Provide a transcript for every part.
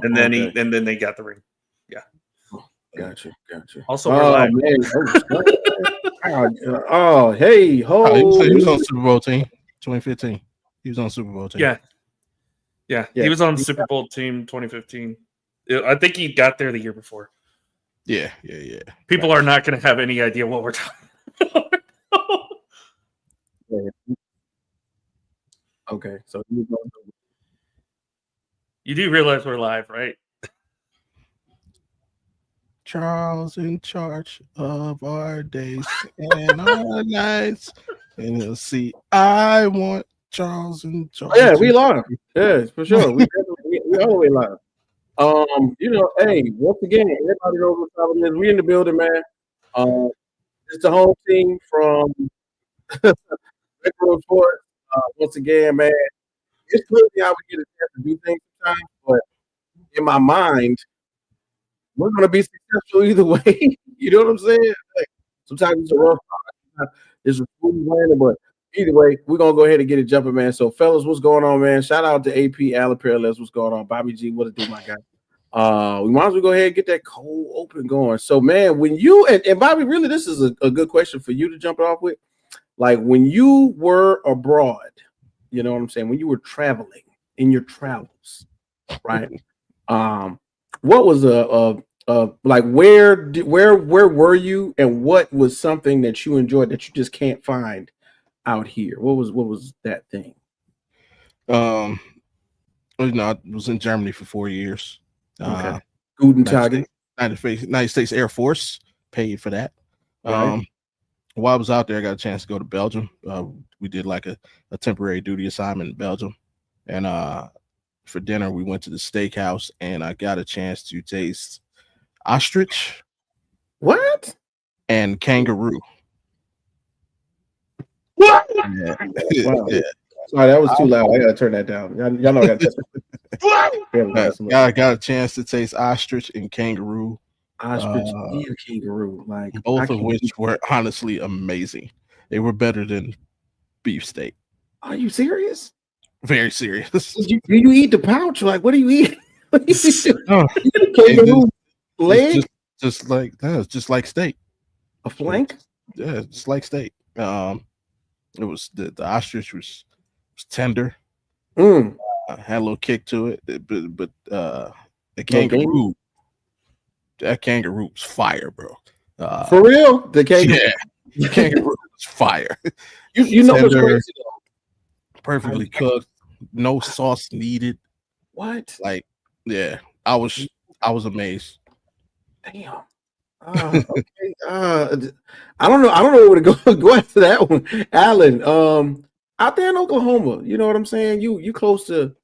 and then they got the ring. Yeah. Gotcha. Also, we're live. Man. Hey, he was on Super Bowl team 2015. He was on Super Bowl team. Yeah. He was on Super Bowl team 2015. I think he got there the year before. Yeah. People are not going to have any idea what we're talking about. Okay, so you do realize we're live, right? Charles in charge of our days and our nights, and you'll see. I want Charles in charge. Yeah, we live. Yes, for sure. We all the way live. Hey, once again, everybody knows what time it is. We in the building, man. It's the home team from Retro Sports. Once again, man, it's crazy how we get a chance to do things sometimes, but in my mind, we're gonna be successful either way. You know what I'm saying? Like, sometimes it's a rough time. It's a smooth landing, but either way, we're gonna go ahead and get it jumping, man. So, fellas, what's going on, man? Shout out to AP, Alan Perilez. What's going on? Bobby G, what it do, my guy? We might as well go ahead and get that cold open going. So, man, when you and Bobby, really, this is a good question for you to jump it off with. Like, when you were abroad, you know what I'm saying? When you were traveling in your travels, right? What was like where were you, and what was something that you enjoyed that you just can't find out here? What was that thing? I was in Germany for 4 years. Okay. Guten Tag. United States Air Force paid for that. Right. While I was out there, I got a chance to go to Belgium. We did like a temporary duty assignment in Belgium, and for dinner we went to the steakhouse, and I got a chance to taste ostrich. What? And kangaroo. What? Yeah. Wow. Yeah. Sorry, that was too loud. I gotta turn that down. Y'all know I gotta test it. I got a chance to taste ostrich and kangaroo. Ostrich and kangaroo, like both of which were honestly amazing. They were better than beefsteak. Are you serious? Very serious. Do you eat the pouch? Like, what do you eat? Kangaroo leg? Just like steak. A flank? Yeah, just like steak. It was the ostrich was tender. Had a little kick to it, but the kangaroo. That kangaroo was fire, bro. For real? The kangaroo? Yeah, the kangaroo was fire. You know what's crazy though? Perfectly cooked, no sauce needed. What? Like, yeah, I was amazed. Damn. Okay. I don't know where to go after that one. Alan, out there in Oklahoma, you know what I'm saying? You close to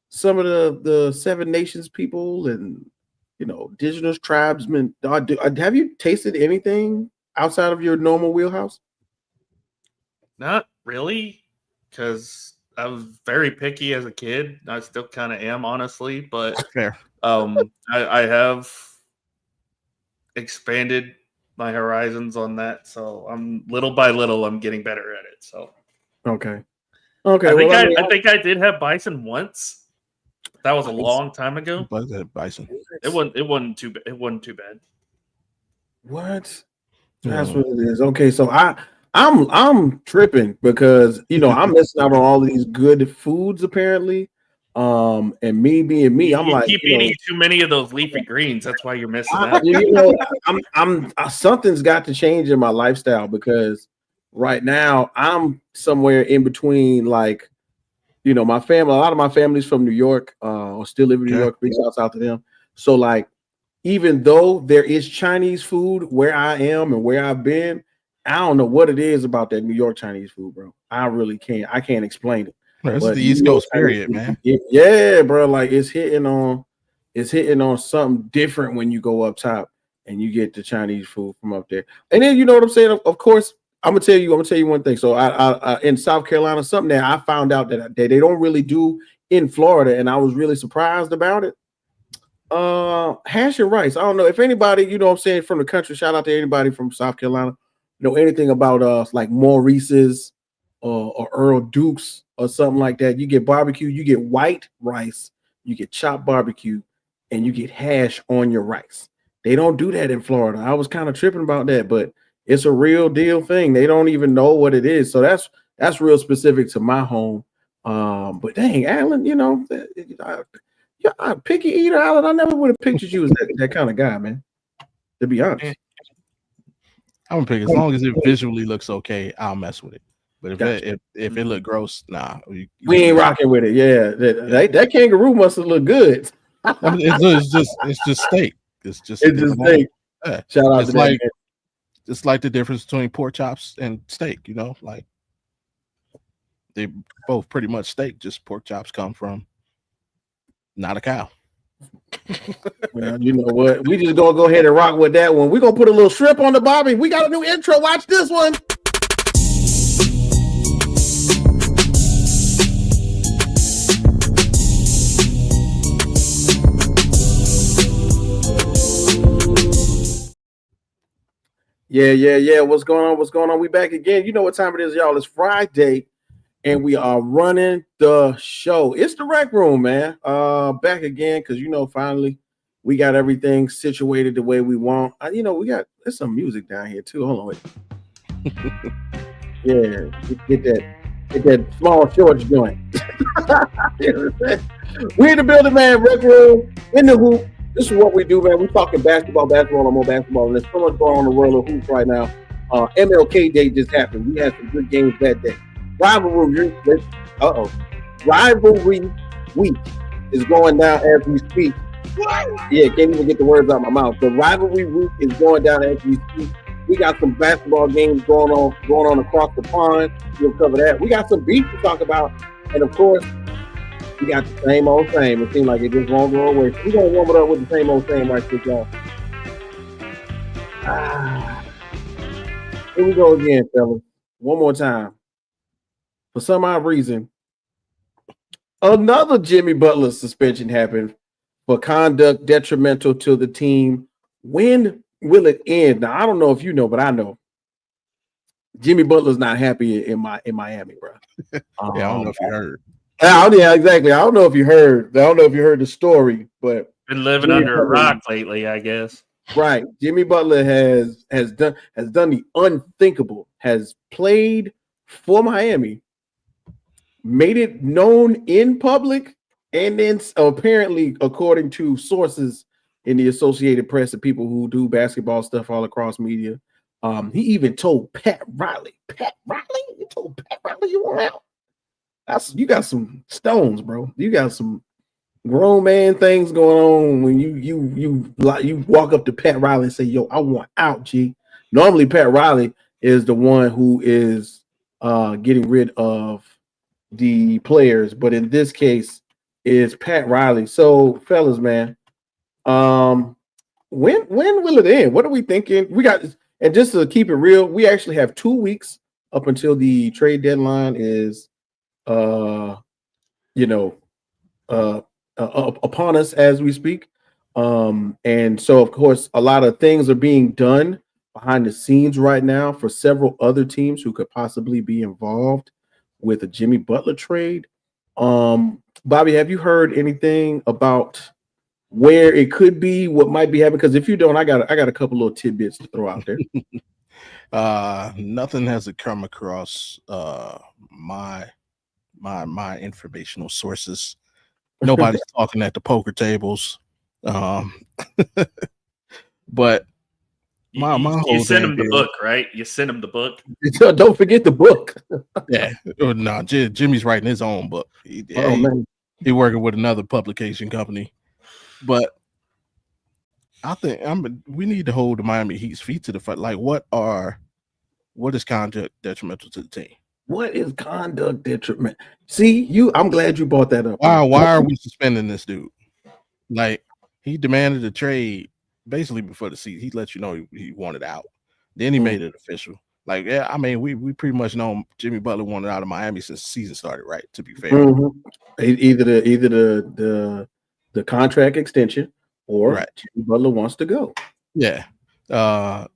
some of the Seven Nations people and indigenous tribesmen. Have you tasted anything outside of your normal wheelhouse? Not really, because I was very picky as a kid. I still kind of am, honestly, but fair. I have expanded my horizons on that, so I'm little by little I'm getting better at it. So okay. I think I did have bison once. That was a long time ago. Bison. It wasn't too bad. It wasn't too bad. What? That's what it is. Okay, so I'm tripping because I'm missing out on all these good foods apparently. And me being me, I'm like keep eating too many of those leafy greens. That's why you're missing out. I'm something's got to change in my lifestyle because right now I'm somewhere in between, like. My family, a lot of my family's from New York, or still live in New York. Big shouts out to them. So, like, even though there is Chinese food where I am and where I've been, I don't know what it is about that New York Chinese food, bro. I really can't. I can't explain it. It's the East Coast period, man. Yeah, bro. Like, it's hitting on something different when you go up top and you get the Chinese food from up there. And then you know what I'm saying? Of course. I'm gonna tell you one thing. So I in South Carolina, something that I found out that they don't really do in Florida, and I was really surprised about it. Hash and rice. I don't know if anybody, I'm saying, from the country, shout out to anybody from South Carolina, know anything about like Maurice's or Earl Duke's or something like that. You get barbecue, you get white rice, you get chopped barbecue, and you get hash on your rice. They don't do that in Florida. I was kind of tripping about that, but it's a real deal thing. They don't even know what it is. So that's real specific to my home. But dang, Alan, you're a picky eater, Alan. I never would have pictured you as that kind of guy, man. To be honest. I'm gonna pick as long as it visually looks okay, I'll mess with it. But Gotcha. if it look gross, nah. We ain't rocking with it. Yeah. That kangaroo must have looked good. I mean, it's just steak. It's just steak. Yeah. Shout out to that. It's like the difference between pork chops and steak, like they both pretty much steak, just pork chops come from not a cow. Well, you know what? We just gonna go ahead and rock with that one. We're gonna put a little shrimp on the barbie. We got a new intro. Watch this one. Yeah. What's going on? We back again. You know what time it is, y'all. It's Friday, and we are running the show. It's the Rec Room, man. Back again because finally we got everything situated the way we want. There's some music down here too. Hold on, wait. Yeah, get that small shorts joint. We in the building, man. Rec Room in the hoop. This is what we do, man. We're talking basketball, and more basketball. And there's so much going on in the world of hoops right now. MLK Day just happened. We had some good games that day. Rivalry week is going down as we speak. Yeah, can't even get the words out of my mouth. The rivalry week is going down as we speak. We got some basketball games going on across the pond. We'll cover that. We got some beef to talk about, and of course, we got the same old same. It seems like it just won't go away. We're gonna warm it up with the same old same right quick, y'all. Here we go again, fellas. One more time. For some odd reason, another Jimmy Butler suspension happened for conduct detrimental to the team. When will it end? Now, I don't know if you know, but I know Jimmy Butler's not happy in Miami, bro. Yeah, I don't know if you heard. Yeah, exactly. I don't know if you heard the story, but been living under a rock lately, I guess. Right. Jimmy Butler has done the unthinkable, has played for Miami, made it known in public, and then apparently, according to sources in the Associated Press and people who do basketball stuff all across media, he even told Pat Riley, you told Pat Riley you want out. You got some stones, bro. You got some grown man things going on when you walk up to Pat Riley and say, "Yo, I want out, G." Normally, Pat Riley is the one who is getting rid of the players, but in this case, it's Pat Riley. So, fellas, man, when will it end? What are we thinking? And just to keep it real, we actually have 2 weeks up until the trade deadline is upon us as we speak. And so, of course, a lot of things are being done behind the scenes right now for several other teams who could possibly be involved with a Jimmy Butler trade. Bobby, have you heard anything about where it could be, what might be happening? Because if you don't, I got a couple little tidbits to throw out there. Nothing has come across my informational sources. Nobody's talking at the poker tables. But my whole you sent him the book, right? You sent him the book. Don't forget the book. Yeah. No, Jimmy's writing his own book. He's working with another publication company. But I think we need to hold the Miami Heat's feet to the fire. Like, what is conduct detrimental to the team? What is conduct detriment? See, I'm glad you brought that up. Why are we suspending this dude? Like, he demanded a trade basically before the season. He let you know he wanted out. Then he made it official. Like, yeah, I mean, we pretty much know Jimmy Butler wanted out of Miami since the season started, right? To be fair, either the contract extension or Jimmy Butler wants to go. Yeah. A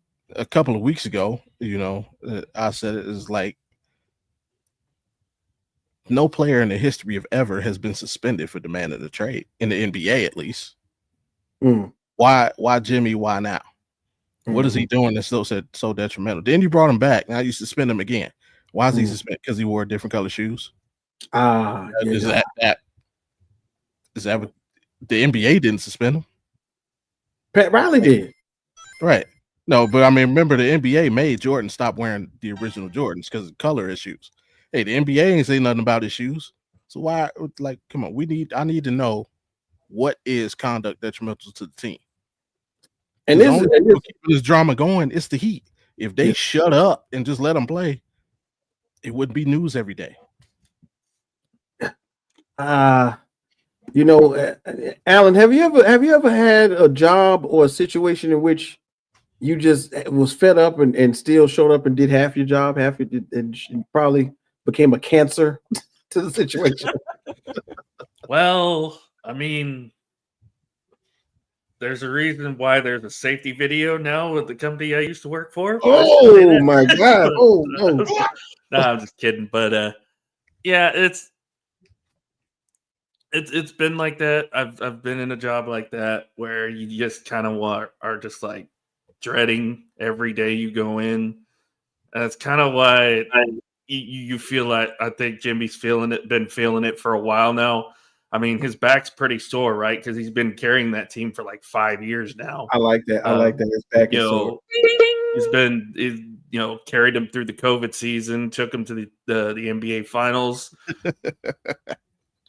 couple of weeks ago, I said it is like no player in the history of ever has been suspended for demanding a trade in the NBA, at least. Why Jimmy? Why now? What is he doing that's so detrimental? Then you brought him back. Now you suspend him again. Why is he suspended? Because he wore different color shoes. Is that what the NBA didn't suspend him? Pat Riley did. Right. No, but I mean, remember the NBA made Jordan stop wearing the original Jordans because of color issues. Hey, the NBA ain't say nothing about his shoes. So why, like, come on, I need to know what is conduct detrimental to the team. And this drama going, it's the Heat. If they shut up and just let them play, it wouldn't be news every day. You know, Alan, have you ever had a job or a situation in which you just was fed up and still showed up and did half your job, and probably became a cancer to the situation? Well, I mean, there's a reason why there's a safety video now with the company I used to work for. Oh my God! Oh no! No, I'm just kidding. But yeah, it's been like that. I've been in a job like that where you just kind of are just like dreading every day you go in. And that's kind of why you feel like I think Jimmy's been feeling it for a while now. I mean, his back's pretty sore, right? Because he's been carrying that team for like 5 years now. I like that. I like that. His back is sore. He's carried him through the COVID season, took him to the NBA Finals.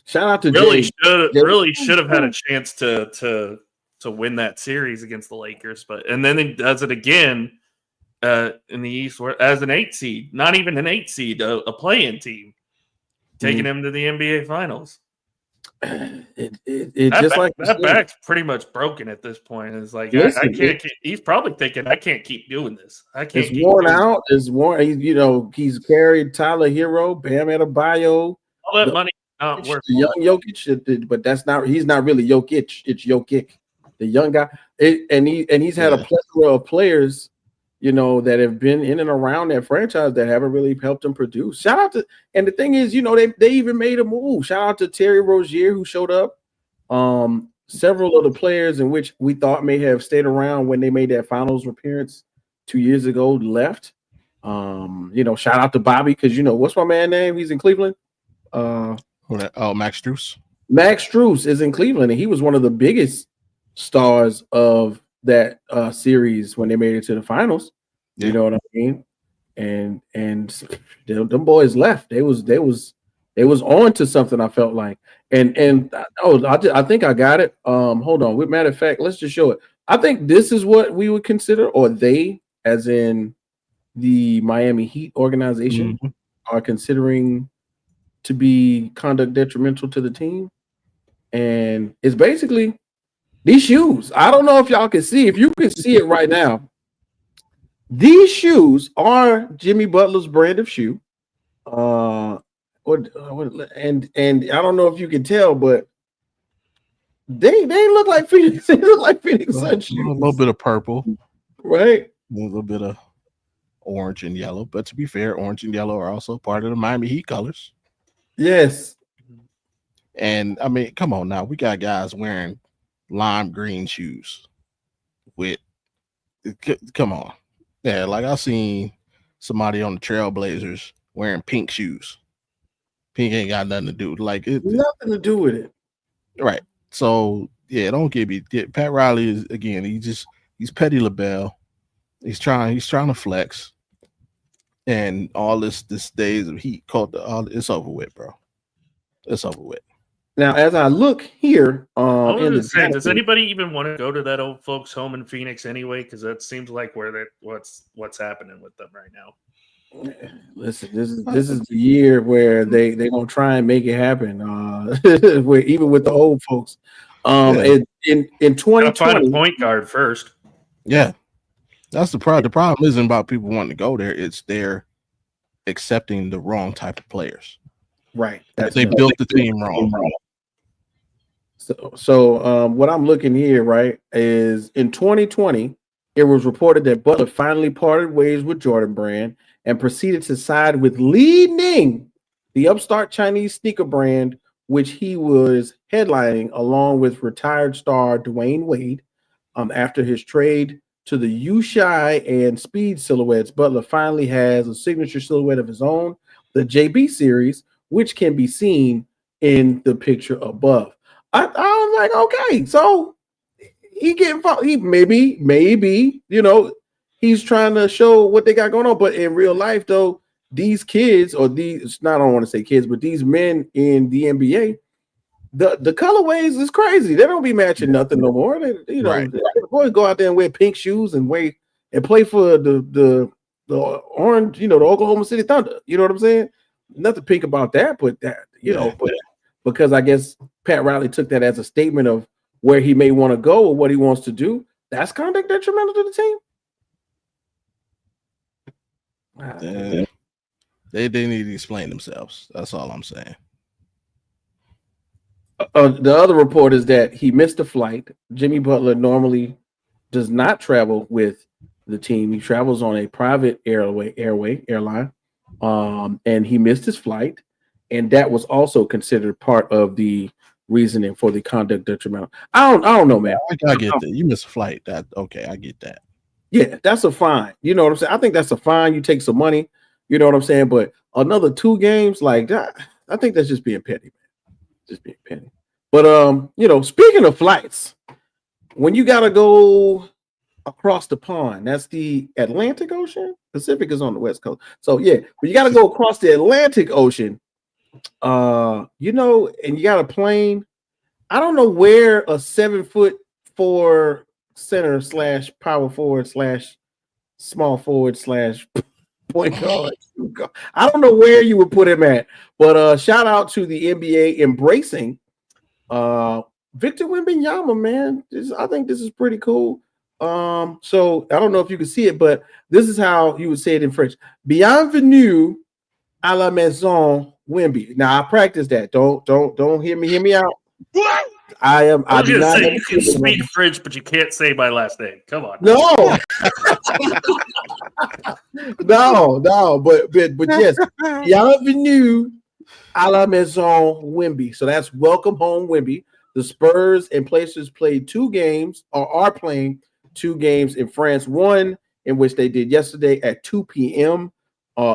Shout out to really should have had a chance to win that series against the Lakers, and then he does it again in the East as an 8 seed, not even an 8 seed, a play-in team, taking him to the NBA Finals. That back's pretty much broken at this point. It's like I can't. He's probably thinking I can't keep doing this. I can't. It's worn out. It's worn. He's carried Tyler Hero, Bam Adebayo, all that money. The young Jokic, but that's not. He's not really Jokic. It's Jokic, the young guy, and he's had a plethora of players, that have been in and around that franchise that haven't really helped him produce. Shout out to, and the thing is, they even made a move. Shout out to Terry Rozier who showed up. Several of the players in which we thought may have stayed around when they made that finals appearance 2 years ago left. Shout out to Bobby because what's my man name? He's in Cleveland. Max Strus. Max Strus is in Cleveland, and he was one of the biggest stars of that series when they made it to the finals. You know what I mean? And them boys left. They was on to something. I felt like, I think I got it. Hold on. With matter of fact, let's just show it. I think this is what we would consider, or they, as in the Miami Heat organization, are considering to be conduct detrimental to the team. And it's basically these shoes. I don't know if y'all can see. If you can see it right now, these shoes are Jimmy Butler's brand of shoe. And I don't know if you can tell, but they look like Phoenix. They look like Phoenix Sun shoes. A little bit of purple, right? A little bit of orange and yellow. But to be fair, orange and yellow are also part of the Miami Heat colors. Yes. And I mean, come on now. We got guys wearing lime green shoes come on. Yeah, like I seen somebody on the Trailblazers wearing pink shoes. Pink ain't got nothing to do with nothing to do with it. Right. So yeah, don't get me. Pat Riley is again, he's Petty LaBelle. He's trying to flex. And all this days of Heat culture, it's over with, bro. It's over with. Now, as I look here, does anybody even want to go to that old folks' home in Phoenix anyway? Because that seems like what's happening with them right now. Listen, this is the year where they gonna try and make it happen. Where even with the old folks, in 2020, find a point guard first. Yeah. That's the problem. The problem isn't about people wanting to go there. It's they're accepting the wrong type of players. Right. They built the team wrong. So what I'm looking here, right, is in 2020, it was reported that Butler finally parted ways with Jordan Brand and proceeded to side with leading the upstart Chinese sneaker brand which he was headlining along with retired star Dwayne Wade. After his trade to the U-Shy and Speed silhouettes, Butler finally has a signature silhouette of his own, the JB series, which can be seen in the picture above. I was like, okay, so he maybe, he's trying to show what they got going on. But in real life, though, these kids, or these, I don't want to say kids, but these men in the NBA, the colorways is crazy. They don't be matching nothing no more. The boys go out there and wear pink shoes and play for the orange, the Oklahoma City Thunder. You know what I'm saying? Nothing pink about that, but but because I guess Pat Riley took that as a statement of where he may want to go or what he wants to do. That's conduct detrimental to the team. They need to explain themselves. That's all I'm saying. The other report is that he missed a flight. Jimmy Butler normally does not travel with the team. He travels on a private airline, and he missed his flight, and that was also considered part of the reasoning for the conduct detrimental. I don't know, man. I get that. You missed a flight. I get that. Yeah, that's a fine. You know what I'm saying? I think that's a fine. You take some money. You know what I'm saying? But another 2 games like that, I think that's just being petty, man. Just being petty. But speaking of flights, when you gotta go across the pond, that's the Atlantic Ocean. Pacific is on the West Coast. So yeah, but you gotta go across the Atlantic Ocean. And you got a plane. I don't know where a 7'4" center / power forward / small forward / point guard. I don't know where you would put him at, but shout out to the NBA embracing Victor Wembanyama, man. I think this is pretty cool. So I don't know if you can see it, but this is how you would say it in French. Bienvenue à la maison Wemby. Now I practiced that. Don't hear me out. What? I was gonna say you can speak French, but you can't say my last name. Come on. No. no, but yes. Bienvenue à la maison Wemby. So that's welcome home Wemby. The Spurs and Pacers played 2 games, or are playing 2 games in France. One in which they did yesterday at 2 p.m.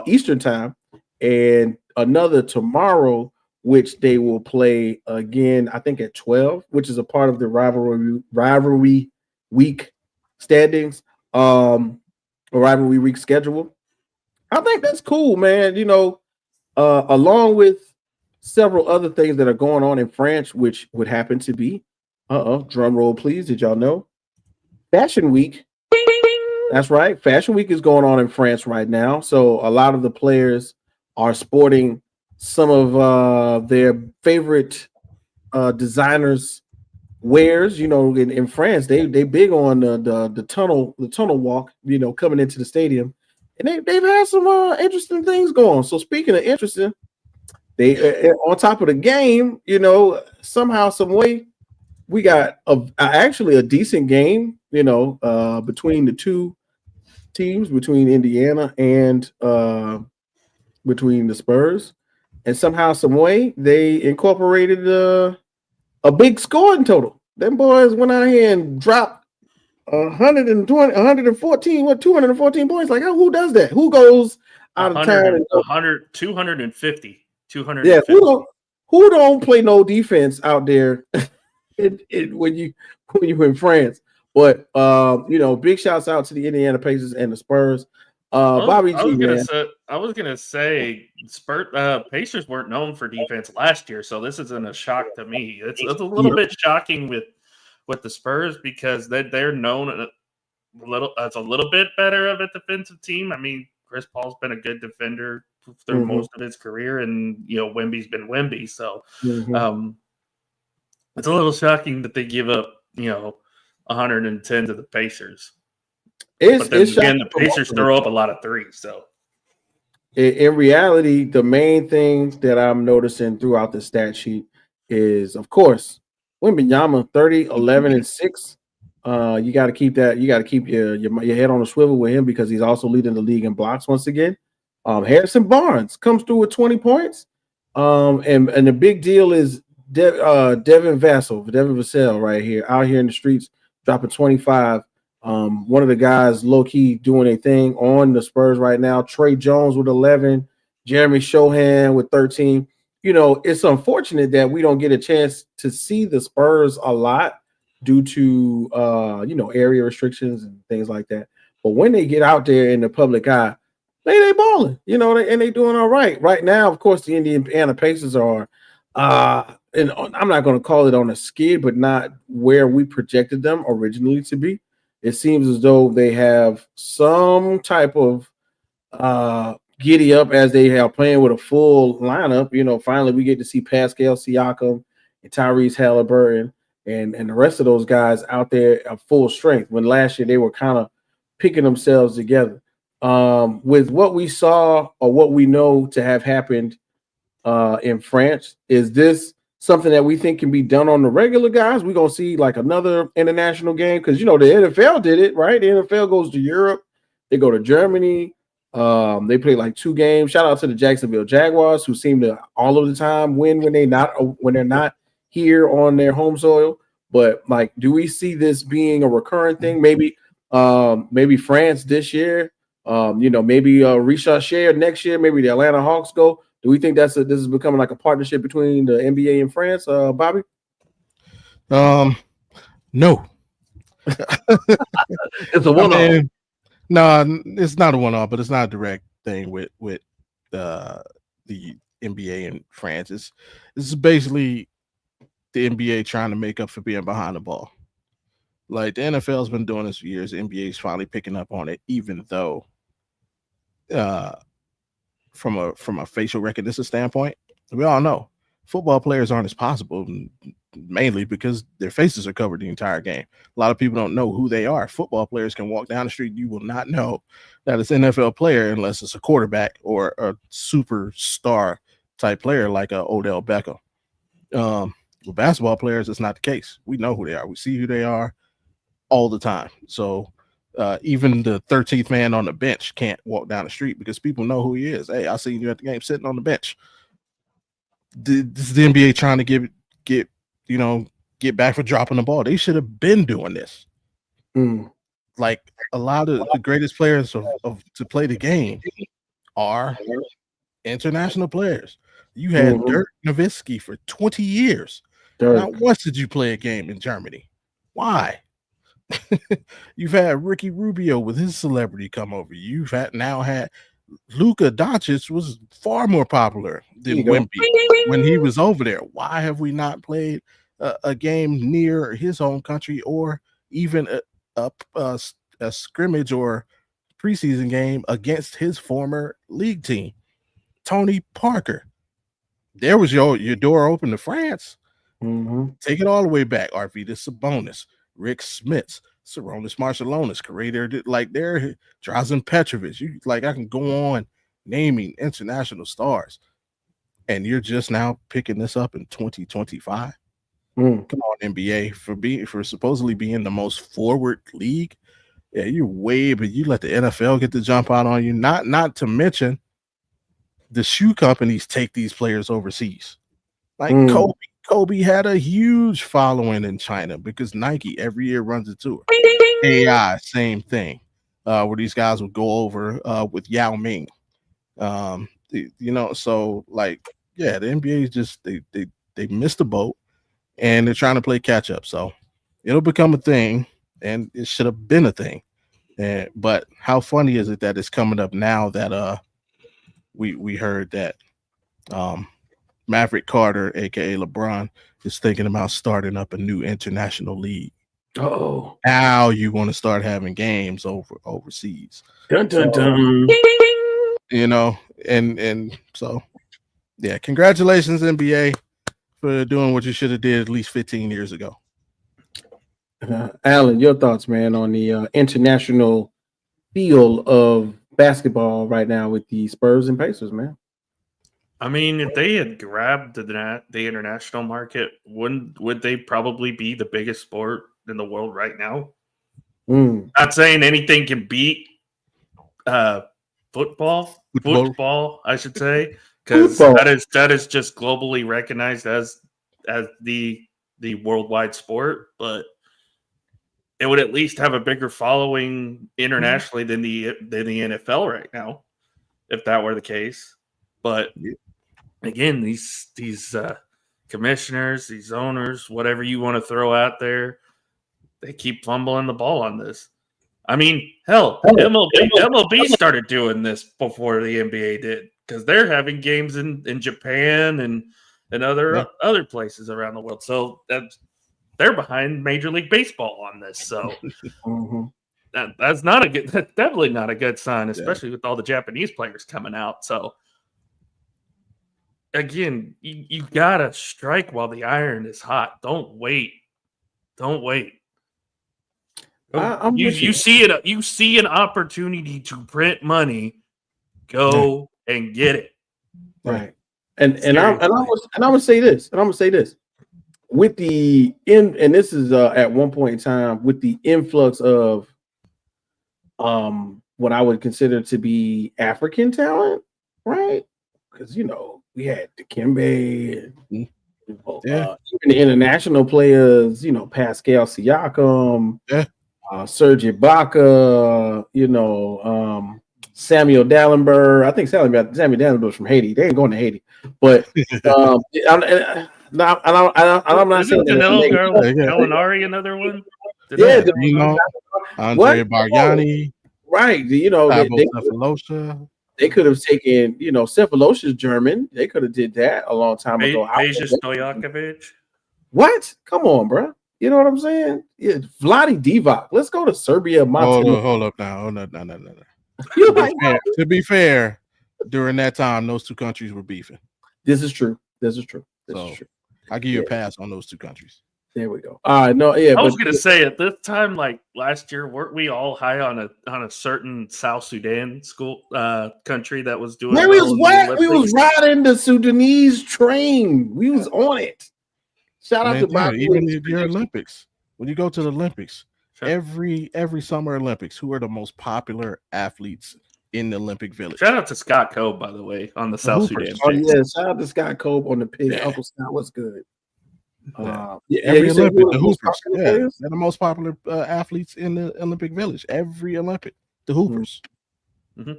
Eastern time, and another tomorrow, which they will play again, I think at 12, which is a part of the rivalry week standings, or rivalry week schedule. I think that's cool, man. Along with several other things that are going on in France, which would happen to be, drum roll, please. Did y'all know? Fashion Week. That's right. Fashion Week is going on in France right now. So a lot of the players are sporting some of their favorite designers' wares. In France, they big on the tunnel walk. Coming into the stadium, and they've had some interesting things going. So speaking of interesting, they on top of the game, somehow, some way, we got actually a decent game. Between the 2 teams, between Indiana and between the Spurs, and somehow, some way, they incorporated a big scoring total. Them boys went out here and dropped 214 points. Like, who does that? Who goes out of town? 250. Yeah, who don't play no defense out there when you in France? But big shouts out to the Indiana Pacers and the Spurs. Bobby G, man. I was gonna say Pacers weren't known for defense last year, so this isn't a shock to me. It's a little bit shocking with the Spurs because they're known as a little bit better of a defensive team. I mean, Chris Paul's been a good defender through most of his career, and Wemby's been Wemby, so it's a little shocking that they give up 110 to the Pacers. But then again, the Pacers throw up a lot of threes. So, in reality, the main thing that I'm noticing throughout the stat sheet is, of course, Wembanyama 30, 11, and 6. You got to keep that. You got to keep your head on a swivel with him because he's also leading the league in blocks once again. Harrison Barnes comes through with 20 points. And the big deal is Devin Vassell right here, out here in the streets, dropping 25. One of the guys low key doing a thing on the Spurs right now. Trey Jones with 11, Jeremy Shohan with 13. You know, it's unfortunate that we don't get a chance to see the Spurs a lot due to area restrictions and things like that. But when they get out there in the public eye, they balling, and they doing all right. Right now, of course, the Indiana Pacers are and I'm not going to call it on a skid, but not where we projected them originally to be. It seems as though they have some type of giddy up as they are playing with a full lineup. Finally we get to see Pascal Siakam and Tyrese Halliburton and the rest of those guys out there at full strength, when last year they were kind of picking themselves together. With what we saw or what we know to have happened in France, is this something that we think can be done on the regular, guys? We're gonna see like another international game, because the NFL did it, right? The NFL goes to Europe, they go to Germany, they play like 2 games. Shout out to the Jacksonville Jaguars, who seem to all of the time win when they're not here on their home soil. But like, do we see this being a recurrent thing? Maybe France this year, maybe Richard Share next year, maybe the Atlanta Hawks go. Do we think this is becoming like a partnership between the NBA and France, Bobby? No. It's a one-off. No, it's not a one-off, but it's not a direct thing with the NBA and France. It's basically the NBA trying to make up for being behind the ball. Like, the NFL's been doing this for years. The NBA is finally picking up on it, even though from a facial recognition standpoint, we all know football players aren't as possible, mainly because their faces are covered the entire game. A lot of people don't know who they are. Football players can walk down the street, you will not know that it's an NFL player unless it's a quarterback or a superstar type player like Odell Beckham. With basketball players, it's not the case. We know who they are. We see who they are all the time. So even the 13th man on the bench can't walk down the street because people know who he is. Hey, I seen you at the game sitting on the bench. This is the NBA trying to get back for dropping the ball. They should have been doing this. Like, a lot of the greatest players to play the game are international players. You had Dirk Nowitzki for 20 years. Not once did you play a game in Germany. Why? You've had Ricky Rubio with his celebrity come over. You've now had Luka Doncic was far more popular than Wemby when he was over there. Why have we not played a game near his home country, or even a scrimmage or preseason game against his former league team? Tony Parker. There was your door open to France. Take it all the way back. Arvydas Sabonis, Rick Smits, Sarunas Marciulionis, they're Drazen Petrovic. I can go on naming international stars, and you're just now picking this up in 2025. Come on, NBA, for supposedly being the most forward league. Yeah, but you let the NFL get the jump out on you. Not to mention the shoe companies take these players overseas. Like Kobe had a huge following in China because Nike every year runs a tour. AI, same thing. Where these guys would go over with Yao Ming. So like, yeah, the NBA is just they missed the boat and they're trying to play catch up. So it'll become a thing, and it should have been a thing. But how funny is it that it's coming up now that we heard that Maverick Carter, aka LeBron, is thinking about starting up a new international league. Oh, now you want to start having games overseas. Dun, dun, dun. And so yeah, congratulations NBA for doing what you should have did at least 15 years ago. Alan, your thoughts, man, on the international feel of basketball right now with the Spurs and Pacers, man? I mean, if they had grabbed the international market, would they probably be the biggest sport in the world right now? Not saying anything can beat football, I should say. because that is just globally recognized as the worldwide sport, but it would at least have a bigger following internationally than the NFL right now, if that were the case. But again, these commissioners, these owners, whatever you want to throw out there, they keep fumbling the ball on this. I mean, hell, MLB started doing this before the NBA did, because they're having games in Japan and other places around the world. So they're behind Major League Baseball on this. So that's definitely not a good sign, especially with all the Japanese players coming out. So again, you gotta strike while the iron is hot. Don't wait. You see it. You see an opportunity to print money. Go and get it. Right. And I'm gonna say this. With the and this is at one point in time with the influx of what I would consider to be African talent, right? Because we had Dikembe and even the international players, Pascal Siakam, Serge Ibaka, Samuel Dallenberg. I think Samuel Dallenberg was from Haiti. They ain't going to Haiti, but I'm not saying Danilo Gallinari another one. Andre Bargnani, right? They could have taken, Cephalosha's German. They could have did that a long time ago. Peja Stojakovic. What? Come on, bro. You know what I'm saying? Yeah, Vlade Divac. Let's go to Serbia. Hold up now. No. To be fair, during that time, those two countries were beefing. This is true. I'll give you a pass on those two countries. There we go. No, yeah. I was gonna say at this time, like last year, weren't we all high on a certain South Sudan country that was doing? We was riding the Sudanese train. We was on it. Shout out to Bobby. Even your Olympics. When you go to the Olympics, every Summer Olympics, who are the most popular athletes in the Olympic Village? Shout out to Scott Cope, by the way, on the South Sudan. Oh yeah, shout out to Scott Cope on the pit. Uncle Scott, what's good? Every Olympic, the Hoopers, they're the most popular athletes in the Olympic Village. Every Olympic, the Hoopers. I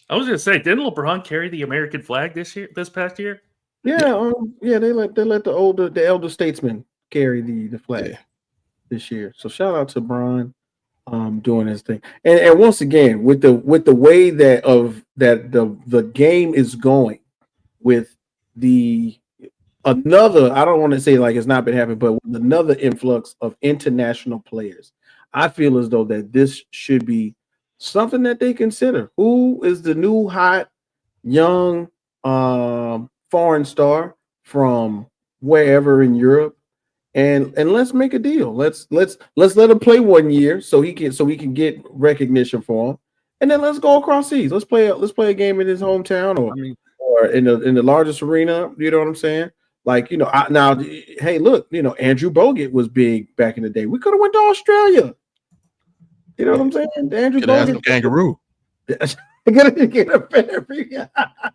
was gonna say, didn't LeBron carry the American flag this past year? Yeah, they let the elder statesman carry the flag this year. So shout out to Bron doing his thing. And once again, with the way that the game is going, with another, I don't want to say like it's not been happening, but with another influx of international players, I feel as though that this should be something that they consider. Who is the new hot young foreign star from wherever in Europe, and let's make a deal. Let's let him play 1 year so we can get recognition for him, and then let's go across seas. Let's play a game in his hometown or in the largest arena. You know what I'm saying? Like, hey, look, Andrew Bogut was big back in the day. We could have went to Australia. You know what I'm saying? Andrew Bogut, kangaroo.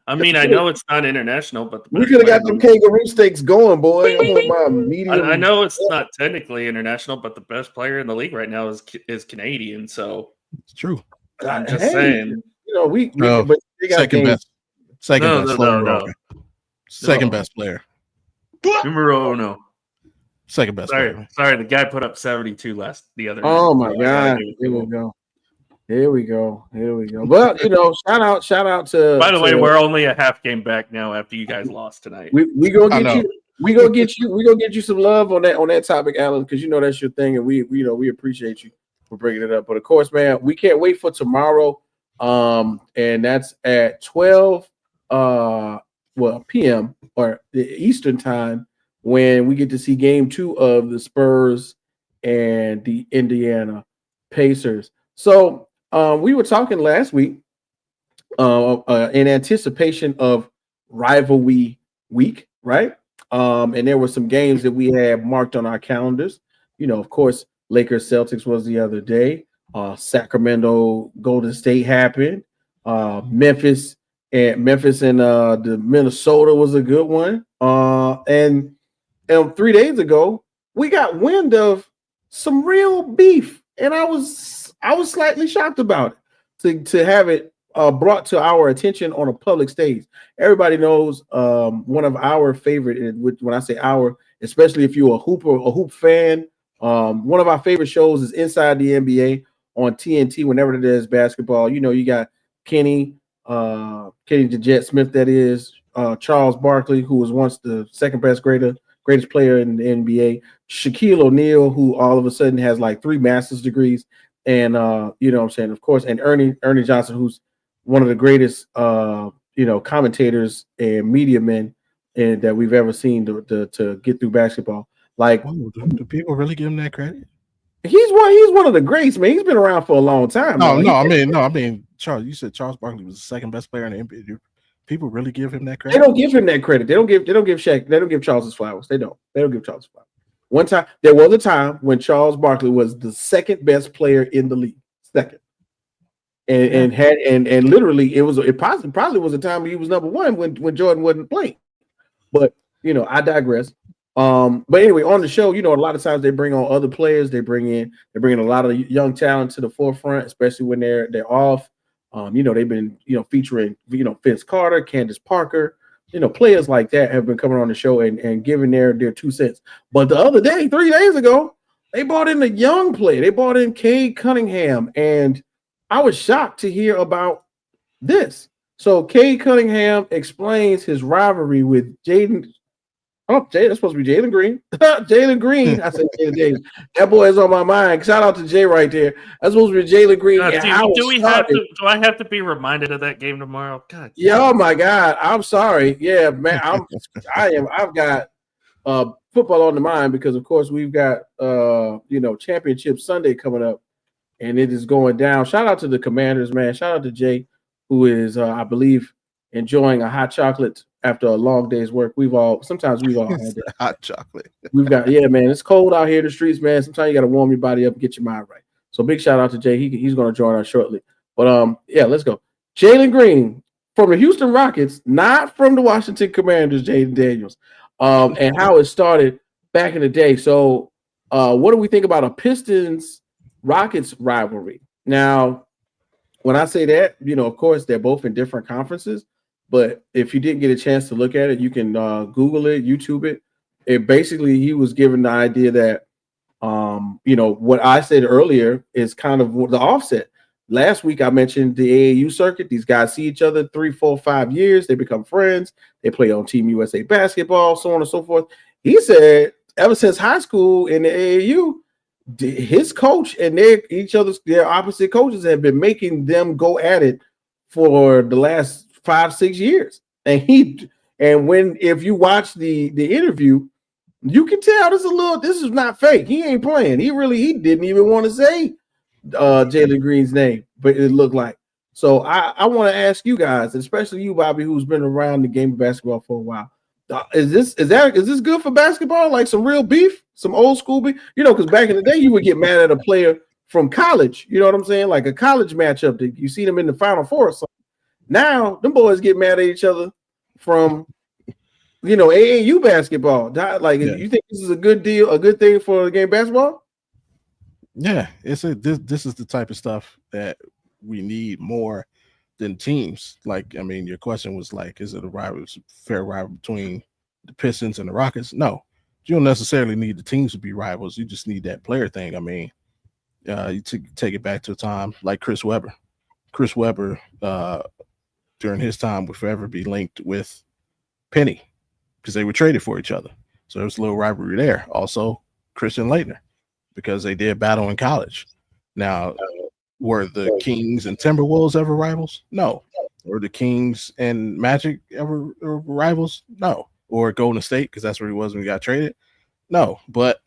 I mean, I know it's not international, but we could have got them kangaroo steaks going, boy. I know it's not technically international, but the best player in the league right now is Canadian. So it's true. I'm just saying. But second best player. Numero uno. Second best player. Sorry, the guy put up 72 the other night. Oh my God. Here we go. Well, shout out to. By the way, we're only a half game back now after you guys lost tonight. We gonna get you. We gonna get you some love on that topic, Alan, because that's your thing, and we appreciate you for bringing it up. But of course, man, we can't wait for tomorrow. And that's at 12 p.m. or the Eastern time, when we get to see game 2 of the Spurs and the Indiana Pacers. So we were talking last week in anticipation of rivalry week, right? And there were some games that we had marked on our calendars. Of course, Lakers Celtics was the other day. Sacramento Golden State happened. Memphis and Memphis and the Minnesota was a good one. And 3 days ago, we got wind of some real beef, and I was slightly shocked about it to have it brought to our attention on a public stage. Everybody knows one of our favorite, when I say our, especially if you're a hoop fan, one of our favorite shows is Inside the NBA on TNT. Whenever there's basketball, you got Kenny the Jet Smith, that is, Charles Barkley, who was once the second best greatest player in the NBA, Shaquille O'Neal, who all of a sudden has like 3 master's degrees, and what I'm saying, of course, and Ernie Johnson, who's one of the greatest commentators and media men that we've ever seen to get through basketball. Like, do people really give him that credit? He's one of the greats, man. He's been around for a long time. I mean, Charles. You said Charles Barkley was the second best player in the NBA. Do people really give him that credit? They don't give him that credit. They don't give Shaq. They don't give Charles his flowers. They don't give Charles flowers. One time, there was a time when Charles Barkley was the second best player in the league. Second. And literally it probably was a time he was number one when Jordan wasn't playing. But I digress. But anyway, on the show, a lot of times they bring on other players. They bring in a lot of young talent to the forefront, especially when they're off. They've been featuring Vince Carter, Candace Parker, players like that have been coming on the show and giving their 2 cents. But the other day, 3 days ago, they brought in a young player. They brought in Cade Cunningham, and I was shocked to hear about this. So Cade Cunningham explains his rivalry with Jaden. Oh, that's supposed to be Jalen Green. Jalen Green. I said Jalen Davis. That boy is on my mind. Shout out to Jay right there. That's supposed to be Jalen Green. Do I have to be reminded of that game tomorrow? God. Yeah. Oh my God. I'm sorry. Yeah, man. I've got football on the mind because, of course, we've got Championship Sunday coming up, and it is going down. Shout out to the Commanders, man. Shout out to Jay, who is, I believe, enjoying a hot chocolate after a long day's work. Sometimes we've all had that. Hot chocolate. We've got, man, it's cold out here in the streets, man. Sometimes you got to warm your body up and get your mind right. So big shout out to Jay. He's going to join us shortly. But let's go. Jalen Green from the Houston Rockets, not from the Washington Commanders, Jaden Daniels, and how it started back in the day. So what do we think about a Pistons-Rockets rivalry? Now, when I say that, of course, they're both in different conferences. But if you didn't get a chance to look at it, you can Google it, YouTube it. It basically, he was given the idea that, what I said earlier is kind of the offset. Last week, I mentioned the AAU circuit. These guys see each other 3, 4, 5 years. They become friends. They play on Team USA basketball, so on and so forth. He said ever since high school in the AAU, his coach and their opposite coaches have been making them go at it for the last 5-6 years. And if you watch the interview, you can tell this is not fake. He ain't playing. He didn't even want to say Jalen Green's name, but it looked like. So I want to ask you guys, especially you, Bobby, who's been around the game of basketball for a while. Is this good for basketball? Like some real beef, some old school beef? Because back in the day, you would get mad at a player from college. You know what I'm saying? Like a college matchup that you see them in the Final Four or something. Now, them boys get mad at each other from, AAU basketball. You think this is a good deal, a good thing for the game of basketball? Yeah, this is the type of stuff that we need more than teams. Like, I mean, your question was like, is it a fair rival between the Pistons and the Rockets? No, you don't necessarily need the teams to be rivals. You just need that player thing. I mean, you take it back to a time like Chris Webber. Chris Webber, during his time, would forever be linked with Penny because they were traded for each other. So there was a little rivalry there. Also, Christian Laettner, because they did battle in college. Now, were the Kings and Timberwolves ever rivals? No. Were the Kings and Magic ever rivals? No. Or Golden State, because that's where he was when he got traded? No. But,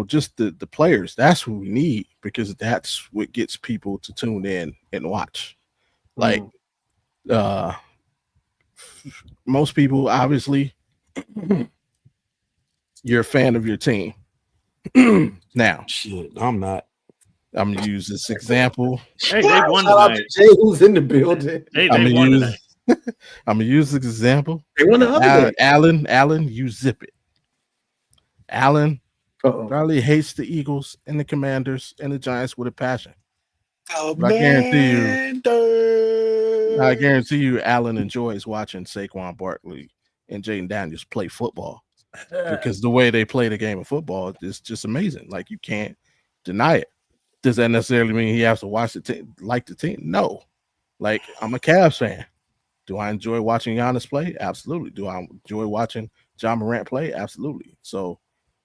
just the players, that's who we need, because that's what gets people to tune in and watch. Like, most people, obviously, you're a fan of your team. Now, shit, I'm not. I'm gonna use this example. Hey, they won tonight. Jay, who's in the building? Hey, they won tonight. I'm gonna use this example. They won the other day. Allen, you zip it. Allen probably hates the Eagles and the Commanders and the Giants with a passion. But I guarantee you, Allen enjoys watching Saquon Barkley and Jaden Daniels play football because the way they play the game of football is just amazing. Like, you can't deny it. Does that necessarily mean he has to watch the team, like the team? No. Like, I'm a Cavs fan. Do I enjoy watching Giannis play? Absolutely. Do I enjoy watching John Morant play? Absolutely. So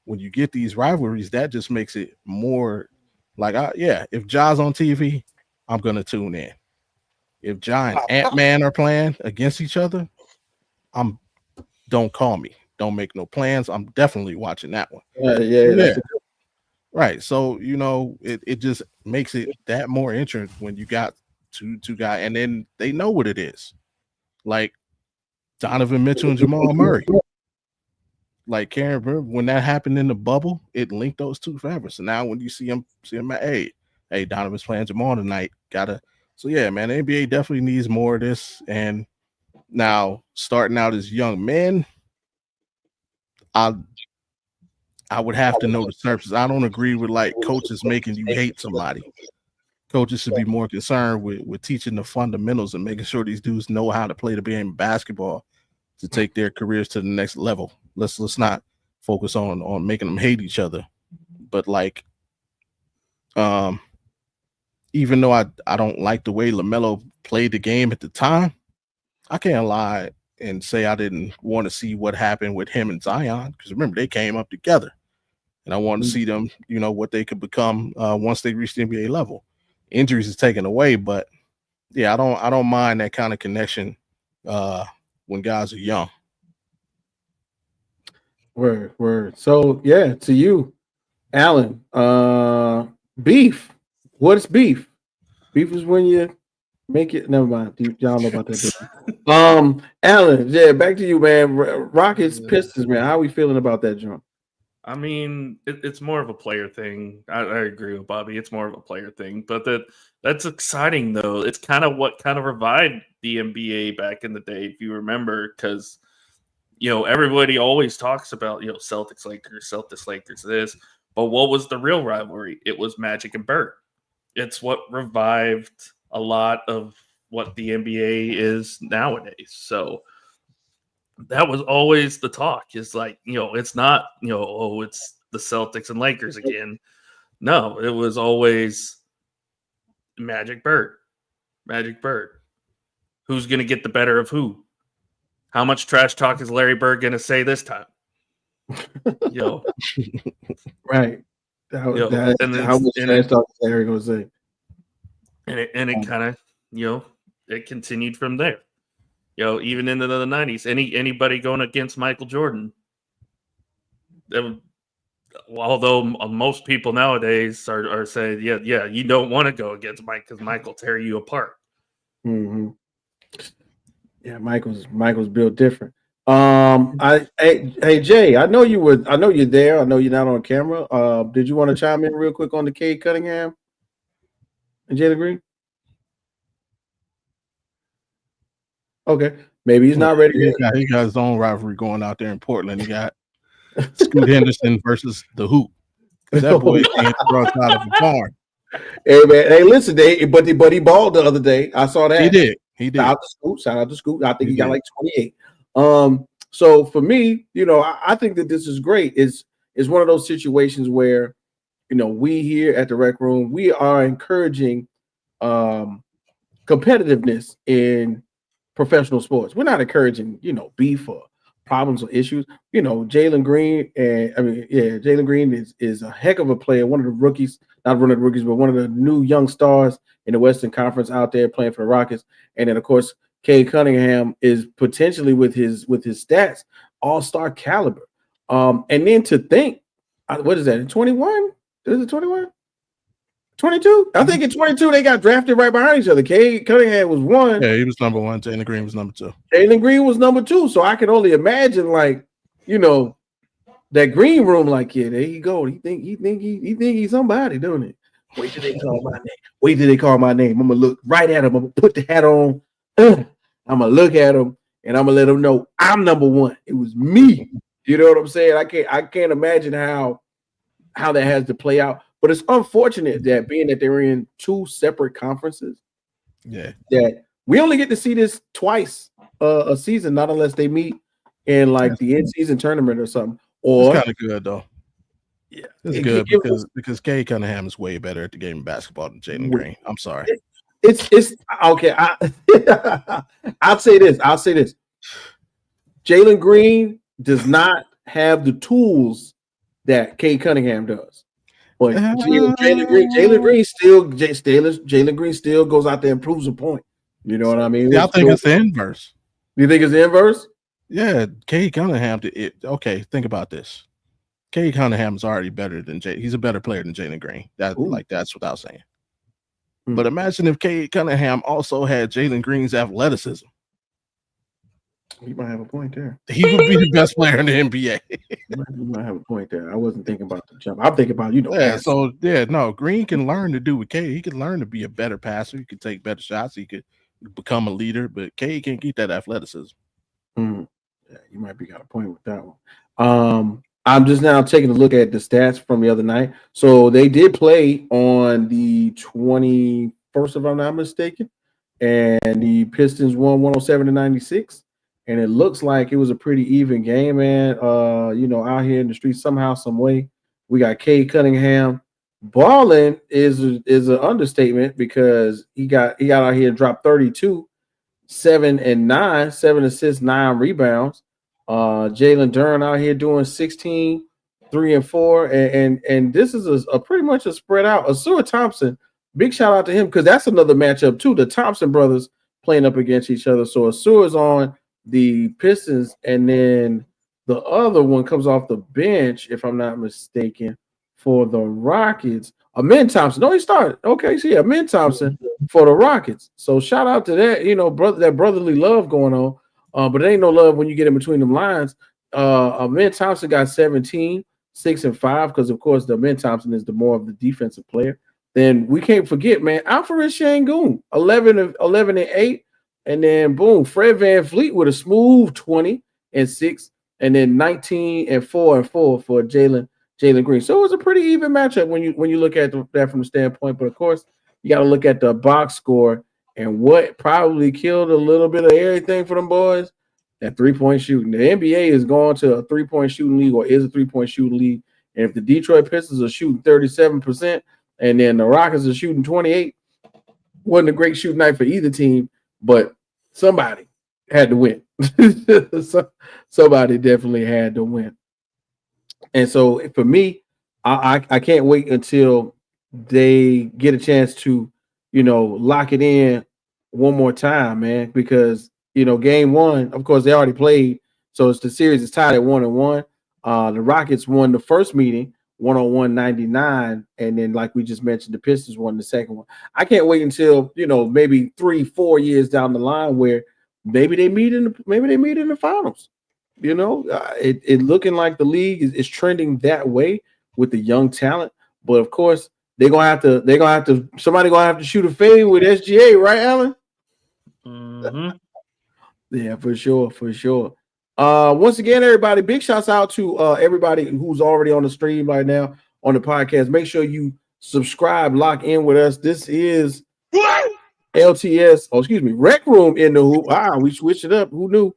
when you get these rivalries, that just makes it more like, if Ja's on TV, I'm going to tune in. If Ja and Ant-Man are playing against each other, don't call me. Don't make no plans. I'm definitely watching that one. Right. So, it just makes it that more interesting when you got two guys, and then they know what it is. Like Donovan Mitchell and Jamal Murray. Like, Karen, remember when that happened in the bubble, it linked those two forever. So now when you see him hey, Donovan's playing Jamal tonight. So yeah, man, the NBA definitely needs more of this. And now starting out as young men, I would have to know the surface. I don't agree with like coaches making you hate somebody. Coaches should be more concerned with teaching the fundamentals and making sure these dudes know how to play the game of basketball to take their careers to the next level. Let's not focus on making them hate each other. But like, even though I don't like the way LaMelo played the game at the time, I can't lie and say I didn't want to see what happened with him and Zion, because remember, they came up together, and I wanted to see them, what they could become once they reach the NBA level. Injuries is taken away, but yeah, I don't mind that kind of connection when guys are young. Word. So yeah, to you, Alan, beef. What's beef? Beef is when you make it. Never mind. Y'all know about that. Alan, yeah, back to you, man. Rockets, Pistons, man. How are we feeling about that, John? I mean, it's more of a player thing. I agree with Bobby. It's more of a player thing, but that's exciting though. It's kind of what kind of revived the NBA back in the day, if you remember, because everybody always talks about Celtics Lakers this, but what was the real rivalry? It was Magic and Bird. It's what revived a lot of what the NBA is nowadays. So that was always the talk, is like, it's not, it's the Celtics and Lakers again. No, it was always Magic Bird. Who's going to get the better of who? How much trash talk is Larry Bird going to say this time? Right. How much trash talk is Larry going to say? And it kind of, it continued from there. Even into the 90s, anybody going against Michael Jordan, although most people nowadays are saying, yeah, you don't want to go against Mike because Mike will tear you apart. Mm-hmm. Yeah, Michael's built different. Hey Jay, I know you're there. I know you're not on camera. Did you want to chime in real quick on the Cade Cunningham and Jalen Green? Okay, maybe he's not ready yet. He got his own rivalry going out there in Portland. He got Scoot Henderson versus the Hoop. That boy can't throw us out of the barn. Hey man, listen, but he balled the other day. I saw that. He did. Shout out to Scoot. I think he got like 28. So for me, I think that this is great. It's one of those situations where, we here at the Rec Room, we are encouraging competitiveness in professional sports. We're not encouraging, beef or problems or issues. Jalen Green Jalen Green is a heck of a player. One of the rookies, not one of the rookies, but one of the new young stars in the Western Conference out there playing for the Rockets. And then of course, Cade Cunningham is potentially with his stats all-star caliber. And then to think, what is that, in 21? Is it 21? 22? I think in 22 they got drafted right behind each other. Cade Cunningham was one. Yeah, he was number one. Jalen Green was number two. Jalen Green was number two. So I can only imagine, like, that green room, like, yeah, there you go. He think he's somebody, don't it? Wait till they call my name. I'm gonna look right at him. I'm gonna put the hat on. I'm gonna look at them and I'm gonna let them know I'm number one. It was me. You know what I'm saying? I can't imagine how that has to play out. But it's unfortunate that being that they're in two separate conferences, that we only get to see this twice a season, not unless they meet in like the in-season tournament or something. Or it's kind of good though. Yeah, it's good because Cade Cunningham is way better at the game of basketball than Jalen Green. I'm sorry. It's okay. I'll say this. Jalen Green does not have the tools that Cade Cunningham does. But Jalen Green still goes out there and proves a point. You know what I mean? I think it's the inverse. You think it's the inverse? Yeah, Cade Cunningham. Okay, think about this. Cade Cunningham is already better than Jay. He's a better player than Jalen Green. That's without saying. But imagine if Cade Cunningham also had Jalen Green's athleticism. You might have a point there. He would be the best player in the NBA. You might have a point there. I wasn't thinking about the jump. I'm thinking about, Green can learn to do with Cade. He can learn to be a better passer. He could take better shots. He could become a leader, but Cade can't get that athleticism. Yeah, you might be got a point with that one. I'm just now taking a look at the stats from the other night. So they did play on the 21st, if I'm not mistaken, and the Pistons won 107-96. And it looks like it was a pretty even game, man. Out here in the street, somehow, some way, we got Cade Cunningham balling is an understatement because he got out here and dropped 32, 7 and 9, 7 assists, 9 rebounds. Jalen Duren out here doing 16, 3 and 4, and this is a pretty much a spread out. Asua Thompson, big shout out to him because that's another matchup too. The Thompson brothers playing up against each other. So Asua is on the Pistons, and then the other one comes off the bench, if I'm not mistaken, for the Rockets. Amin Thompson. No, he started. Okay, so Amin Thompson for the Rockets. So shout out to that, that brotherly love going on. But it ain't no love when you get in between them lines. Amin Thompson got 17, 6 and 5, because of course the Amin Thompson is the more of the defensive player. Then we can't forget, man, Alfred Şengün, 11 and 8. And then boom, Fred VanVleet with a smooth 20 and 6, and then 19 and 4 for Jalen Green. So it was a pretty even matchup when you look at that from the standpoint. But of course, you got to look at the box score and what probably killed a little bit of everything for them boys. That 3-point shooting. The NBA is going to a 3-point shooting league, or is a 3-point shooting league. And if the Detroit Pistons are shooting 37%, and then the Rockets are shooting 28, wasn't a great shooting night for either team. But somebody had to win. Somebody definitely had to win. And so for me, I can't wait until they get a chance to, lock it in one more time, man, because, game one, of course, they already played. So the series is tied at 1-1. The Rockets won the first meeting, 101-99, and then like we just mentioned, the Pistons won the second one. I can't wait until maybe 3-4 years down the line where maybe they meet in the finals. It looking like the league is trending that way with the young talent, but of course somebody gonna have to shoot a fade with SGA, right, Alan? Mm-hmm. Yeah, for sure. Once again, everybody, big shouts out to everybody who's already on the stream right now on the podcast. Make sure you subscribe, lock in with us. This is LTS, Rec Room in the Hoop. We switched it up. Who knew?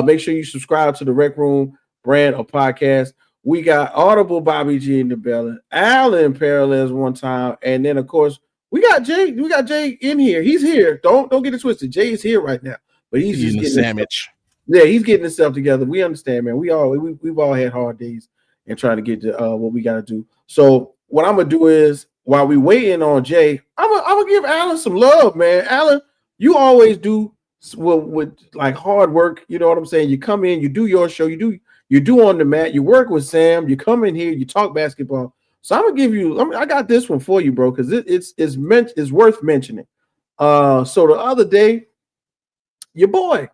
Make sure you subscribe to the Rec Room brand of podcast. We got Audible Bobby G in the building, Alan Parallels one time, and then of course we got Jay. We got Jay in here. He's here. Don't get it twisted. Jay is here right now, but he's just getting a sandwich. Yeah, he's getting himself together. We understand, man. We've all had hard days and trying to get to what we got to do. So what I'm gonna do is, while we waiting on Jay, I'm gonna give Alan some love, man. Alan, you always do with like hard work. You know what I'm saying? You come in, you do your show, you do on the mat, you work with Sam, you come in here, you talk basketball. So I'm gonna give you. I got this one for you, bro, because it's worth mentioning. So the other day, your boy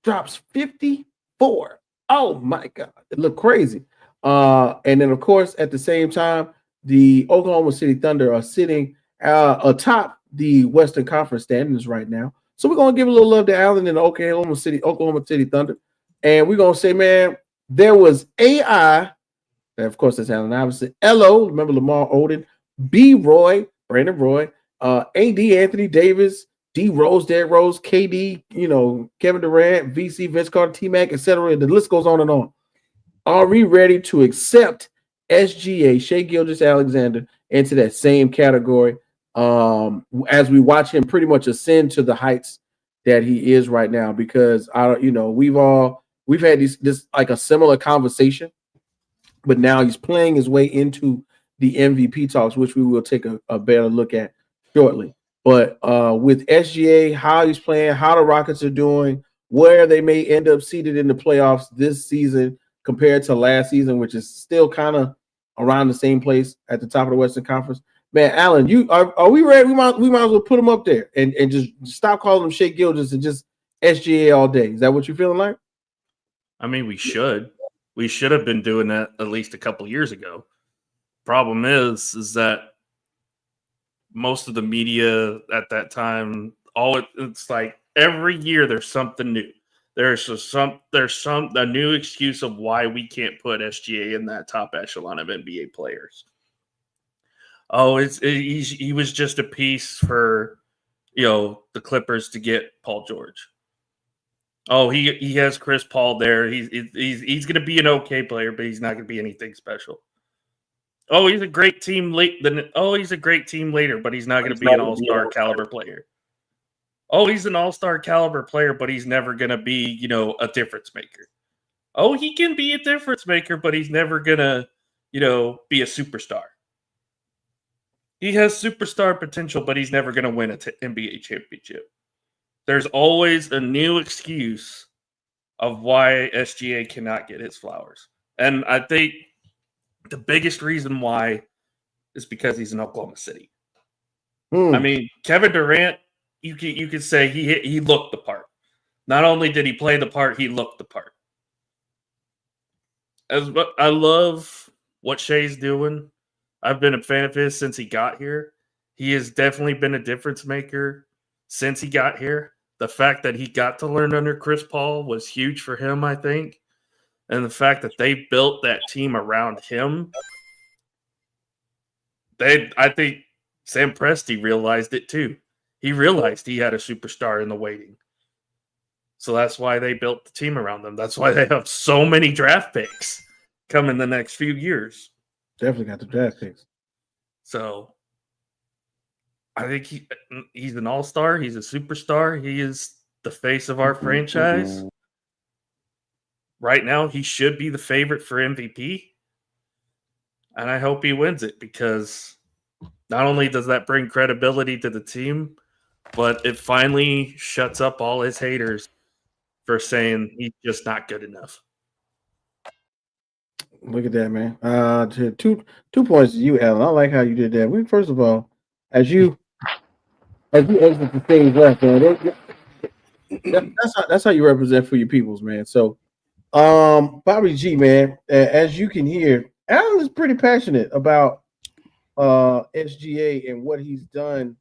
drops 54. Oh my God, it looked crazy. And then of course at the same time, the Oklahoma City Thunder are sitting atop the Western Conference standings right now. So we're gonna give a little love to Allen and the Oklahoma City Thunder, and we're gonna say, man, there was AI. And of course, that's Allen Iverson. LO, remember Lamar Odom, B. Roy, Brandon Roy, AD Anthony Davis, D. Rose, Derrick Rose, KD, Kevin Durant, VC, Vince Carter, T-Mac, etc. The list goes on and on. Are we ready to accept SGA, Shai Gilgeous-Alexander, into that same category as we watch him pretty much ascend to the heights that he is right now? Because we've had this like a similar conversation, but now he's playing his way into the MVP talks, which we will take a better look at shortly. But with SGA, how he's playing, how the Rockets are doing, where they may end up seated in the playoffs this season compared to last season, which is still kind of around the same place at the top of the Western Conference. Man, Allen, are we ready? We might as well put him up there and just stop calling him Shai Gilgeous and just SGA all day. Is that what you're feeling like? I mean, we should. We should have been doing that at least a couple years ago. Problem is that most of the media at that time, it's like every year there's something new. There's a new excuse of why we can't put SGA in that top echelon of NBA players. Oh, he was just a piece for the Clippers to get Paul George. Oh, he has Chris Paul there. He's going to be an okay player, but he's not going to be anything special. Oh, he's a great team he's a great team later, but he's not going to be an all-star caliber player. Oh, he's an all-star caliber player, but he's never going to be, a difference maker. Oh, he can be a difference maker, but he's never going to, be a superstar. He has superstar potential, but he's never going to win an NBA championship. There's always a new excuse of why SGA cannot get his flowers. And I think the biggest reason why is because he's in Oklahoma City. I mean, Kevin Durant, you could say he looked the part. Not only did he play the part, he looked the part. I love what Shai's doing. I've been a fan of his since he got here. He has definitely been a difference maker since he got here. The fact that he got to learn under Chris Paul was huge for him, I think. And the fact that they built that team around him, I think Sam Presti realized it too. He realized he had a superstar in the waiting. So that's why they built the team around them. That's why they have so many draft picks coming the next few years. Definitely got the draft picks. So I think he's an all-star. He's a superstar. He is the face of our franchise. Right now, he should be the favorite for MVP. And I hope he wins it because not only does that bring credibility to the team, but it finally shuts up all his haters for saying he's just not good enough. Look at that, man. Two points to you, Alan. I like how you did that. First of all, as you exit the stage left, man, that's how you represent for your peoples, man. So, Bobby G, man, as you can hear, Alan is pretty passionate about SGA and what he's done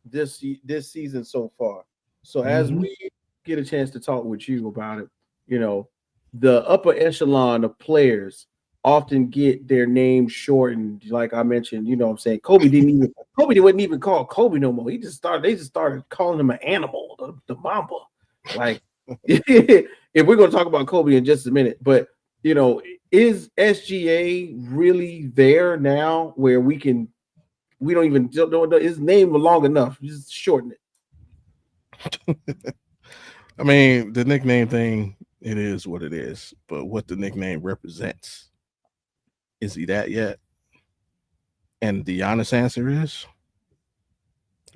this season so far. So as we get a chance to talk with you about it, the upper echelon of players often get their name shortened. Like I mentioned, what I'm saying, Kobe wasn't even called Kobe no more. They just started calling him an animal, the Mamba. Like if we're going to talk about Kobe in just a minute, but is SGA really there now where we don't even know his name long enough? Just shorten it. I mean, the nickname thing, it is what it is. But what the nickname represents, is he that yet? And the honest answer is,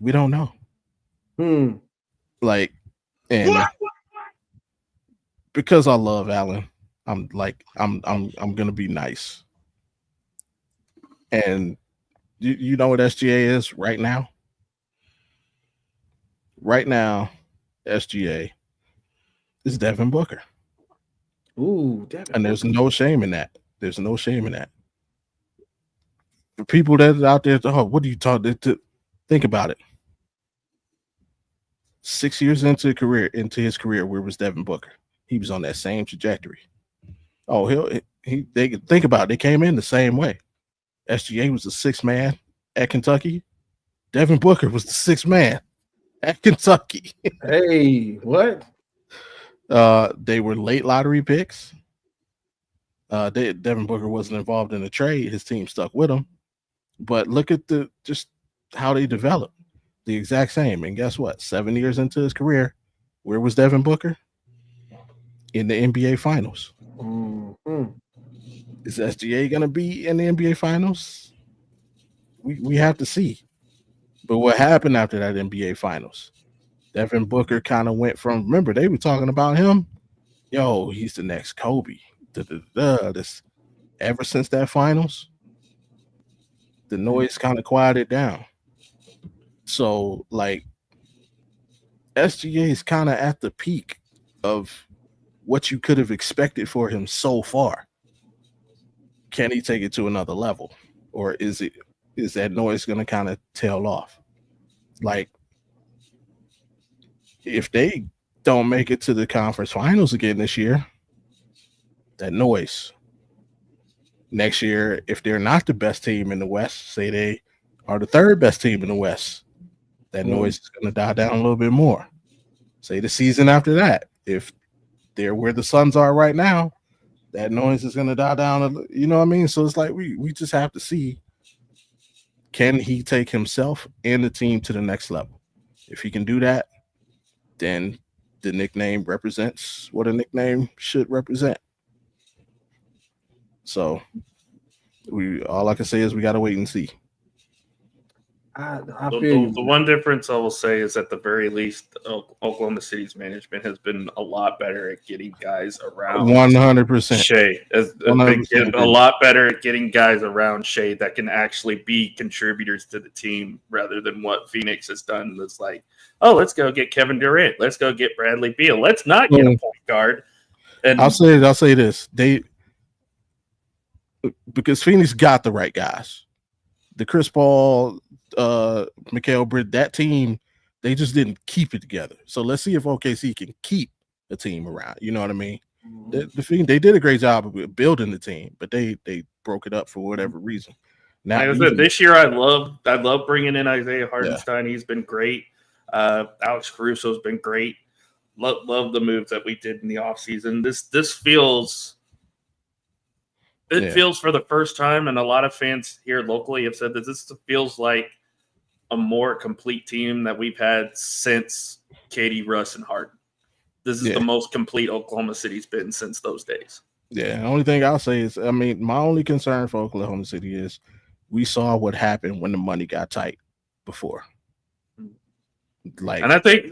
we don't know. Like, and because I love Allen, I'm gonna be nice. And you know what SGA is right now? Right now, SGA is Devin Booker. Ooh, Devin. And there's no shame in that. There's no shame in that. For people that are out there, what are you talking to? Think about it. 6 years into his career, where was Devin Booker? He was on that same trajectory. Oh, they think about it. They came in the same way. SGA was the sixth man at Kentucky. Devin Booker was the sixth man at Kentucky. Hey, what? They were late lottery picks. Devin Booker wasn't involved in the trade. His team stuck with him. But look at just how they developed. The exact same. And guess what? 7 years into his career, where was Devin Booker? In the NBA Finals. Mm-hmm. Is SGA going to be in the NBA Finals? We have to see. But what happened after that NBA Finals? Devin Booker kind of went from, remember, they were talking about him. Yo, he's the next Kobe. This, ever since that Finals, the noise kind of quieted down. So, like, SGA is kind of at the peak of what you could have expected for him so far. Can he take it to another level? Or is that noise going to kind of tail off? Like, if they don't make it to the conference finals again this year, that noise. Next year, if they're not the best team in the West, say they are the third best team in the West, that noise is going to die down a little bit more. Say the season after that, if they're where the Suns are right now, that noise is going to die down. You know what I mean? So it's like we just have to see, can he take himself and the team to the next level? If he can do that, then the nickname represents what a nickname should represent. So all I can say is we got to wait and see. The one difference I will say is, at the very least, Oklahoma City's management has been a lot better at getting guys around 100%. Shai. Has been a lot better at getting guys around Shai that can actually be contributors to the team, rather than what Phoenix has done. It's like, oh, let's go get Kevin Durant. Let's go get Bradley Beal. Let's not get a point guard. And I'll say this. Because Phoenix got the right guys. The Chris Paul, Mikal Bridges, that team, they just didn't keep it together. So let's see if OKC can keep the team around. You know what I mean? They did a great job of building the team, but they broke it up for whatever reason. Now, like I said, this year I love bringing in Isaiah Hartenstein. Yeah. He's been great. Alex Caruso's been great. Love the moves that we did in the offseason. This feels. It feels, for the first time, and a lot of fans here locally have said that this feels like a more complete team that we've had since KD, Russ, and Harden. This is the most complete Oklahoma City's been since those days. Yeah, the only thing I'll say is, I mean, my only concern for Oklahoma City is we saw what happened when the money got tight before. Like, and I think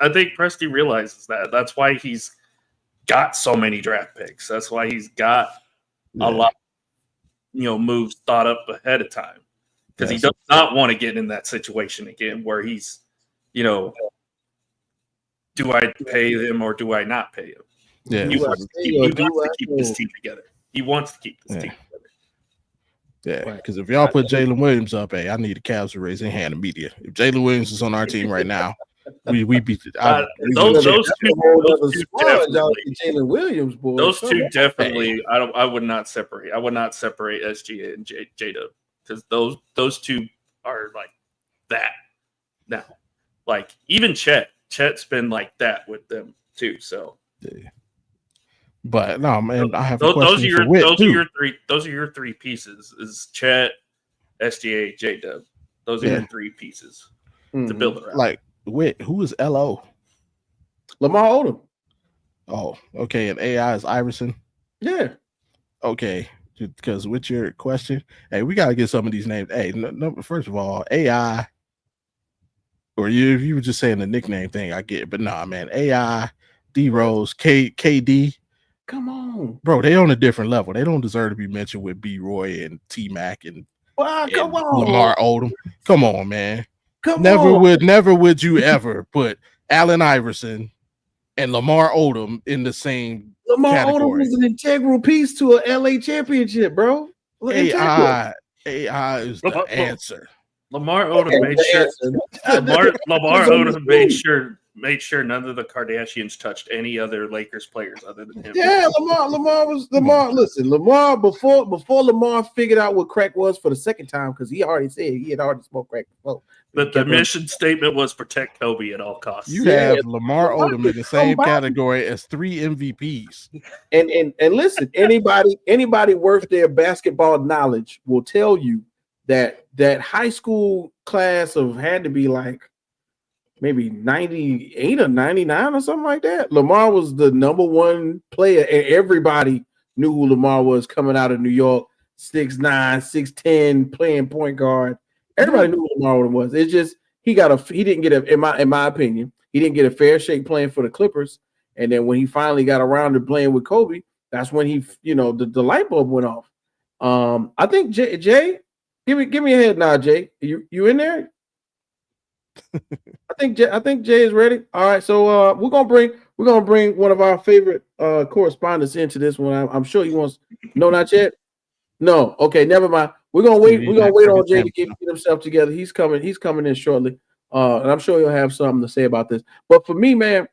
Presti realizes that. That's why he's got so many draft picks. That's why he's got a lot, moves thought up ahead of time, because he does not want to get in that situation again where he's, do I pay him or do I not pay him? Yeah, he wants to keep this team together. He wants to keep this team together. Yeah, because if y'all put Jalen Williams up, I need the Cavs to raise their hand immediately. If Jalen Williams is on our team right now, we beat it. Those two definitely. I would not separate. I would not separate SGA and J-Dub, because those two are like that now. Like, even Chet's been like that with them too. So, but no, man, I have a those question. Those are your three pieces: is Chet, SGA, J-Dub. Those are your three pieces to build around. Like, who is LO? Lamar Odom. Oh, okay. And AI is Iverson. Yeah. Okay. Because with your question, hey, we gotta get some of these names. Hey, no, first of all, AI, or if you were just saying the nickname thing, I get it. But nah, man, AI, D Rose, KD. Come on, bro. They on a different level. They don't deserve to be mentioned with B Roy and T Mac and Lamar Odom. Come on, man. Never would you ever put Allen Iverson and Lamar Odom in the same category. Odom was an integral piece to an LA championship, bro. AI is the answer. Lamar Odom made sure none of the Kardashians touched any other Lakers players other than him. Yeah, Lamar. Listen, Lamar before Lamar figured out what crack was for the second time, because he already said he had already smoked crack before. But the mission statement was protect Kobe at all costs. You have Lamar Odom in the same category as 3 MVPs. And listen, anybody worth their basketball knowledge will tell you that high school class had to be like maybe 98 or 99 or something like that. Lamar was the number one player, and everybody knew who Lamar was coming out of New York, 6'9", 6'10", playing point guard. Everybody knew who Lamar was. It's just he didn't get in my opinion, he didn't get a fair shake playing for the Clippers. And then when he finally got around to playing with Kobe, that's when he, the light bulb went off. I think Jay, give me a head nod, Jay. You in there? I think Jay is ready. All right, so we're gonna bring one of our favorite correspondents into this one. I'm sure he wants. No, not yet. No, okay, never mind. We're gonna wait. We're gonna wait on Jay to get himself together. He's coming in shortly, and I'm sure he'll have something to say about this. But for me, man,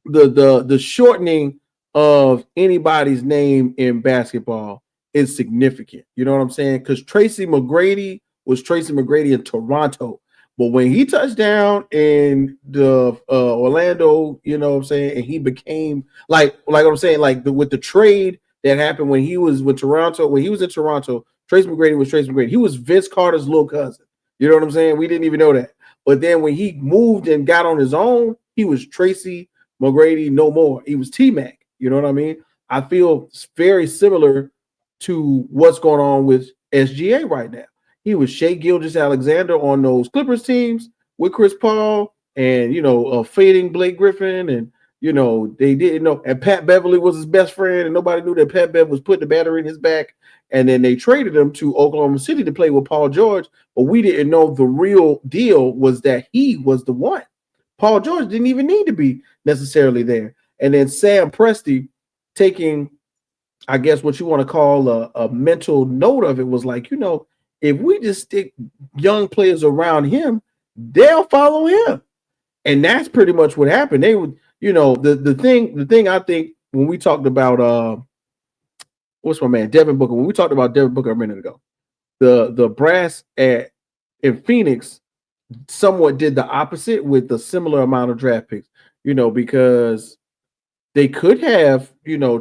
the shortening of anybody's name in basketball is significant. You know what I'm saying? Because Tracy McGrady was Tracy McGrady in Toronto. But when he touched down in the Orlando, you know what I'm saying, and he became like I'm saying, with the trade that happened when he was with Toronto, when he was in Toronto, Tracy McGrady was Tracy McGrady. He was Vince Carter's little cousin. You know what I'm saying? We didn't even know that. But then when he moved and got on his own, he was Tracy McGrady no more. He was T-Mac. You know what I mean? I feel very similar to what's going on with SGA right now. He was Shai Gilgeous-Alexander on those Clippers teams with Chris Paul and, fading Blake Griffin. And, they didn't know. And Pat Beverly was his best friend. And nobody knew that Pat Bev was putting the battery in his back. And then they traded him to Oklahoma City to play with Paul George. But we didn't know the real deal was that he was the one. Paul George didn't even need to be necessarily there. And then Sam Presti taking, I guess, what you want to call a mental note of it was like, if we just stick young players around him, they'll follow him. And that's pretty much what happened. They would, the thing I think when we talked about what's my man, Devin Booker, when we talked about Devin Booker a minute ago, the brass in Phoenix somewhat did the opposite with a similar amount of draft picks, because they could have,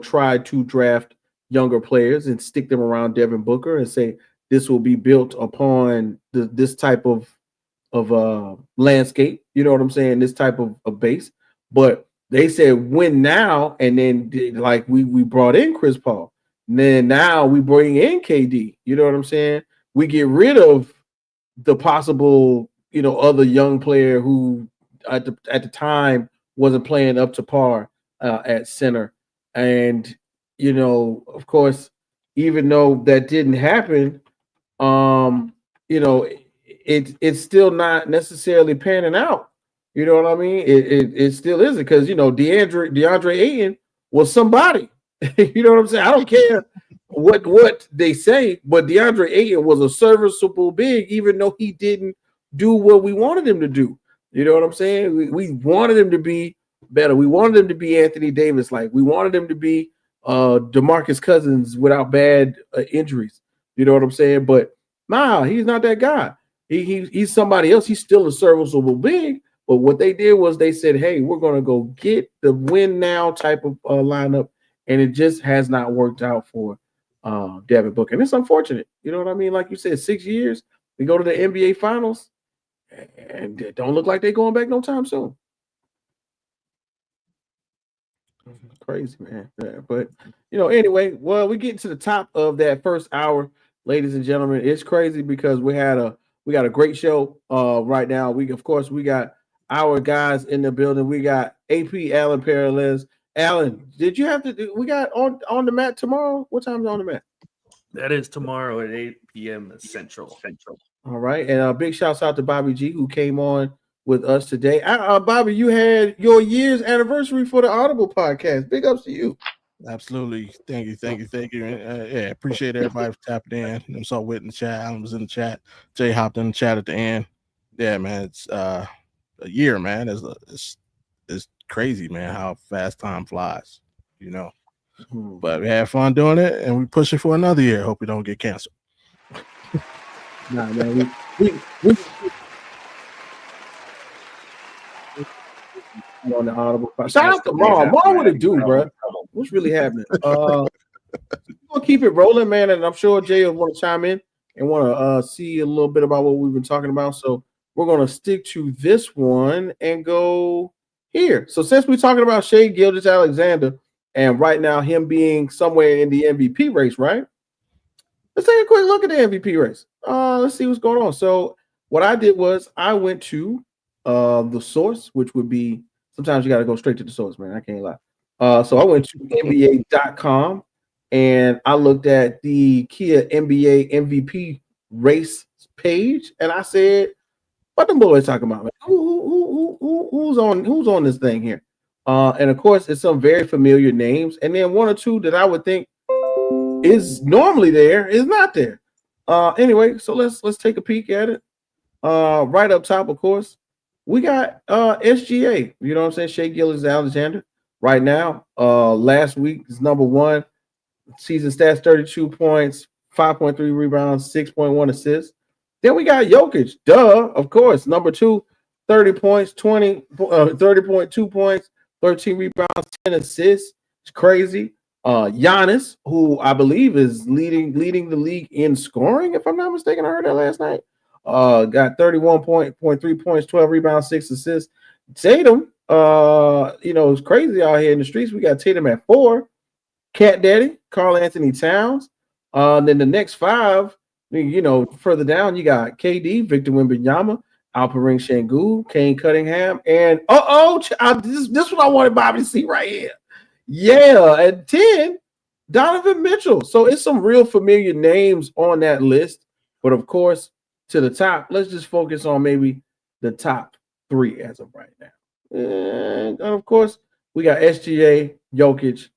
tried to draft younger players and stick them around Devin Booker and say, this will be built upon this type of landscape. You know what I'm saying? This type of base. But they said win now, and then we brought in Chris Paul. And then now we bring in KD. You know what I'm saying? We get rid of the possible, other young player who at the time wasn't playing up to par at center. And, of course, even though that didn't happen, it's still not necessarily panning out. You know what I mean? It still isn't, because DeAndre Ayton was somebody. You know what I'm saying? I don't care what they say, but DeAndre Ayton was a serviceable big, even though he didn't do what we wanted him to do. You know what I'm saying? We wanted him to be better. We wanted him to be Anthony Davis, we wanted him to be DeMarcus Cousins without bad injuries. You know what I'm saying? But nah, he's not that guy. He's somebody else. He's still a serviceable big. But what they did was they said, hey, we're going to go get the win now type of lineup. And it just has not worked out for Devin Booker. And it's unfortunate. You know what I mean? Like you said, 6 years, they go to the NBA Finals, and it don't look like they're going back no time soon. Crazy, man. Yeah, but, anyway, well, we get to the top of that first hour, ladies and gentlemen. It's crazy because we got a great show right now. We got our guys in the building. We got AP Alan Peralez. Alan, did you have to? We got on the mat tomorrow. What time is on the mat? That is tomorrow at 8 p.m. Central. All right, and big shouts out to Bobby G, who came on with us today. Bobby, you had your year's anniversary for the Audible podcast. Big ups to you. Absolutely. Thank you. Yeah, appreciate everybody for tapping in. I saw Whit in the chat. Alan was in the chat. Jay hopped in the chat at the end. Yeah, man, it's a year, man. It's crazy, man, how fast time flies, But we had fun doing it, and we push it for another year. Hope we don't get canceled. Nah, man, we on the audible. Shout out to Mom. Mom, what it do, bro? What's really happening? We're gonna keep it rolling, man, and I'm sure Jay will want to chime in and want to see a little bit about what we've been talking about. So we're gonna stick to this one and go here. So since we're talking about Shai Gilgeous-Alexander, and right now him being somewhere in the MVP race, right? Let's take a quick look at the MVP race. Let's see what's going on. So what I did was I went to the source, which would be, sometimes you got to go straight to the source, man. I can't lie. So I went to NBA.com and I looked at the Kia NBA MVP race page, and I said, "What them boys talking about, man? Who's on this thing here?" And of course, it's some very familiar names, and then one or two that I would think is normally there is not there. Anyway, so let's take a peek at it. Right up top, of course, we got SGA. You know what I'm saying? Shai Gilgeous-Alexander. Right now, last week is number one. Season stats: 32 points, 5.3 rebounds, 6.1 assists. Then we got Jokic. Duh, of course, number two, 30 points, 30.2 points, 13 rebounds, 10 assists. It's crazy. Giannis, who I believe is leading the league in scoring, if I'm not mistaken. I heard that last night. Got 31.3 points, 12 rebounds, 6 assists. Tatum, it's crazy out here in the streets. We got Tatum at 4. Cat Daddy, Karl Anthony Towns. Then the next 5, further down, you got KD, Victor Wembanyama, Alperen Sengun, Cade Cunningham, and this is what I wanted Bobby to see right here. Yeah, at 10, Donovan Mitchell. So it's some real familiar names on that list. But of course, to the top, let's just focus on maybe the top 3 as of right now. And of course, we got SGA, Jokic,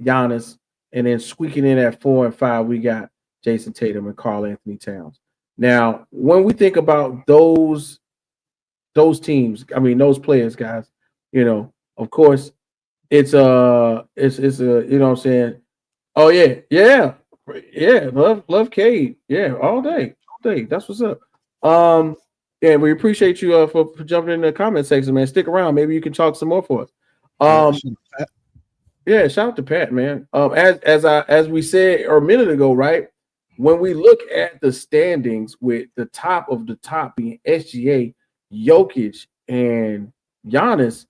Giannis, and then squeaking in at 4 and 5, we got Jason Tatum and Karl Anthony Towns. Now, when we think about those teams, those players, guys, of course, it's you know what I'm saying? Oh yeah. Love Cade. Yeah, all day. That's what's up. Yeah, we appreciate you for jumping in the comment section, man. Stick around. Maybe you can talk some more for us. Yeah, shout out to Pat, man. As we said a minute ago, right? When we look at the standings with the top of the top being SGA, Jokic, and Giannis,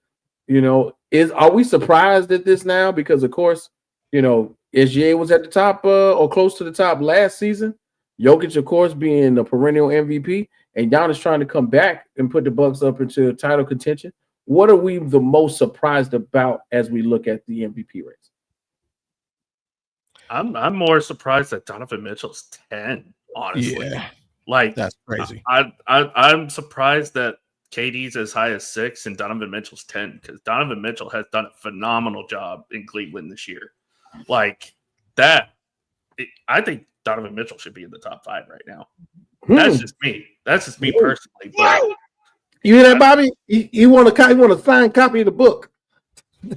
are we surprised at this now? Because of course, SGA was at the top or close to the top last season. Jokic, of course, being the perennial MVP, and Giannis trying to come back and put the Bucks up into title contention. What are we the most surprised about as we look at the MVP race? I'm more surprised that Donovan Mitchell's 10, honestly. Yeah, like that's crazy. I'm surprised that KD's as high as 6 and Donovan Mitchell's 10, because Donovan Mitchell has done a phenomenal job in Cleveland this year. Like that, I think Donovan Mitchell should be in the top 5 right now. That's just me. That's just me personally. But you hear that, Bobby? You want a signed copy of the book?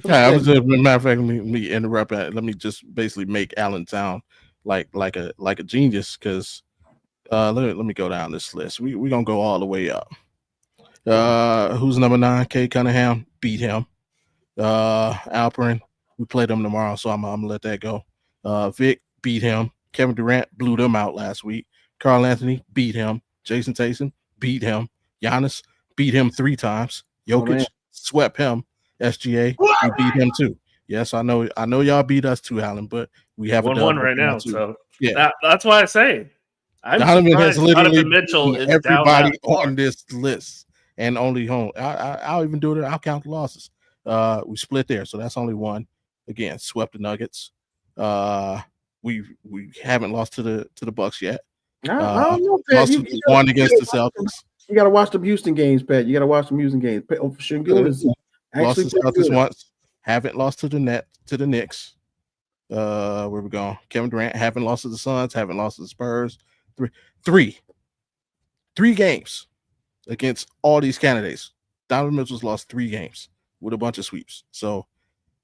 Yeah, I was just, matter of fact, let me interrupt. Let me just basically make Allentown like a genius, because let me go down this list. We're gonna go all the way up. Who's number 9? Cade Cunningham, beat him. Alperen, we play them tomorrow, so I'm gonna let that go. Vic, beat him. Kevin Durant blew them out last week. Karl Anthony, beat him. Jason Tatum, beat him. Giannis, beat him 3 times. Jokic, swept him. SGA, we beat him too. Yes, I know y'all beat us too, Alan, but we have 1-1 right now. Too. So yeah, that's why I say Donovan has literally Mitchell is everybody on this list, and only home. I'll even do it. I'll count the losses. We split there, so that's only 1. Again, swept the Nuggets. We haven't lost to the Bucks yet. I don't know, Pat. You won against the Celtics. You got to watch the Houston games, Pat. You got to watch the Houston games. Shingun is lost to the Celtics once. Haven't lost to the Knicks. Where we going? Kevin Durant haven't lost to the Suns, haven't lost to the Spurs. Three games against all these candidates. Donovan Mitchell's lost 3 games with a bunch of sweeps. So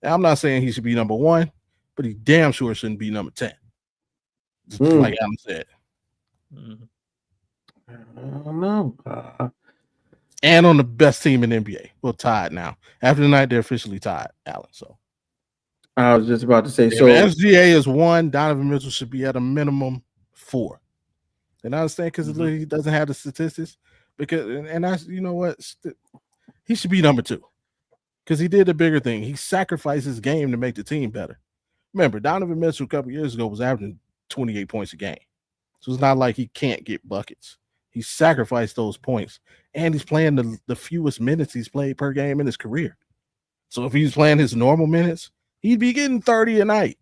I'm not saying he should be number 1, but he damn sure shouldn't be number 10. Just like Alan said. I don't know. And on the best team in the NBA. Well, tied now. After the night, they're officially tied, Alan. So I was just about to say, if so SGA is 1, Donovan Mitchell should be at a minimum 4. And I understand because he doesn't have the statistics. Because you know what? He should be number 2. Because he did the bigger thing. He sacrificed his game to make the team better. Remember, Donovan Mitchell a couple years ago was averaging 28 points a game. So it's not like he can't get buckets. He sacrificed those points. And he's playing the fewest minutes he's played per game in his career. So if he's playing his normal minutes, he'd be getting 30 a night.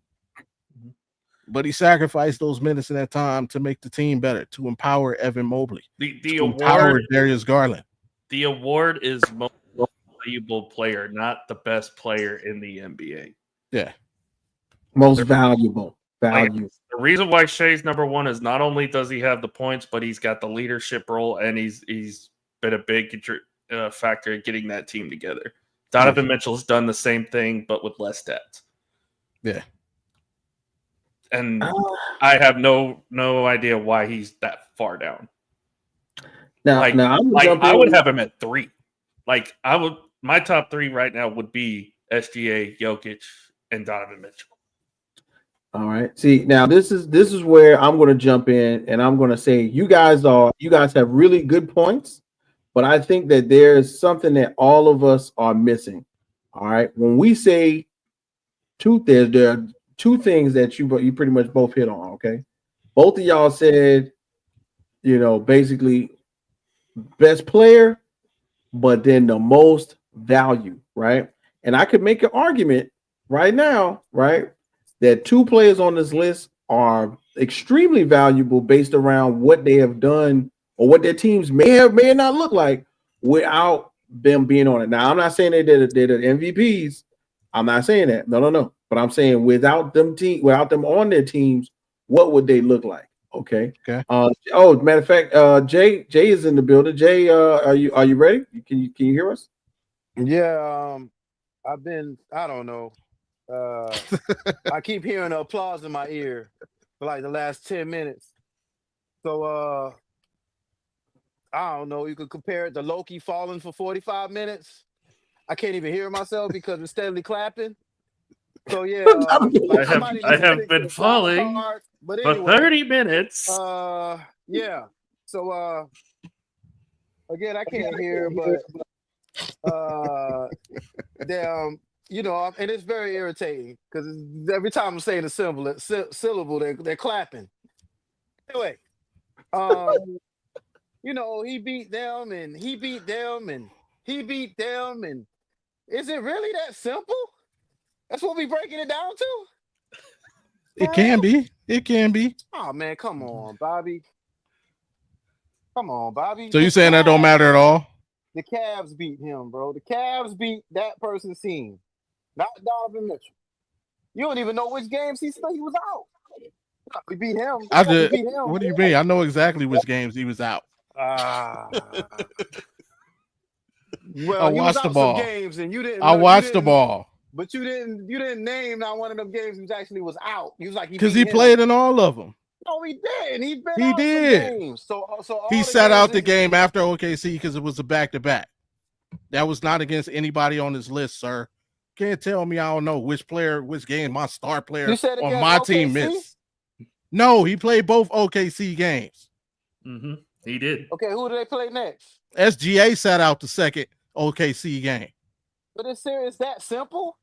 But he sacrificed those minutes in that time to make the team better, to empower Evan Mobley, The to empower Darius Garland. The award is most valuable player, not the best player in the NBA. Yeah. Most valuable. Like, the reason why Shai's number 1 is not only does he have the points, but he's got the leadership role, and he's been a big factor in getting that team together. Donovan Mitchell's done the same thing, but with less stats. Yeah. And I have no idea why he's that far down. I would have him at 3. My top 3 right now would be SGA, Jokic, and Donovan Mitchell. All right. See, now this is where I'm going to jump in, and I'm going to say you guys have really good points, but I think that there's something that all of us are missing. All right. When we say there are 2 things that you pretty much both hit on. Okay. Both of y'all said, basically best player, but then the most value, right? And I could make an argument right now, right, that 2 players on this list are extremely valuable based around what they have done or what their teams may not look like without them being on it. Now, I'm not saying they're the MVPs. I'm not saying that. No. But I'm saying without them on their teams, what would they look like? Okay. Matter of fact, Jay is in the building. Jay, are you ready? Can you hear us? Yeah. I don't know. I keep hearing the applause in my ear for like the last 10 minutes. So I don't know. You could compare it to Loki falling for 45 minutes. I can't even hear myself because it's steadily clapping. So yeah, I have been falling for 30 minutes. Yeah. So again, I can't hear, but damn. And it's very irritating because every time I'm saying a syllable, they're clapping. Anyway, he beat them and he beat them and he beat them, and is it really that simple? That's what we breaking it down to? It can be. It can be. Oh man, come on, Bobby. Come on, Bobby. So you saying that don't matter at all? The Cavs beat him, bro. The Cavs beat that person's team. Not Donovan Mitchell. You don't even know which games he was out. We beat him. We beat him. What do you mean? I know exactly which games he was out. Well, I watched the ball. Games and you didn't. I watched the ball. But you didn't name not one of them games he actually was out. He was like because he played in all of them. No, he did. He did. Games. So he sat out the game after OKC because it was a back-to-back. That was not against anybody on his list, sir. Can't tell me I don't know which game my star player on my team missed. No, he played both OKC games. Mm-hmm. He did. Okay, who do they play next? SGA sat out the second OKC game. But it's that simple?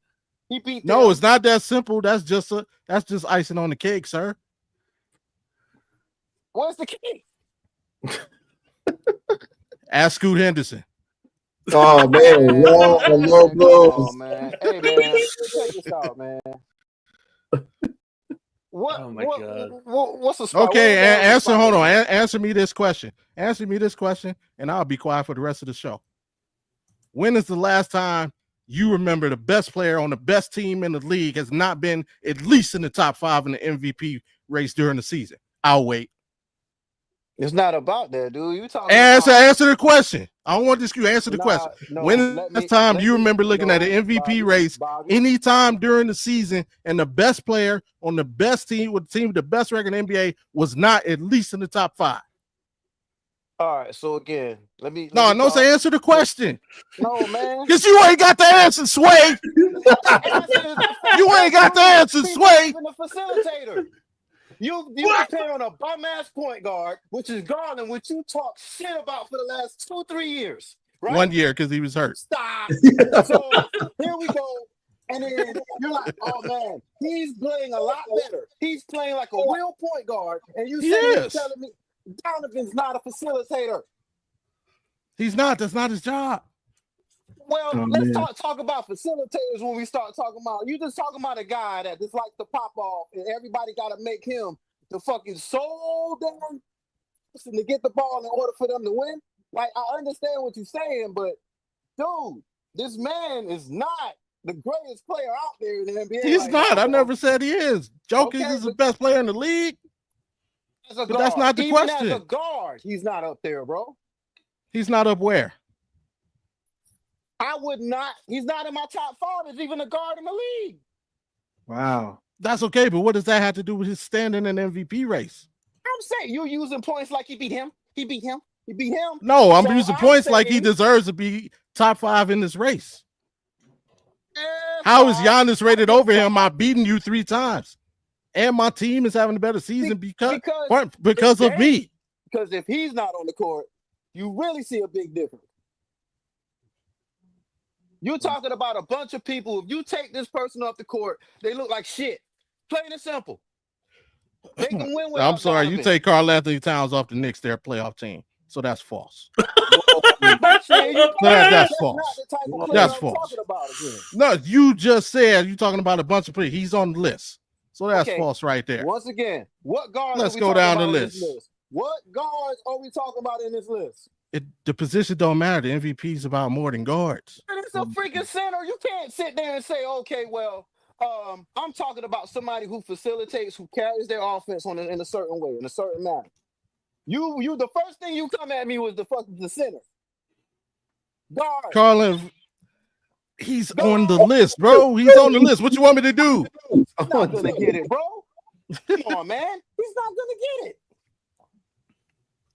He beat them. No, it's not that simple. That's just icing on the cake, sir. Where's the cake? Ask Scoot Henderson. Oh man, low blows. Oh man, hey man, check this out, man. What? Oh my God. What's the spot? Okay, answer. Hold on. Answer me this question. Answer me this question, and I'll be quiet for the rest of the show. When is the last time you remember the best player on the best team in the league has not been at least in the top 5 in the MVP race during the season. I'll wait. It's not about that, dude. You talking answer the question. I don't want to dispute. Answer the question. When last time do you remember looking at an MVP race anytime during the season and the best player on the best team with the team with the best record in the NBA was not at least in the top 5? All right, so again, let me say answer the question. No, man. Because you ain't got the answer, Sway. You ain't got the answer, Sway. The facilitator. You depend on a bum-ass point guard, which is Garland, which you talk shit about for the last 2-3 years. Right? 1 year because he was hurt. Stop. So here we go. And then you're like, oh, man, he's playing a lot better. He's playing like a real point guard. And you're telling me Donovan's not a facilitator. He's not. That's not his job. Well, let's talk about facilitators when we start talking about. You just talking about a guy that just likes to pop off, and everybody got to make him the fucking so damn person to get the ball in order for them to win. Like, I understand what you're saying, but dude, this man is not the greatest player out there in the NBA. He's not. I never said he is. Jokic is the best player in the league. But that's not the question. As a guard, he's not up there, bro. He's not up where? I would not. He's not in my top 5 as even a guard in the league. Wow. That's okay, but what does that have to do with his standing in the MVP race? I'm saying you're using points like he beat him. He beat him. He beat him. No, I'm using points like he deserves to be top 5 in this race. How is Giannis rated over him? I've beaten you 3 times. And my team is having a better season because of me. Because if he's not on the court, you really see a big difference. You're talking about a bunch of people. If you take this person off the court, they look like shit. Plain and simple. They can win with. I'm sorry, you take Karl Anthony Towns off the Knicks, their playoff team. So that's false. That's false. That's false. No, you just said you're talking about a bunch of people. He's on the list. So that's false right there. Once again, what guards? Let's go down the list. What guards are we talking about in this list? The position don't matter. The MVP is about more than guards. It's a freaking center. You can't sit there and say, okay, well, I'm talking about somebody who facilitates, who carries their offense in a certain way, in a certain manner. You the first thing you come at me was the center. Guard. Carlin, he's on the list, bro. He's on the list. What you want me to do? He's not gonna get it, bro. Come on, man. He's not gonna get it.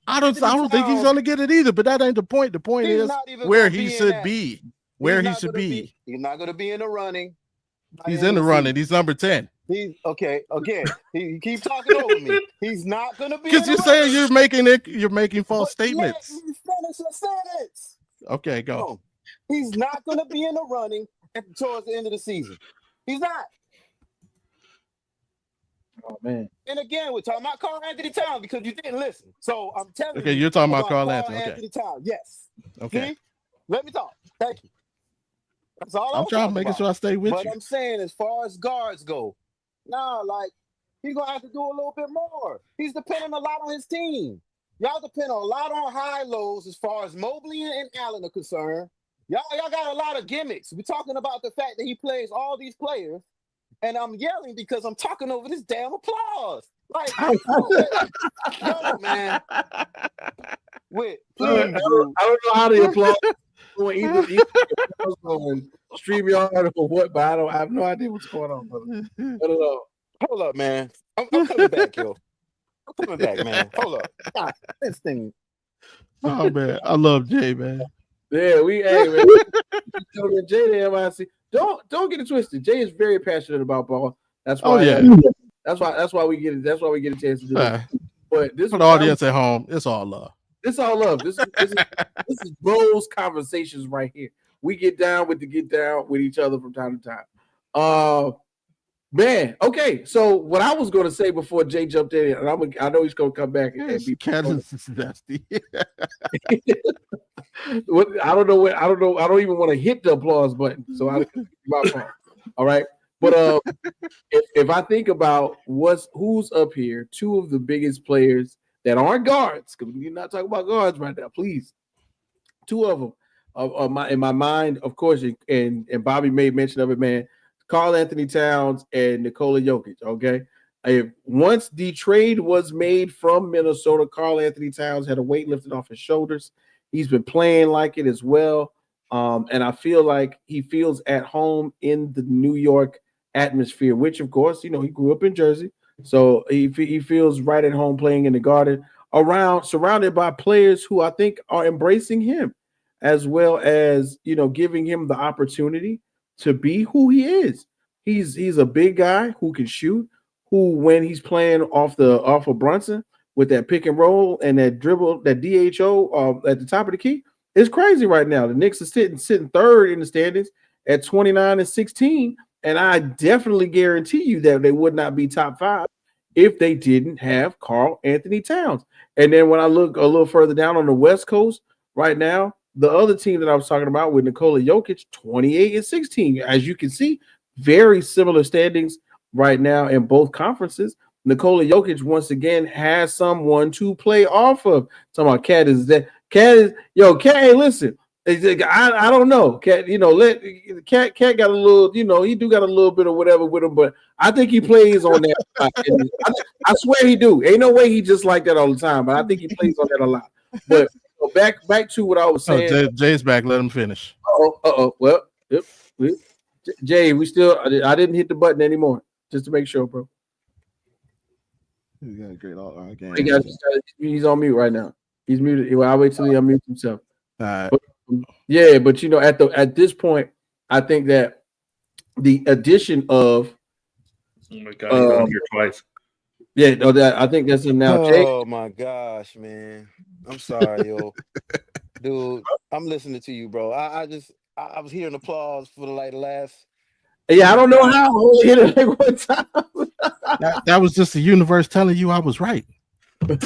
I don't think he's gonna get it either, but that ain't the point. The point is where he should be. Where he should be. He's not gonna be in the running. He's in the running. He's number 10. He's okay. Again, he keeps talking over me. He's not gonna be because you're saying you're making false statements. Let me finish a sentence. Okay, go. No, he's not gonna be in the running towards the end of the season. He's not. Oh man. And again, we're talking about Karl Anthony Towns because you didn't listen. So I'm telling you. Okay, you're talking about Karl Anthony Towns. Yes. Okay. See? Let me talk. Thank you. That's all I'm trying to make sure I stay with you. But I'm saying, as far as guards go, he's gonna have to do a little bit more. He's depending a lot on his team. Y'all depend a lot on high lows as far as Mobley and Allen are concerned. Y'all got a lot of gimmicks. We're talking about the fact that he plays all these players, and I'm yelling because I'm talking over this damn applause. Like, no, man. Wait, please, I don't know how the applause going either on StreamYard or what, but I have no idea what's going on, brother. I don't know. Hold up, man. I'm coming back, yo. I'm coming back, man. Hold up. God, this thing. Oh man, I love Jay, man. Yeah, hey man. Jay the MIC. Don't get it twisted. Jay is very passionate about ball. That's why. That's why we get it. That's why we get a chance to do it. But this for the audience at home, it's all love. It's all love. This is bros conversations right here. We get down with each other from time to time. Man, okay. So what I was going to say before Jay jumped in, and I know he's going to come back and be nasty. I don't know. I don't even want to hit the applause button. So my fault. All right. But if I think about who's up here, 2 of the biggest players that aren't guards, because we're not talking about guards right now, please. 2 of them. in my mind, of course, and Bobby made mention of it, man. Karl Anthony Towns and Nikola Jokic. Okay, once the trade was made from Minnesota, Karl Anthony Towns had a weight lifted off his shoulders. He's been playing like it as well, and I feel like he feels at home in the New York atmosphere. Which, of course, he grew up in Jersey, so he feels right at home playing in the Garden, surrounded by players who I think are embracing him, as well as giving him the opportunity to be who he is. He's a big guy who can shoot, who when he's playing off of Brunson with that pick and roll and that dribble, that DHO at the top of the key, it's crazy right now. The Knicks are sitting third in the standings at 29-16, and I definitely guarantee you that they would not be top 5 if they didn't have Karl Anthony Towns. And then when I look a little further down on the West Coast right now, the other team that I was talking about with Nikola Jokic, 28-16. As you can see, very similar standings right now in both conferences. Nikola Jokic once again has someone to play off of. Talking about Cade is that Cade hey, listen. I don't know. Cat, Cat got a little, he do got a little bit of whatever with him, but I think he plays on that. I swear he do. Ain't no way he just like that all the time, but I think he plays on that a lot. But back to what I was saying. Jay's back. Let him finish. Well, Jay, I didn't hit the button anymore, just to make sure, bro. He's got a great all-around game. He's on mute right now. He's muted. Well, I'll wait till he unmutes himself. All right. But at this point, I think that the addition of oh my God, he's on here twice. Yeah, I think that's him now. Oh my gosh, man. I'm sorry, yo. Dude, I'm listening to you, bro. I was hearing applause for the last. Yeah, I don't know how I only hit it like one time. that was just the universe telling you I was right.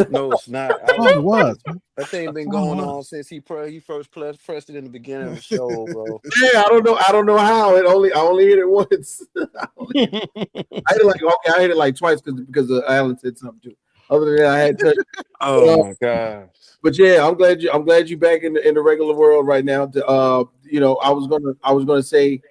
No, it's not. It was. That thing been going on since he first pressed it in the beginning of the show, bro. Yeah, I don't know how. I only hit it once. I hit it like twice because Alan said something too. Other than that, I had touched. Oh my gosh. But yeah, I'm glad you back in the regular world right now. I was gonna say,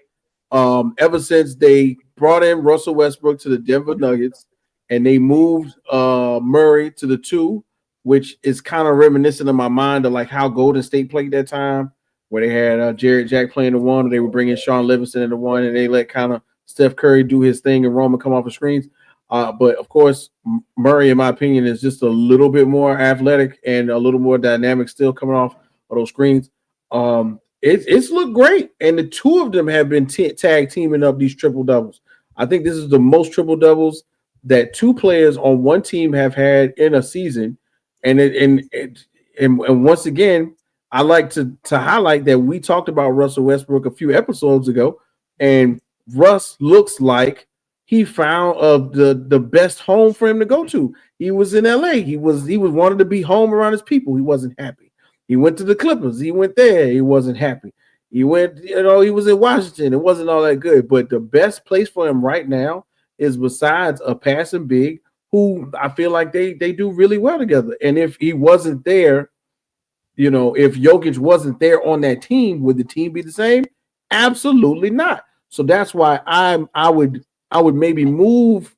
ever since they brought in Russell Westbrook to the Denver Nuggets and they moved Murray to the 2, which is kind of reminiscent of my mind of like how Golden State played that time, where they had Jarrett Jack playing the 1, and they were bringing Sean Livingston in the 1, and they let kind of Steph Curry do his thing and Roman come off the screens. But of course, Murray, in my opinion, is just a little bit more athletic and a little more dynamic still coming off of those screens. It's looked great, and the two of them have been tag teaming up these triple doubles. I think this is the most triple doubles that two players on one team have had in a season, and once again, I like to highlight that we talked about Russell Westbrook a few episodes ago, and Russ looks like he found the best home for him to go to. He was in LA. He wanted to be home around his people. He wasn't happy. He went to the Clippers. He went there. He wasn't happy. He went, he was in Washington. It wasn't all that good. But the best place for him right now is besides a passing big, who I feel like they do really well together. And if he wasn't there, if Jokic wasn't there on that team, would the team be the same? Absolutely not. So that's why I would maybe move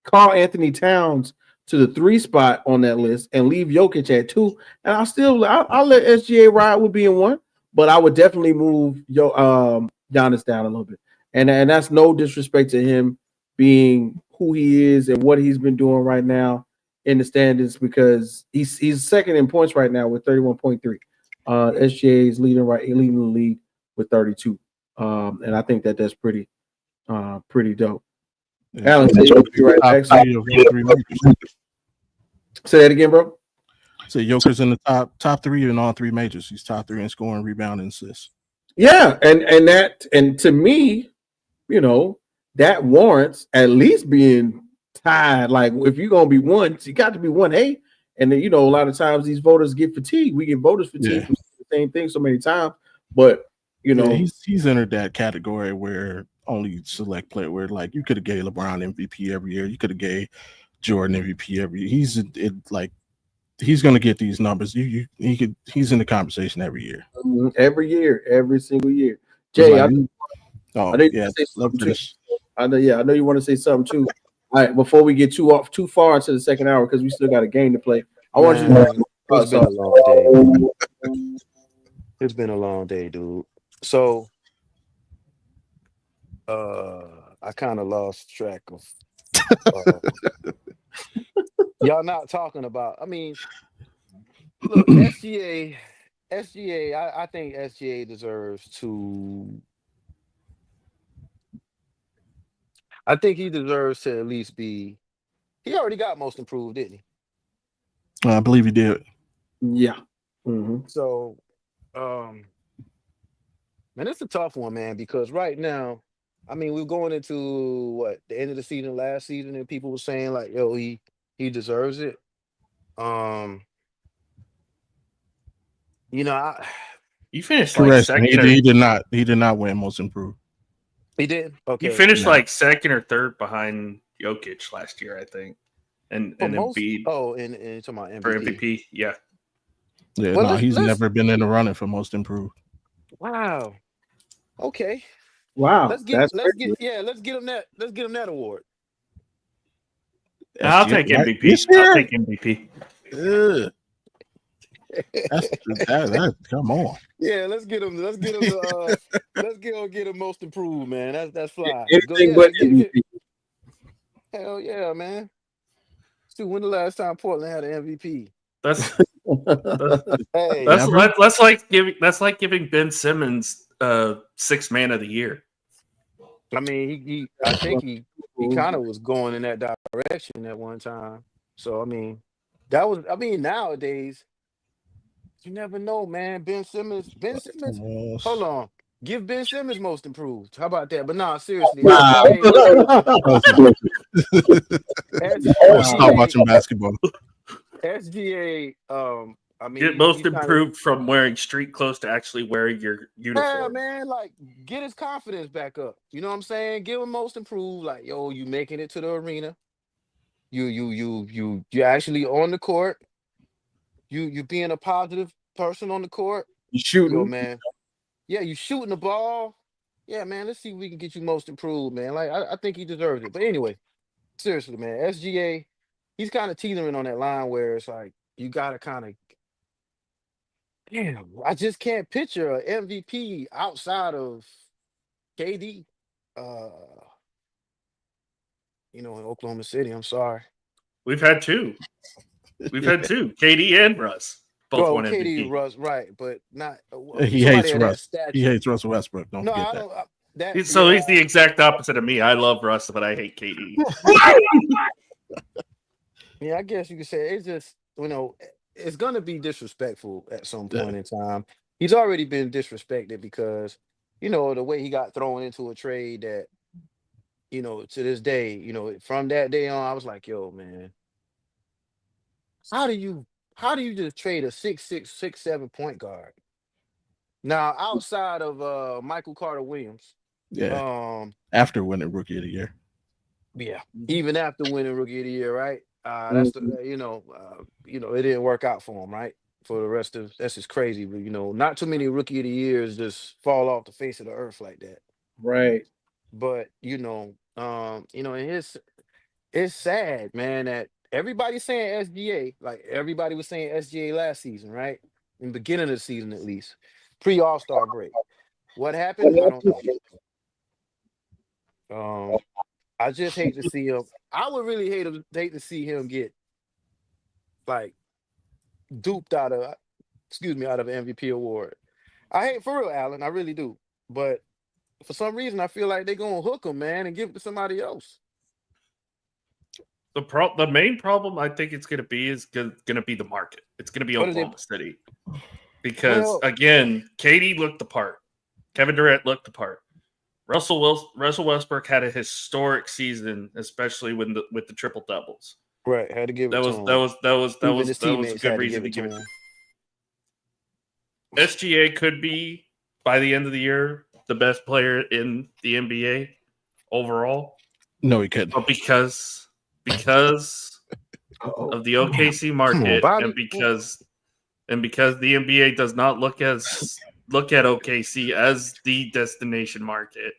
Karl Anthony Towns to the 3 spot on that list and leave Jokic at 2. And I'll let SGA ride with being 1, but I would definitely move Giannis down a little bit. And that's no disrespect to him being who he is and what he's been doing right now in the standings, because he's second in points right now with 31.3. SGA is leading the league with 32. And I think that's pretty dope. Yeah. Alan, say right back. Say that again, bro. So Joker's in the top 3 in all 3 majors. He's top 3 in scoring, rebound, and assists. Yeah, and to me, that warrants at least being tied. Like if you're gonna be 1, you got to be 1A. And then a lot of times these voters get fatigued. We get voters fatigued for the same thing so many times. But he's entered that category where only select player, where like you could have gave LeBron MVP every year, you could have gave Jordan MVP every year. He's like he's going to get these numbers. He's in the conversation every year. Every year, every single year. Jay, I know you want to say something too. All right, before we get too far into the second hour, because we still got a game to play. I want you to. It's been a long day. It's been a long day, dude. So, I kind of lost track of. Y'all not talking about. I mean, look, SGA. I think SGA deserves to. I think he deserves to at least be. He already got most improved, didn't he? I believe he did. Yeah. Mm-hmm. So, man, it's a tough one, man, because right now, I mean, we're going into the end of the season, last season, and people were saying like, "Yo, he deserves it." You finished correct. Like second. He did not win most improved. He did. Okay. He finished like second or third behind Jokic last year, I think. And Embiid. Oh, and you're talking about MVP. For MVP, yeah. Yeah, well, he's never been in the running for most improved. Wow. Okay. Wow. Let's get him that award. I'll take MVP. I'll take MVP. Come on. Yeah, let's get him. Let's get him most improved, man. That's fly. Anything but MVP. Hell yeah, man. Dude, when the last time Portland had an MVP? That's like giving Ben Simmons sixth man of the year. I mean, I think he kind of was going in that direction at one time. So I mean, nowadays you never know, man. Ben Simmons. Hold on. Give Ben Simmons most improved. How about that? But nah, seriously. Wow. Stop watching basketball. SGA, I mean, get most improved from wearing street clothes to actually wearing your uniform. Yeah, man, like get his confidence back up. You know what I'm saying? Give him most improved. Like, yo, you making it to the arena. You actually on the court. You being a positive person on the court. You shooting, yo, man. Yeah, you shooting the ball. Yeah, man. Let's see if we can get you most improved, man. Like, I think he deserves it. But anyway, seriously, man, SGA, he's kind of teetering on that line where it's like you gotta kind of. Damn, I just can't picture an MVP outside of KD. In Oklahoma City. I'm sorry. We've had two. KD and Russ. Both won KD MVP. and Russ, right, but not. He hates Russ. He hates Russell Westbrook. Don't forget that. He's the exact opposite of me. I love Russ, but I hate KD. Yeah, I guess you could say it's just, it's going to be disrespectful at some point in time. He's already been disrespected because, the way he got thrown into a trade that, to this day, from that day on, I was like, yo, man, how do you just trade a 6'6", 6'7" point guard? Now, outside of Michael Carter Williams. Yeah. After winning Rookie of the Year. Yeah. Even after winning Rookie of the Year, right? That's it didn't work out for him, right? For the rest of that's just crazy. But not too many Rookie of the Years just fall off the face of the earth like that. Right. But it's sad, man, that everybody's saying SGA, like everybody was saying SGA last season, right? In the beginning of the season, at least. Pre-All-Star break. What happened? I don't know. I just hate to see him. I would really hate to see him get like duped out of an MVP award. I hate for real, Allen. I really do. But for some reason, I feel like they're gonna hook him, man, and give it to somebody else. The main problem I think it's gonna be is gonna be the market. It's gonna be Oklahoma City. Because again, KD looked the part. Kevin Durant looked the part. Russell Westbrook had a historic season, especially with the triple doubles. Right, had to give it to him. That was a good reason to give it to him. SGA could be by the end of the year the best player in the NBA overall. No, he couldn't. But because of the OKC market, and because the NBA does not look at OKC as the destination market,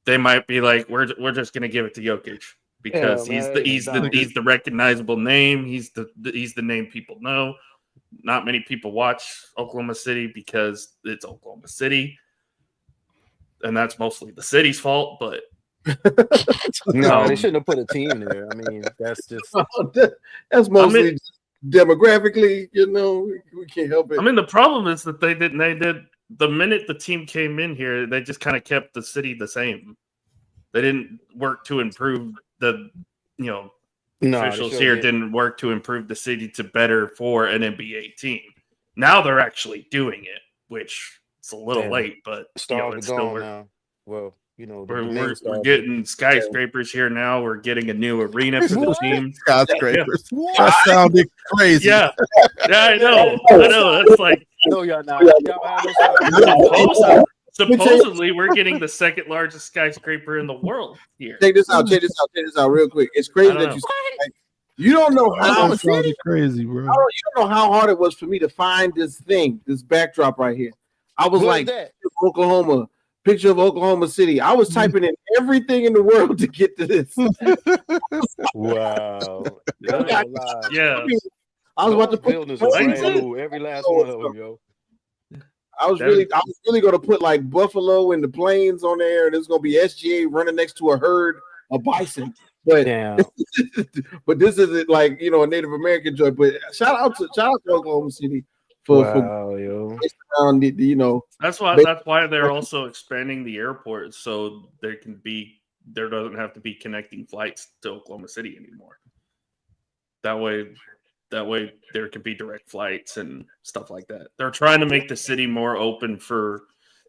they might be like, we're just gonna give it to Jokic because he's the recognizable name. He's the name people know. Not many people watch Oklahoma City because it's Oklahoma City, and that's mostly the city's fault. But no, they shouldn't have put a team there. I mean, that's just that's mostly demographically. We can't help it. I mean, the problem is that they did the minute the team came in here, they just kind of kept the city the same. They didn't work to improve officials here didn't work to improve the city to better for an NBA team. Now they're actually doing it, which it's a little late, but it's still now. Well, we're getting skyscrapers here now. We're getting a new arena for the team. Skyscrapers. That sounded crazy. Yeah, I know. That's like no, y'all not. Supposedly, we're getting the second largest skyscraper in the world here. Check this out real quick. It's crazy that you don't know how crazy, bro. You don't know how hard it was for me to find this backdrop right here. I was Oklahoma, picture of Oklahoma City. I was typing in everything in the world to get to this. Wow. Yeah. I was about to put every last one of them, yo. I was really going to put like Buffalo and the Plains on there, and it's going to be SGA running next to a herd of bison. But but this isn't like a Native American joint. But shout out to Oklahoma City for around That's why they're also expanding the airport so there doesn't have to be connecting flights to Oklahoma City anymore. That way there could be direct flights and stuff like that. They're trying to make the city more open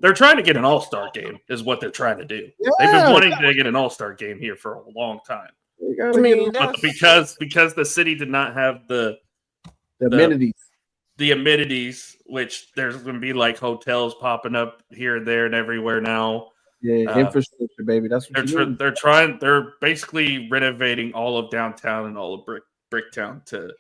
they're trying to get an all-star game is what they're trying to do. Yeah. They've been wanting to get an all-star game here for a long time. But because the city did not have the amenities, which there's going to be like hotels popping up here and there and everywhere now. Yeah, infrastructure, baby. That's what they're basically renovating all of downtown and all of Bricktown to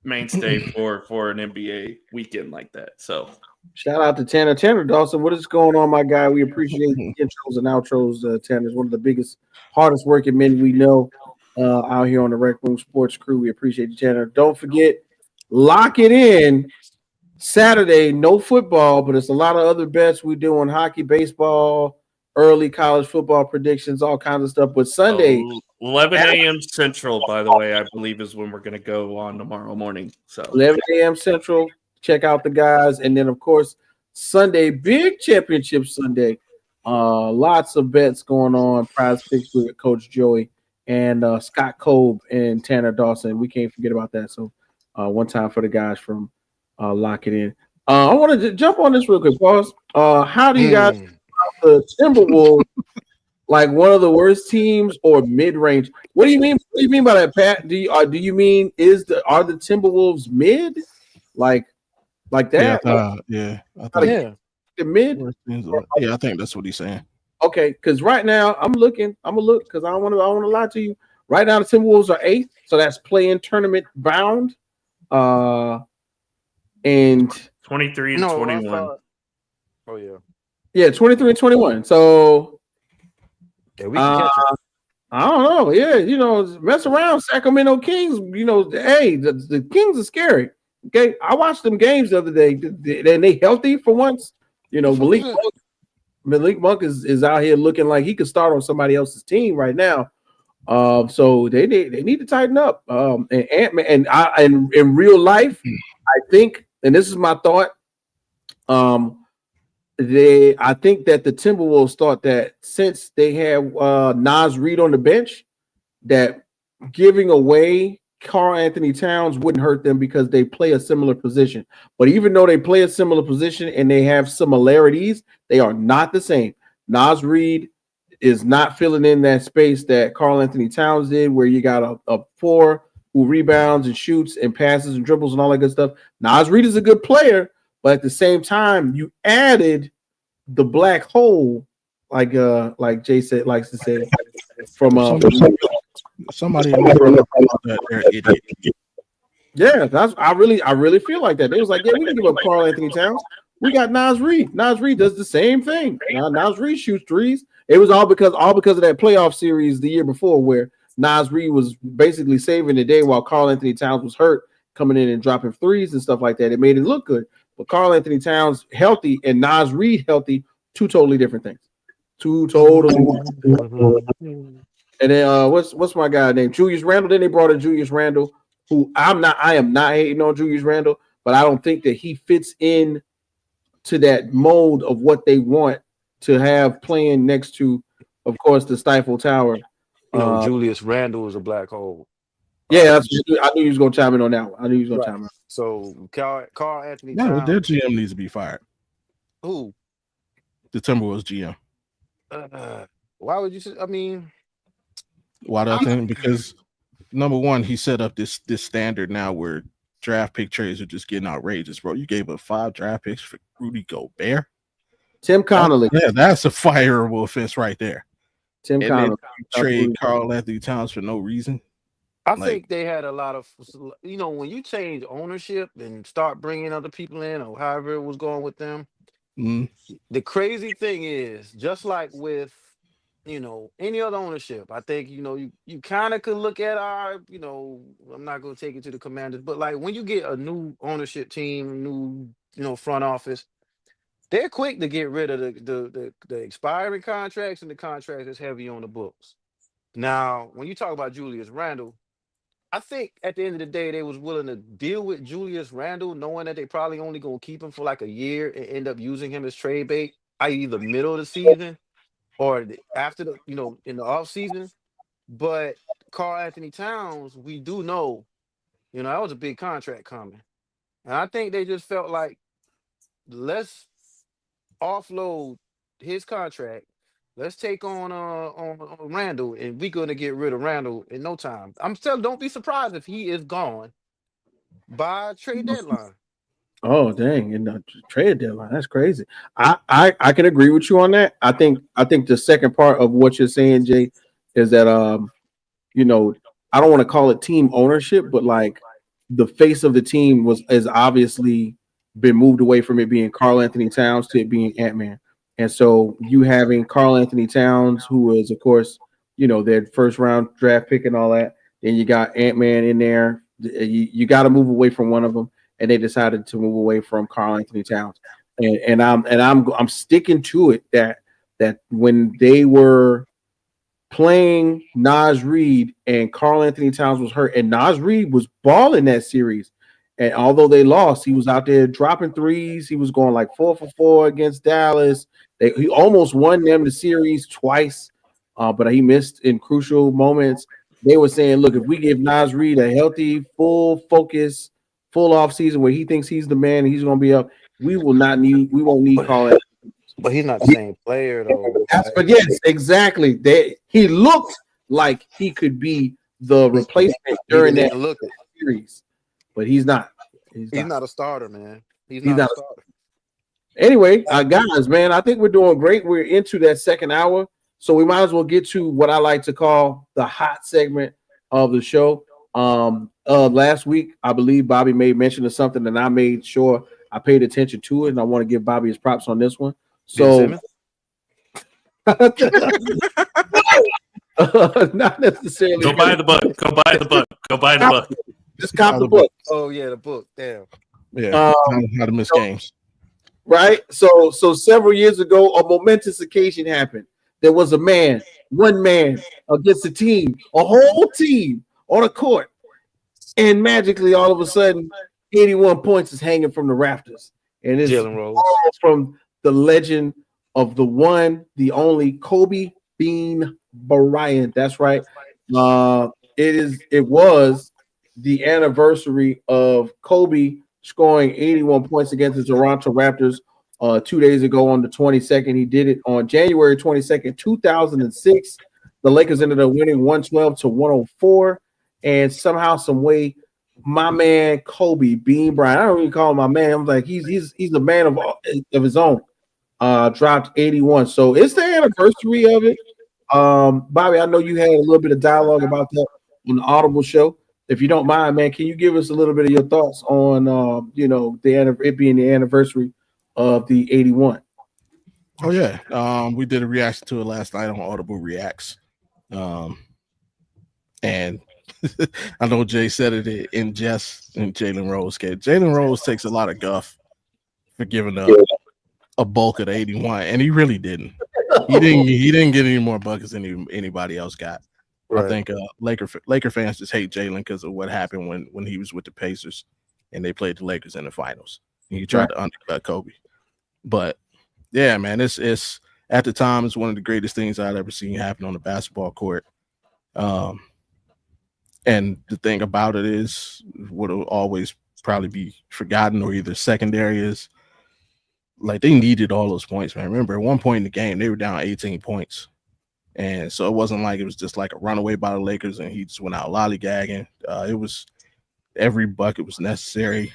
mainstay for an NBA weekend like that. So shout out to Tanner Dawson. What is going on, my guy? We appreciate the intros and outros. Tanner is one of the biggest, hardest working men we know out here on the Rec Room Sports Crew. We appreciate you, Tanner. Don't forget, lock it in Saturday. No football, but it's a lot of other bets we do on hockey, baseball, early college football predictions, all kinds of stuff. But Sunday, 11 a.m. Central, by the way, I believe is when we're going to go on tomorrow morning. So 11 a.m. Central. Check out the guys. And then, of course, Sunday, big championship Sunday. Lots of bets going on. Prize picks with Coach Joey and Scott Kolb and Tanner Dawson. We can't forget about that. So one time for the guys from Lock It In. I want to jump on this real quick, Pause. How do you guys feel about the Timberwolves? Like one of the worst teams or mid-range? What do you mean? What do you mean by that, Pat? Do you mean are the Timberwolves mid? Like that? The mid. Yeah, I think that's what he's saying. Okay, because right now I'm gonna look because I don't want to lie to you. Right now the Timberwolves are 8th, so that's play-in tournament bound. And 23 and 21. Yeah, 23 and 21. So. Yeah, we can catch it. I don't know. Yeah, mess around, Sacramento Kings. Hey, the Kings are scary. Okay, I watched them games the other day. And they healthy for once. Malik Monk is out here looking like he could start on somebody else's team right now. So they need to tighten up. And Ant-Man and in real life, I think, and this is my thought. I think that the Timberwolves thought that since they had Naz Reid on the bench, that giving away Karl Anthony Towns wouldn't hurt them because they play a similar position. But even though they play a similar position and they have similarities, they are not the same. Naz Reid is not filling in that space that Karl Anthony Towns did, where you got a 4 who rebounds and shoots and passes and dribbles and all that good stuff. Naz Reid is a good player, but at the same time, you added the black hole, like Jay likes to say, from Somebody in that idiot. Yeah, I really feel like that. They was like, yeah, we can give up Karl Anthony Towns. We got Naz Reid. Naz Reid does the same thing. Naz Reid shoots threes. It was all because of that playoff series the year before where Naz Reid was basically saving the day while Karl Anthony Towns was hurt, coming in and dropping threes and stuff like that. It made it look good. But Karl Anthony Towns healthy and Naz Reid healthy, two totally different things. Two totally different. And then what's my guy named Julius Randle? Then they brought in Julius Randle, who I am not hating on Julius Randle, but I don't think that he fits in to that mold of what they want to have playing next to, of course, the Stifle Tower. Julius Randle is a black hole. Yeah, I knew he was going to chime in on that one. I knew he was going to chime in. So Karl Anthony No, Towns. their GM needs to be fired. Who? The Timberwolves GM. Why would you say? I mean, why do I think? Because number one, he set up this standard now where draft pick trades are just getting outrageous, bro. You gave up 5 draft picks for Rudy Gobert. Tim Connolly. That's a fireable offense right there. Tim Connolly. Trade Karl Anthony Towns for no reason. I think they had a lot of, when you change ownership and start bringing other people in or however it was going with them. The crazy thing is, just like with, any other ownership, I think, you kind of could look at our, I'm not going to take it to the Commanders, but like when you get a new ownership team, new, front office, they're quick to get rid of the expiring contracts and the contracts that's heavy on the books. Now, when you talk about Julius Randle, I think at the end of the day, they was willing to deal with Julius Randle, knowing that they probably only going to keep him for like a year and end up using him as trade bait, i.e. the middle of the season or after the, in the off season. But Karl Anthony Towns, we do know, that was a big contract coming. And I think they just felt like, let's offload his contract. Let's take on Randle, and we're gonna get rid of Randle in no time. Don't be surprised if he is gone by trade deadline. Oh dang! In the trade deadline, that's crazy. I can agree with you on that. I think the second part of what you're saying, Jay, is that I don't want to call it team ownership, but like the face of the team is obviously been moved away from it being Karl Anthony Towns to it being Ant-Man. And so you having Karl Anthony Towns, who is, of course, their first round draft pick and all that. Then you got Ant-Man in there. You got to move away from one of them, and they decided to move away from Karl Anthony Towns. And I'm sticking to it that when they were playing Naz Reid and Karl Anthony Towns was hurt, and Naz Reid was balling that series. And although they lost, he was out there dropping threes. He was going like 4 for 4 against Dallas. He almost won them the series twice, but he missed in crucial moments. They were saying, look, if we give Naz Reid a healthy, full focus, full off season where he thinks he's the man and he's going to be up, we won't need Karl. But he's not the same player, though. But yes, exactly. He looked like he could be the replacement during that series. But he's not. He's not a starter, man. He's not a starter. Anyway, guys, man, I think we're doing great. We're into that second hour, so we might as well get to what I like to call the hot segment of the show. Last week, I believe Bobby made mention of something, and I made sure I paid attention to it, and I want to give Bobby his props on this one. So, not necessarily. Go buy the book. Go buy the book. Go buy the book. Just cop the book. Oh yeah, the book. Damn. Yeah. How to miss games. Right. So several years ago, a momentous occasion happened. There was one man against a team, a whole team on a court, and magically, all of a sudden, 81 points is hanging from the rafters, and it's all from the legend of the one, the only Kobe Bean Bryant. That's right. It was the anniversary of Kobe scoring 81 points against the Toronto Raptors 2 days ago on the 22nd. He did it on January 22nd, 2006. The Lakers ended up winning 112-104, and somehow, some way, my man Kobe Bean Bryant, I don't even call him my man. I'm like, he's the man of his own. Dropped 81. So it's the anniversary of it. Bobby, I know you had a little bit of dialogue about that on the Audible show. If you don't mind, man, can you give us a little bit of your thoughts on it being the anniversary of the 81? Oh yeah, we did a reaction to it last night on Audible Reacts, and I know Jay said it in jest, and Jalen Rose. Jalen Rose takes a lot of guff for giving up a bulk of the 81, and he really didn't. He didn't get any more buckets than anybody else got. Right. I think Laker fans just hate Jalen because of what happened when he was with the Pacers and they played the Lakers in the finals. And he tried to undercut Kobe. But yeah, man, it's at the time it's one of the greatest things I'd ever seen happen on the basketball court. And the thing about it is, what will always probably be forgotten or either secondary is, like, they needed all those points, man. Remember, at one point in the game, they were down 18 points. And so it wasn't like it was just like a runaway by the Lakers and he just went out lollygagging. It was every bucket was necessary.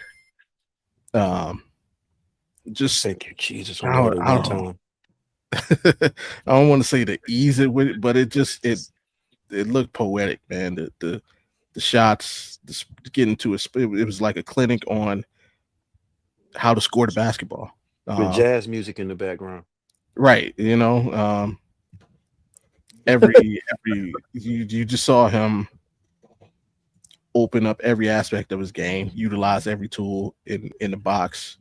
Just thank you, Jesus. I don't want to say the ease it with it, but it looked poetic, man. The shots, getting to it was like a clinic on how to score the basketball. With jazz music in the background. Right. You know, every you just saw him open up every aspect of his game, utilize every tool in the box.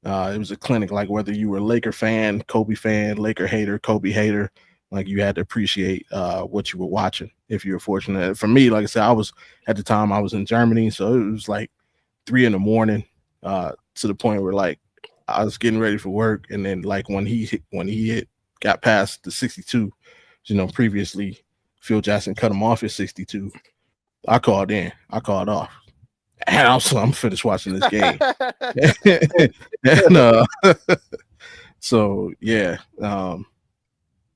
It was a clinic, like whether you were a Laker fan, Kobe fan, Laker hater, Kobe hater, like you had to appreciate what you were watching if you were fortunate. For me, like I said, I was at the time I was in Germany, so it was like 3 a.m. To the point where like I was getting ready for work, and then like when he got past the 62, you know, previously Phil Jackson cut him off at 62. I called off. And I'm finished watching this game. And so yeah,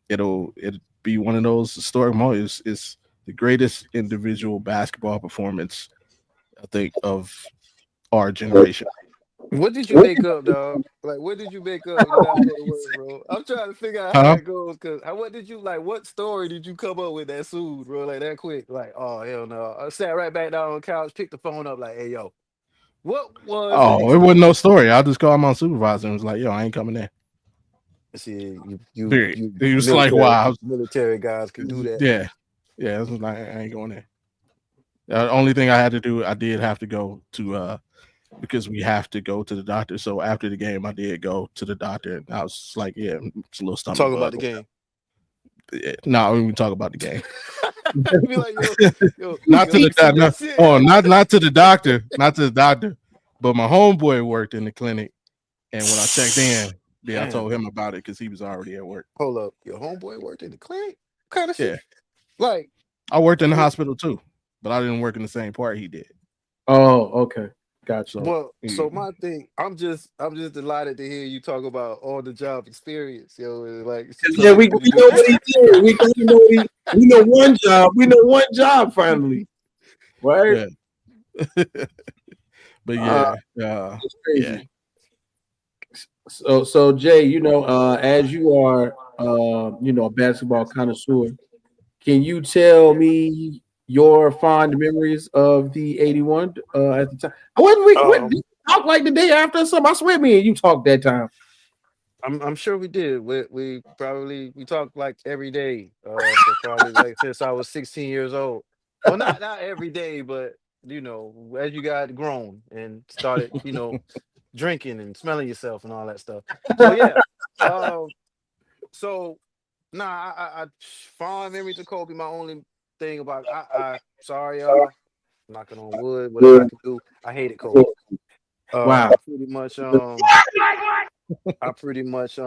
it'll be one of those historic moments. It's the greatest individual basketball performance, I think, of our generation. What did you make up, dog? Like, what did you make up? You gotta go to work, bro. I'm trying to figure out how that goes. Cause what did you like? What story did you come up with that soon, bro? Like that quick? Like, oh hell no! I sat right back down on the couch, picked the phone up, like, hey yo, what was? Oh, it wasn't no story. I just called my supervisor and was like, yo, I ain't coming in. See, you he was like, wow, military guys can do that. Yeah. I was like, I ain't going in. The only thing I had to do, I did have to go to because we have to go to the doctor. So after the game, I did go to the doctor, and I was like, yeah, it's a little stomach. Talk about the game. No, we can talk about the game. Be like, not to the doctor. Not to the doctor. Not to the doctor. But my homeboy worked in the clinic, and when I checked in, I told him about it because he was already at work. Hold up, your homeboy worked in the clinic? What kind of shit? Like, I worked in the hospital too, but I didn't work in the same part he did. Oh, okay. Gotcha. Well, so my thing, I'm just delighted to hear you talk about all the job experience, yo. Like, yeah, we know what he did. We know one job. We know one job finally, right? Yeah. But yeah, it's crazy. Yeah. So Jay, you know, as you are, a basketball connoisseur, can you tell me your fond memories of the 81 at the time? What did you talk like the day after something? I swear me and you talked that time. I'm sure we did. We talked like every day. So probably like since I was 16 years old. Well, not every day, but you know, as you got grown and started, drinking and smelling yourself and all that stuff. So yeah. I fond memories of Kobe. My only thing about I sorry y'all, knocking on wood, whatever I can do. I hated Kobe. Wow. I pretty much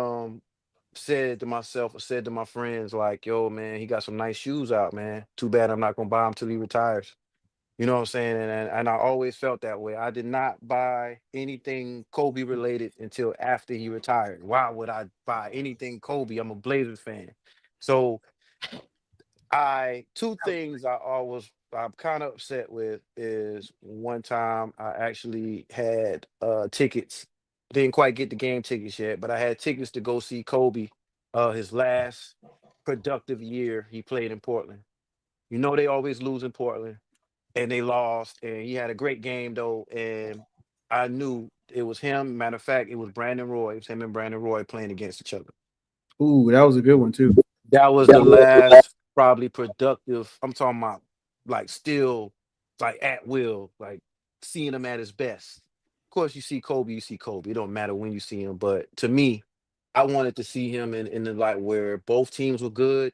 said to myself or said to my friends, like, yo, man, he got some nice shoes out, man. Too bad I'm not gonna buy them till he retires. You know what I'm saying? And I always felt that way. I did not buy anything Kobe related until after he retired. Why would I buy anything Kobe? I'm a Blazers fan. So two things I'm kind of upset with is one time I actually had tickets. Didn't quite get the game tickets yet, but I had tickets to go see Kobe his last productive year he played in Portland. You know they always lose in Portland, and they lost. And he had a great game though, and I knew it was him. Matter of fact, it was Brandon Roy. It was him and Brandon Roy playing against each other. Ooh, that was a good one too. That was the last probably productive. I'm talking about like still like at will, like seeing him at his best. Of course, you see Kobe, you see Kobe. It don't matter when you see him, but to me, I wanted to see him in the like where both teams were good.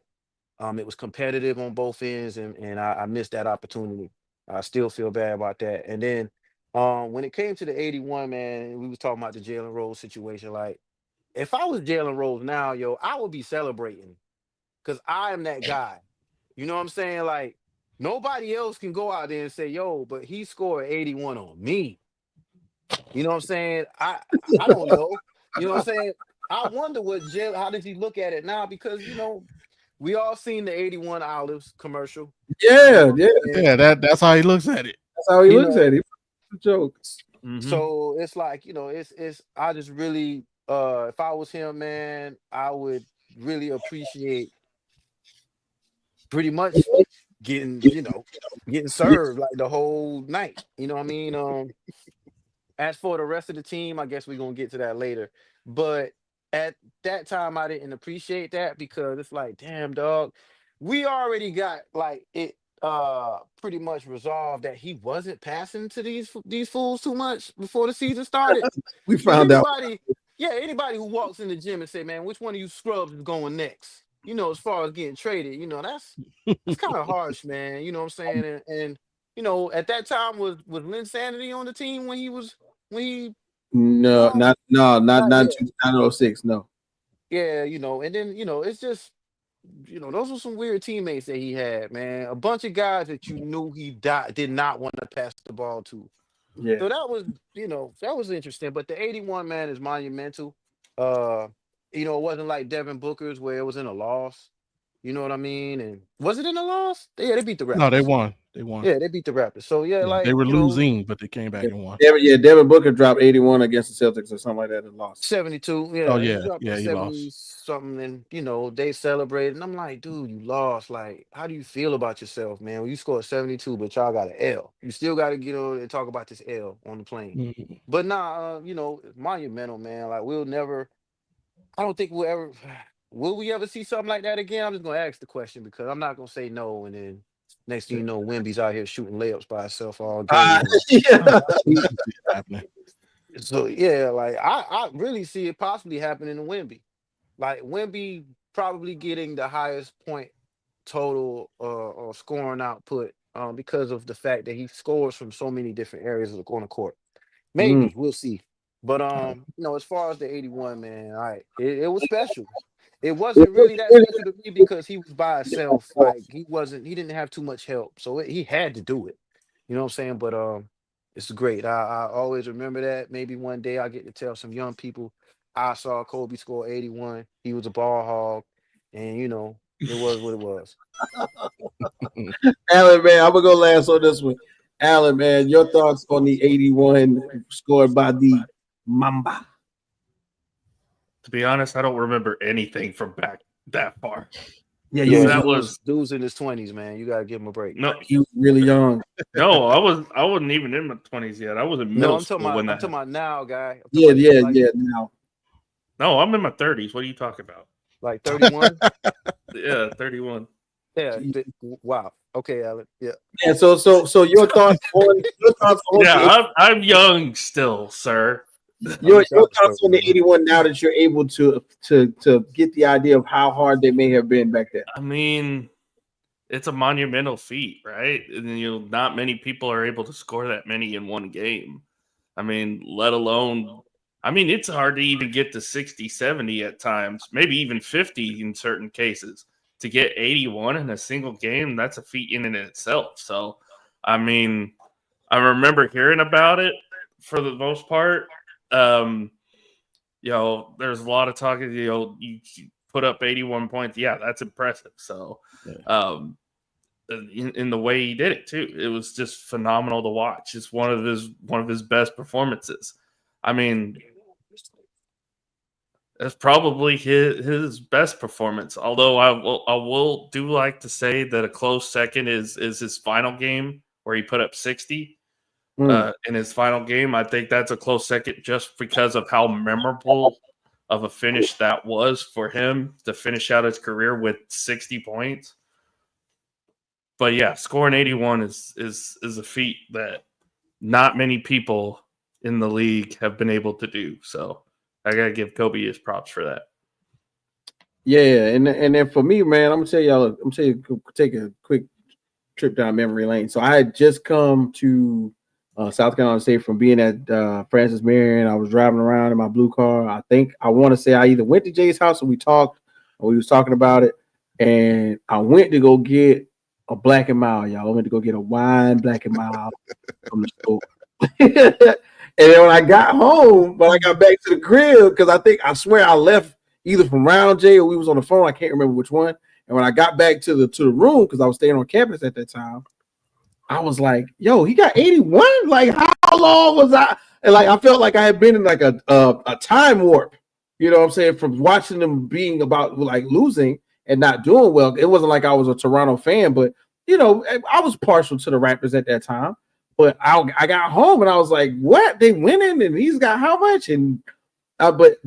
It was competitive on both ends, and I missed that opportunity. I still feel bad about that. And then when it came to the 81, man, we was talking about the Jalen Rose situation. Like, if I was Jalen Rose now, yo, I would be celebrating because I am that guy. You know what I'm saying? Like, nobody else can go out there and say, yo, but he scored 81 on me. You know what I'm saying? I don't know. You know what I'm saying? I wonder how does he look at it now? Because we all seen the 81 Olives commercial. Yeah, That's how he looks at it. That's how he looks at it. It's a joke. So it's like, it's I just really if I was him, man, I would really appreciate pretty much getting served like the whole night. You know what I mean? As for the rest of the team, I guess we're gonna get to that later. But at that time, I didn't appreciate that because it's like, damn, dog, we already got like it pretty much resolved that he wasn't passing to these fools too much before the season started. We found out. Anybody who walks in the gym and say, man, which one of you scrubs is going next? As far as getting traded, that's kind of harsh, man. You know what I'm saying? And at that time was Lynn Sanity on the team when he not 06, no. Yeah, and then it's just those were some weird teammates that he had, man. A bunch of guys that you knew he did not want to pass the ball to. Yeah. So that was interesting. But the 81, man, is monumental. It wasn't like Devin Booker's where it was in a loss. You know what I mean? And was it in a loss? Yeah, they beat the Raptors. No, they won. Yeah, they beat the Raptors. So they were losing, but they came back and won. Devin Booker dropped 81 against the Celtics or something like that and lost. 72. Yeah. Oh yeah, he 70 lost something, and they celebrated. And I'm like, dude, you lost. Like, how do you feel about yourself, man? When you scored 72, but y'all got an L. You still got to get on and talk about this L on the plane. Mm-hmm. But it's monumental, man. Like, I don't think will we ever see something like that again? I'm just gonna ask the question because I'm not gonna say no, and then next thing you know, Wemby's out here shooting layups by himself all game. So yeah, like I really see it possibly happening to Wemby. Like Wemby probably getting the highest point total or scoring output because of the fact that he scores from so many different areas of the corner court. Maybe we'll see. But as far as the 81, man, it was special. It wasn't really that special to me because he was by himself. Like he didn't have too much help. So he had to do it. You know what I'm saying? But it's great. I always remember that. Maybe one day I get to tell some young people I saw Kobe score 81. He was a ball hog. And it was what it was. Alan, man, I'm gonna go last on this one. Alan, man, your thoughts on the 81 scored by the Mamba? To be honest, I don't remember anything from back that far. Yeah, that was dudes in his 20s, man. You gotta give him a break. No, he was really young. No, I wasn't even in my 20s yet. I was in middle school when that. I'm talking about now, guy. Yeah, now. No, I'm in my 30s. What are you talking about? Like 31? Yeah, 31. Yeah. Wow. Okay, Alan. Yeah. Yeah. So your thoughts on Yeah, I'm young still, sir. Your thoughts on the 81 now that you're able to get the idea of how hard they may have been back then. I mean, it's a monumental feat, right? And not many people are able to score that many in one game. I mean, let alone, it's hard to even get to 60, 70 at times, maybe even 50 in certain cases. To get 81 in a single game, that's a feat in and itself. So, I remember hearing about it for the most part. There's a lot of talking, you put up 81 points. Yeah, that's impressive. So, in the way he did it too, it was just phenomenal to watch. It's one of his best performances. That's probably his best performance. Although I will like to say that a close second is his final game where he put up 60 in his final game. I think that's a close second just because of how memorable of a finish that was for him to finish out his career with 60 points. But yeah, scoring 81 is a feat that not many people in the league have been able to do. So I gotta give Kobe his props for that. Yeah, and then for me, man, I'm gonna take a quick trip down memory lane. So I had just come to South Carolina State from being at Francis Marion. I was driving around in my blue car. I want to say I either went to Jay's house or we talked, or we was talking about it, and I went to go get a Black and Mild, y'all. I went to go get a wine Black and Mild from the store. And then when I got home, when I got back to the crib, because I swear I left either from Round J or we was on the phone. I can't remember which one. And when I got back to the room, because I was staying on campus at that time, I was like, "Yo, he got 81. Like, how long was I?" And like, I felt like I had been in like a time warp. You know what I'm saying? From watching them being about like losing and not doing well. It wasn't like I was a Toronto fan, but you know, I was partial to the Raptors at that time. But I got home and I was like, "What? They winning? And he's got how much?" And but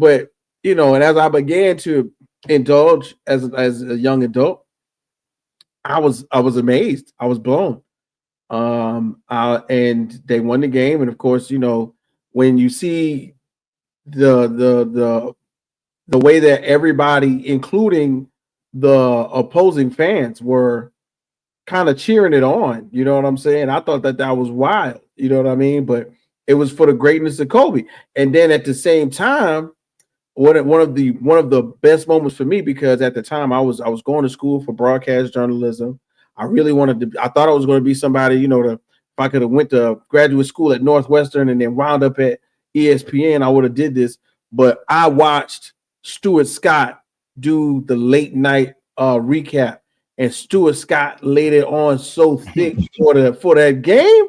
you know, and as I began to indulge as a young adult, I was amazed. I was blown. And they won the game. And of course, you know, when you see the way that everybody, including the opposing fans, were kind of cheering it on, you know what I'm saying? I thought that was wild, you know what I mean? But it was for the greatness of Kobe. And then at the same time, one of the best moments for me, because at the time I was going to school for broadcast journalism. I really I thought I was going to be somebody, you know, if I could have went to graduate school at Northwestern and then wound up at ESPN, I would have did this. But I watched Stuart Scott do the late night recap, and Stuart Scott laid it on so thick for that game.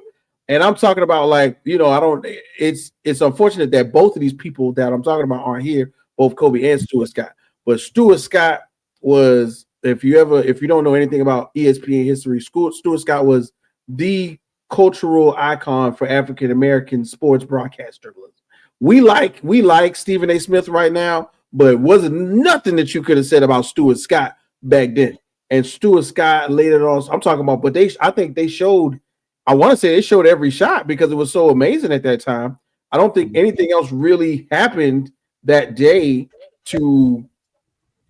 And I'm talking about, like, you know, it's unfortunate that both of these people that I'm talking about aren't here, both Kobe and Stuart Scott. But Stuart Scott was, if you don't know anything about ESPN history, Stuart Scott was the cultural icon for African American sports broadcast journalism. We like Stephen A. Smith right now, but it wasn't nothing that you could have said about Stuart Scott back then. And Stuart Scott laid it on. I'm talking about, but I think they showed. I want to say they showed every shot because it was so amazing at that time. I don't think anything else really happened that day to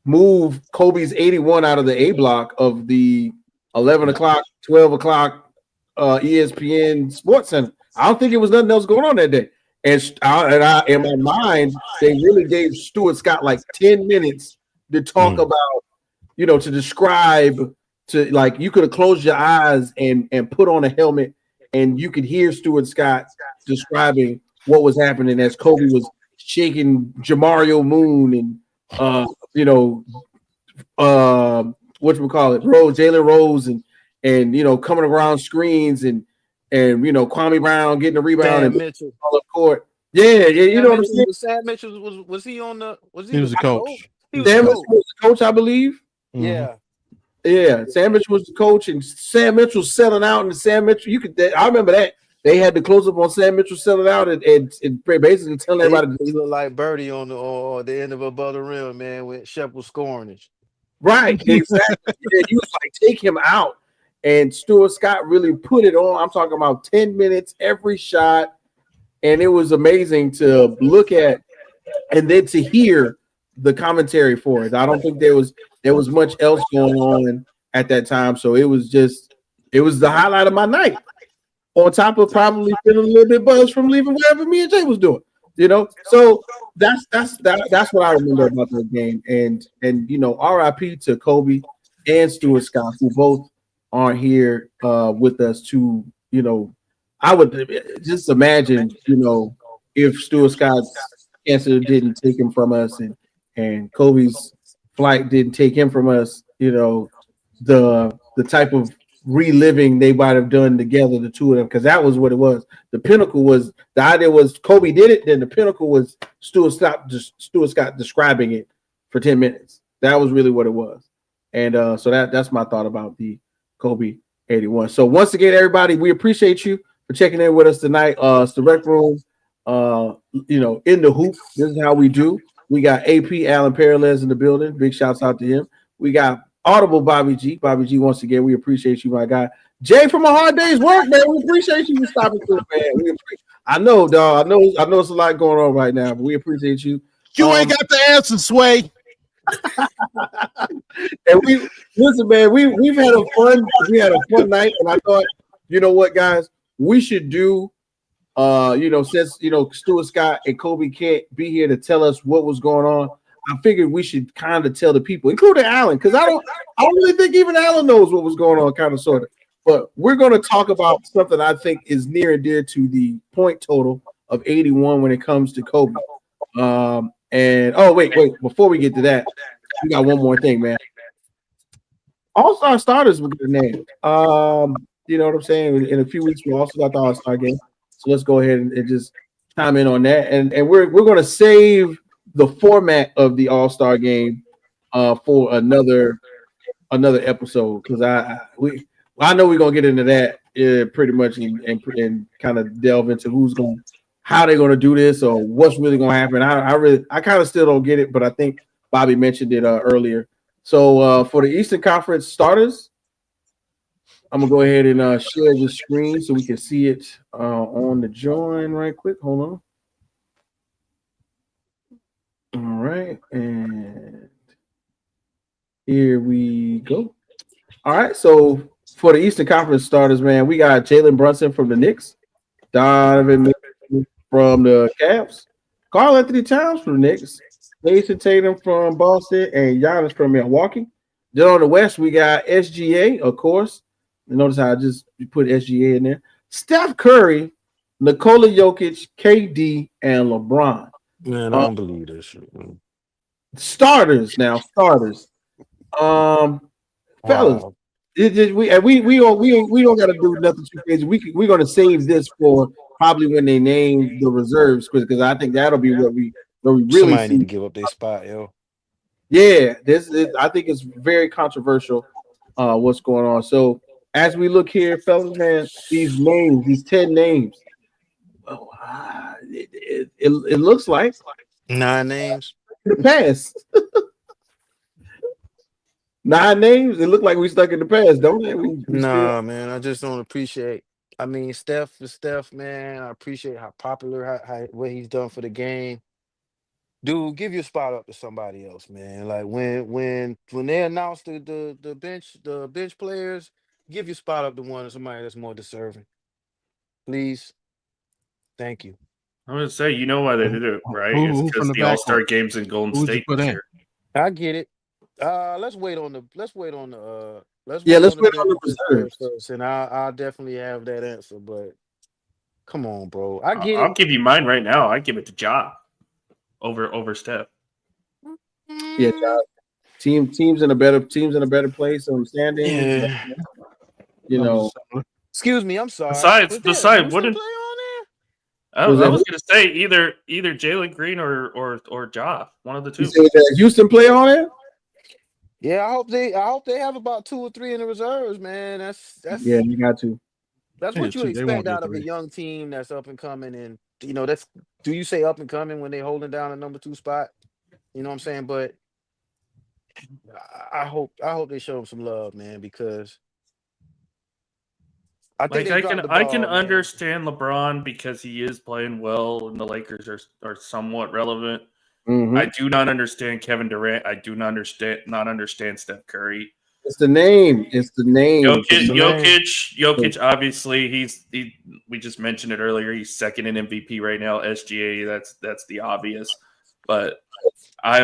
move Kobe's 81 out of the A block of the 11 o'clock, 12 o'clock ESPN Sports Center. I don't think it was nothing else going on that day. And in my mind, they really gave Stuart Scott like 10 minutes to talk about, you know, to describe. To, like, you could have closed your eyes and put on a helmet and you could hear Stuart Scott describing what was happening as Kobe was shaking Jamario Moon and you know, Jalen Rose and you know, coming around screens and you know, Kwame Brown getting a rebound and Mitchell on the court. Yeah, you know what I'm saying? Sam Mitchell was he on the he was the coach. Sam Mitchell was the coach, I believe. Yeah. Yeah, Sam Mitchell was the coach, and Sam Mitchell selling out. And Sam Mitchell, I remember that they had to close up on Sam Mitchell selling out and basically telling everybody. He looked like Birdie on the end of Above the Rim, man, with Shep was scoring it. Right, exactly. Yeah, he was like, take him out, and Stuart Scott really put it on. I'm talking about 10 minutes every shot, and it was amazing to look at, and then to hear the commentary for it. I don't think there was much else going on at that time. So it was the highlight of my night. On top of probably feeling a little bit buzzed from leaving whatever me and Jay was doing, you know. So that's what I remember about the game. And you know, RIP to Kobe and Stuart Scott, who both aren't here with us to, you know, I would just imagine, you know, if Stuart Scott's cancer didn't take him from us and Kobe's flight didn't take him from us, you know, the type of reliving they might have done together, the two of them, because that was what it was. The pinnacle was the idea was Kobe did it, then the pinnacle was Stuart Scott describing it for 10 minutes. That was really what it was. And so that's my thought about the Kobe 81. So once again, everybody, we appreciate you for checking in with us tonight. It's the Rec Room, in the hoop. This is how we do. We got AP Alan Perez in the building. Big shouts out to him. We got Audible Bobby G. Bobby G, once again, we appreciate you, my guy. Jay from A Hard Day's Work, man. We appreciate you for stopping through, man. I know, dog. I know it's a lot going on right now, but we appreciate you. You ain't got the answer, Sway. And listen, man. We had a fun night, and I thought, you know what, guys, we should do. Since Stuart Scott and Kobe can't be here to tell us what was going on, I figured we should kind of tell the people, including Alan, because I don't really think even Alan knows what was going on, kind of sort of. But we're going to talk about something I think is near and dear to the point total of 81 when it comes to Kobe. Wait, before we get to that, we got one more thing, man. All-Star starters will get named. You know what I'm saying? In a few weeks, we'll also got the All-Star game. So let's go ahead and just chime in on that. And we're going to save the format of the All-Star game for another episode, because I know we're gonna get into that pretty much and kind of delve into how they're gonna do this or what's really gonna happen. I kind of still don't get it, but I think Bobby mentioned it earlier. So for the Eastern Conference starters, I'm gonna go ahead and share the screen so we can see it on the join right quick. Hold on. All right, and here we go. All right, so for the Eastern Conference starters, man, we got Jalen Brunson from the Knicks, Donovan Mitchell from the Cavs, Karl Anthony Towns from the Knicks, Jason Tatum from Boston, and Giannis from Milwaukee. Then on the West, we got SGA, of course. You notice how I just put SGA in there. Steph Curry, Nikola Jokic, KD, and LeBron. Man, I don't believe this shit. Man. Starters. Fellas, Wow. we don't got to do nothing too crazy. We're gonna save this for probably when they name the reserves, because I think that'll be where we really Somebody need to give up their spot, yo. Yeah, I think it's very controversial what's going on. So as we look here, fellas, man, these 10 names, it looks like 9 names. The past. 9 names. It looked like we stuck in the past, don't it? Man. I just don't appreciate. I mean, Steph is Steph, man. I appreciate how popular, how what he's done for the game. Dude, give your spot up to somebody else, man. Like when they announced the bench players, give your spot up to somebody that's more deserving. Please. Thank you. I'm gonna say, you know why they did it, right? It's because the All-Star games in Golden State this year. I get it. Let's wait on the reserves first, and I'll definitely have that answer. But come on, bro. I'll give you mine right now. I give it to Ja over Steph. Yeah, teams in a better place on standings. Yeah. Excuse me, I'm sorry. Besides, wouldn't I was going to say either Jalen Green or Ja, one of the two. You say that Houston play on it? Yeah, I hope they have about 2 or 3 in the reserves, man. That's yeah, you got to. That's what you expect out of a young team that's up and coming, and that's. Do you say up and coming when they holding down a number 2 spot? You know what I'm saying? But I hope they show them some love, man, because I think I can understand LeBron because he is playing well and the Lakers are somewhat relevant. Mm-hmm. I do not understand Kevin Durant. I do not understand Steph Curry. It's the name. Jokic. Obviously, we just mentioned it earlier. He's second in MVP right now. SGA. That's the obvious. But I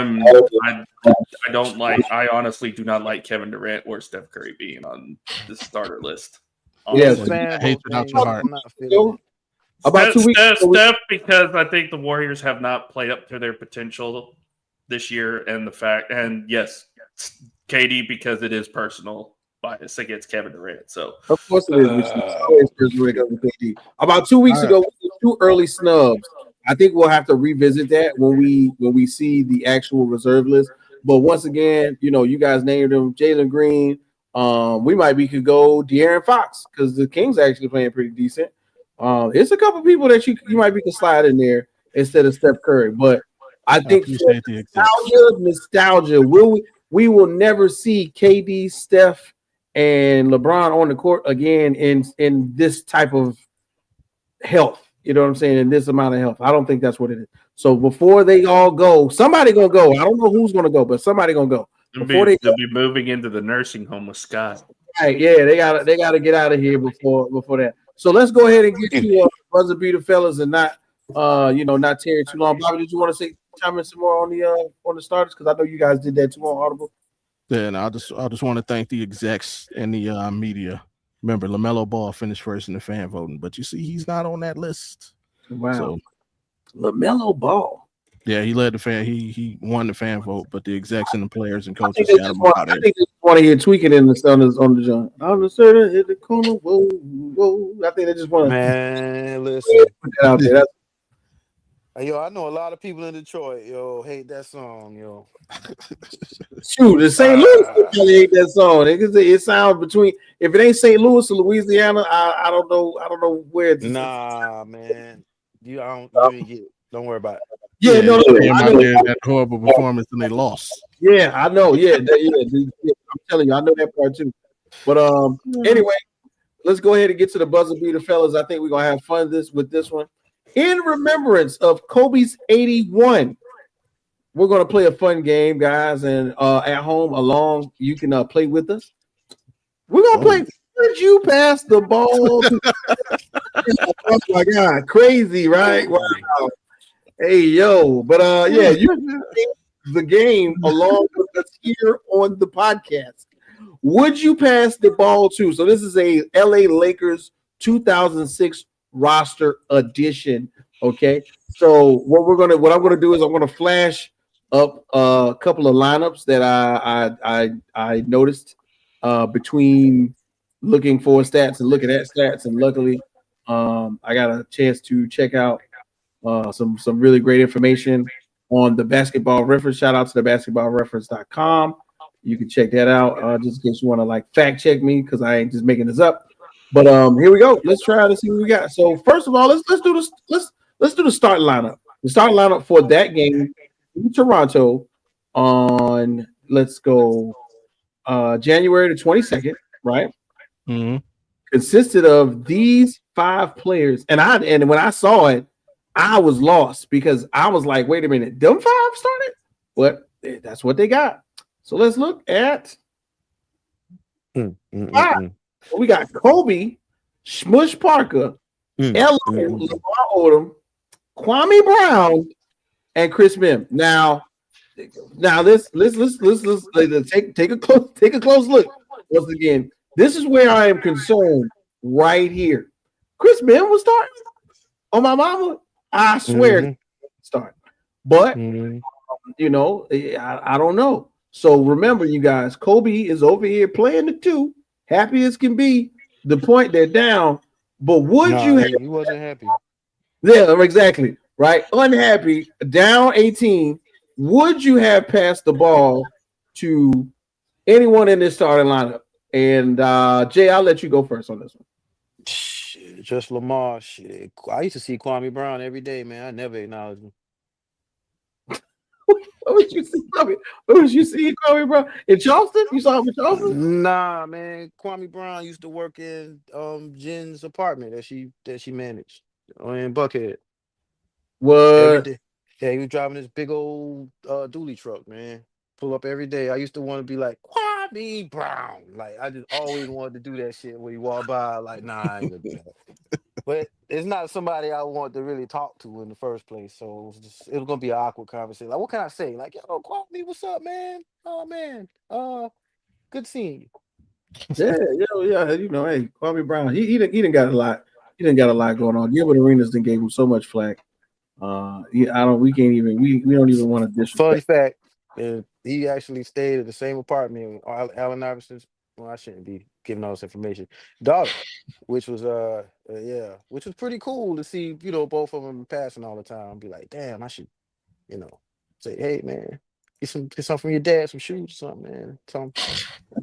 honestly do not like Kevin Durant or Steph Curry being on the starter list. Yes, I hate it out your heart. About 2 weeks. Steph, because I think the Warriors have not played up to their potential this year, and yes, KD because it is personal. bias against Kevin Durant. So of course it is. Which is always when it comes to KD. About 2 weeks ago, we did 2 early snubs. I think we'll have to revisit that when we see the actual reserve list. But once again, you guys named him Jalen Green. We could go De'Aaron Fox because the Kings are actually playing pretty decent. It's a couple people that you might be can slide in there instead of Steph Curry. But I think nostalgia, we will never see KD, Steph, and LeBron on the court again in this type of health. You know what I'm saying? In this amount of health. I don't think that's what it is. So before they all go, somebody gonna go. I don't know who's gonna go, but somebody gonna go. They'll be moving into the nursing home with Scott. Right, yeah, they gotta get out of here before that. So let's go ahead and get to buzzer beater fellas and not not tear too long. Bobby, did you want to say chime in some more on the starters? Because I know you guys did that too on Audible. Yeah, and I just want to thank the execs and the media. Remember, LaMelo Ball finished first in the fan voting, but you see, he's not on that list. Wow, so, LaMelo Ball. Yeah, he led the fan. He won the fan vote, but the execs and the players and coaches got him out. I think they just want to hear tweaking in the on the joint. On the certain hit the corner, whoa. I think they just want to. Man, listen. Put that out there. Yo, I know a lot of people in Detroit, hate that song, Shoot, the St. Louis really hate that song. It sounds between if it ain't St. Louis or Louisiana, I don't know where it's. Nah, man. You don't get it. Don't worry about it. Yeah, no, I know that horrible performance and they lost. Yeah, I know. Yeah, I'm telling you, I know that part too. But anyway, let's go ahead and get to the buzzer beater, fellas. I think we're gonna have fun with this one. In remembrance of Kobe's 81, we're gonna play a fun game, guys, and at home along, you can play with us. We're gonna play. Would you pass the ball? Oh my God, crazy, right? Wow. Hey, yo, but yeah, you can play the game along with us here on the podcast. Would you pass the ball to? So this is a LA Lakers 2006 roster edition. Okay, so what I'm gonna do is I'm gonna flash up a couple of lineups that I noticed between looking for stats and looking at stats, and luckily I got a chance to check out some really great information on the Basketball Reference. Shout out to the basketballreference.com. You can check that out just in case you want to fact check me because I ain't just making this up. But here we go. Let's try to see what we got. So first of all, let's do this. Let's do the start lineup. The start lineup for that game in Toronto on let's go January the 22nd, right? Mm-hmm. Consisted of these 5 players, and when I saw it, I was lost because I was like, wait a minute, them 5 started? But that's what they got. So let's look at 5. We got Kobe, Smush Parker, Ella, LeBron Odom, Kwame Brown, and Chris Mim. Now let's take a close look. Once again, this is where I am concerned right here. Chris Mim was starting on my mama. I swear start. But I don't know. So remember, you guys, Kobe is over here playing the 2, happy as can be. The point they're down, but he wasn't happy. Yeah, exactly. Right. Unhappy, down 18. Would you have passed the ball to anyone in this starting lineup? And Jay, I'll let you go first on this one. Shit, just Lamar. Shit. I used to see Kwame Brown every day, man. I never acknowledged him. What would you see Kwame Brown in Charleston? You saw him in Charleston? Nah, man. Kwame Brown used to work in Jen's apartment that she managed in Buckhead. What? Every day. Yeah, he was driving this big old dually truck, man. Pull up every day. I used to want to be like Kwame Brown. I just always wanted to do that shit when he walked by. Nah, I ain't gonna do that. But it's not somebody I want to really talk to in the first place. So it was gonna be an awkward conversation. What can I say? Yo, Kwame, what's up, man? Oh man, good seeing you. Yeah. Hey, Kwame Brown. He didn't got a lot. He didn't got a lot going on. Gilbert Arenas then gave him so much flack. We don't even want to disrespect. Fun fact, he actually stayed at the same apartment with Allen Iverson's Well, I shouldn't be giving all this information. Daughter, which was which was pretty cool to see. Both of them passing all the time. Be like, damn, I should, you know, say, hey man, get some from your dad, some shoes, or something, man.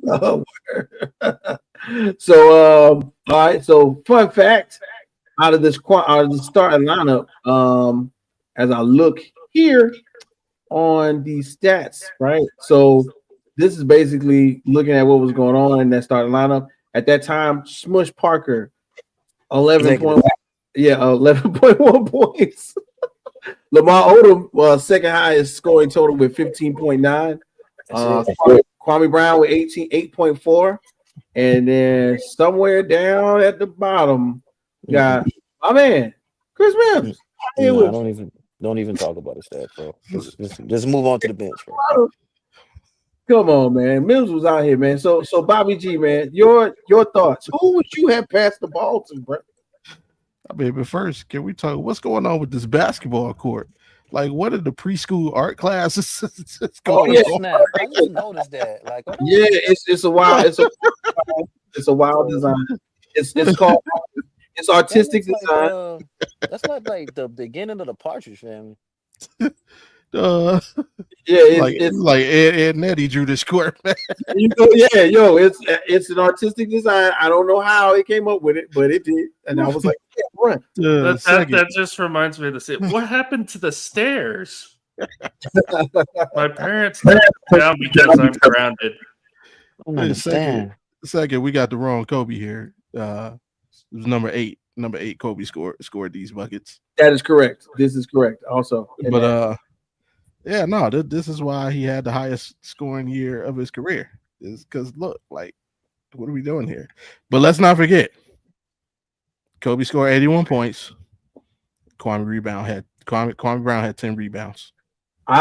Oh, so, all right. So, fun fact out of the starting lineup, as I look here on the stats, right? So, this is basically looking at what was going on in that starting lineup at that time. Smush Parker, 11.1 points. Lamar Odom, second highest scoring total with 15.9. Kwame Brown with 8.4. And then somewhere down at the bottom, got my man, Chris Mims. Don't even talk about his stats, bro. Just move on to the bench, bro. Come on, man. Mims was out here, man. So Bobby G, man, your thoughts. Who would you have passed the ball to, bro? I mean, but first, can we talk what's going on with this basketball court? Like, what are the preschool art classes going on? Snap. I just noticed that. Like, it's a wild design. It's called it's artistic design. That's not like the beginning of the Partridge Family. It's like Ed Nettie drew this court, man. It's an artistic design. I don't know how it came up with it, but it did, and I was like, run. That just reminds me of the what happened to the stairs? My parents took it down because I'm grounded. I don't understand. Second, we got the wrong Kobe here. It was number 8. Number 8 Kobe scored these buckets. That is correct. This is correct. Also, but this is why he had the highest scoring year of his career. Is because look, like, what are we doing here? But let's not forget, Kobe scored 81 points. Kwame Brown had 10 rebounds. You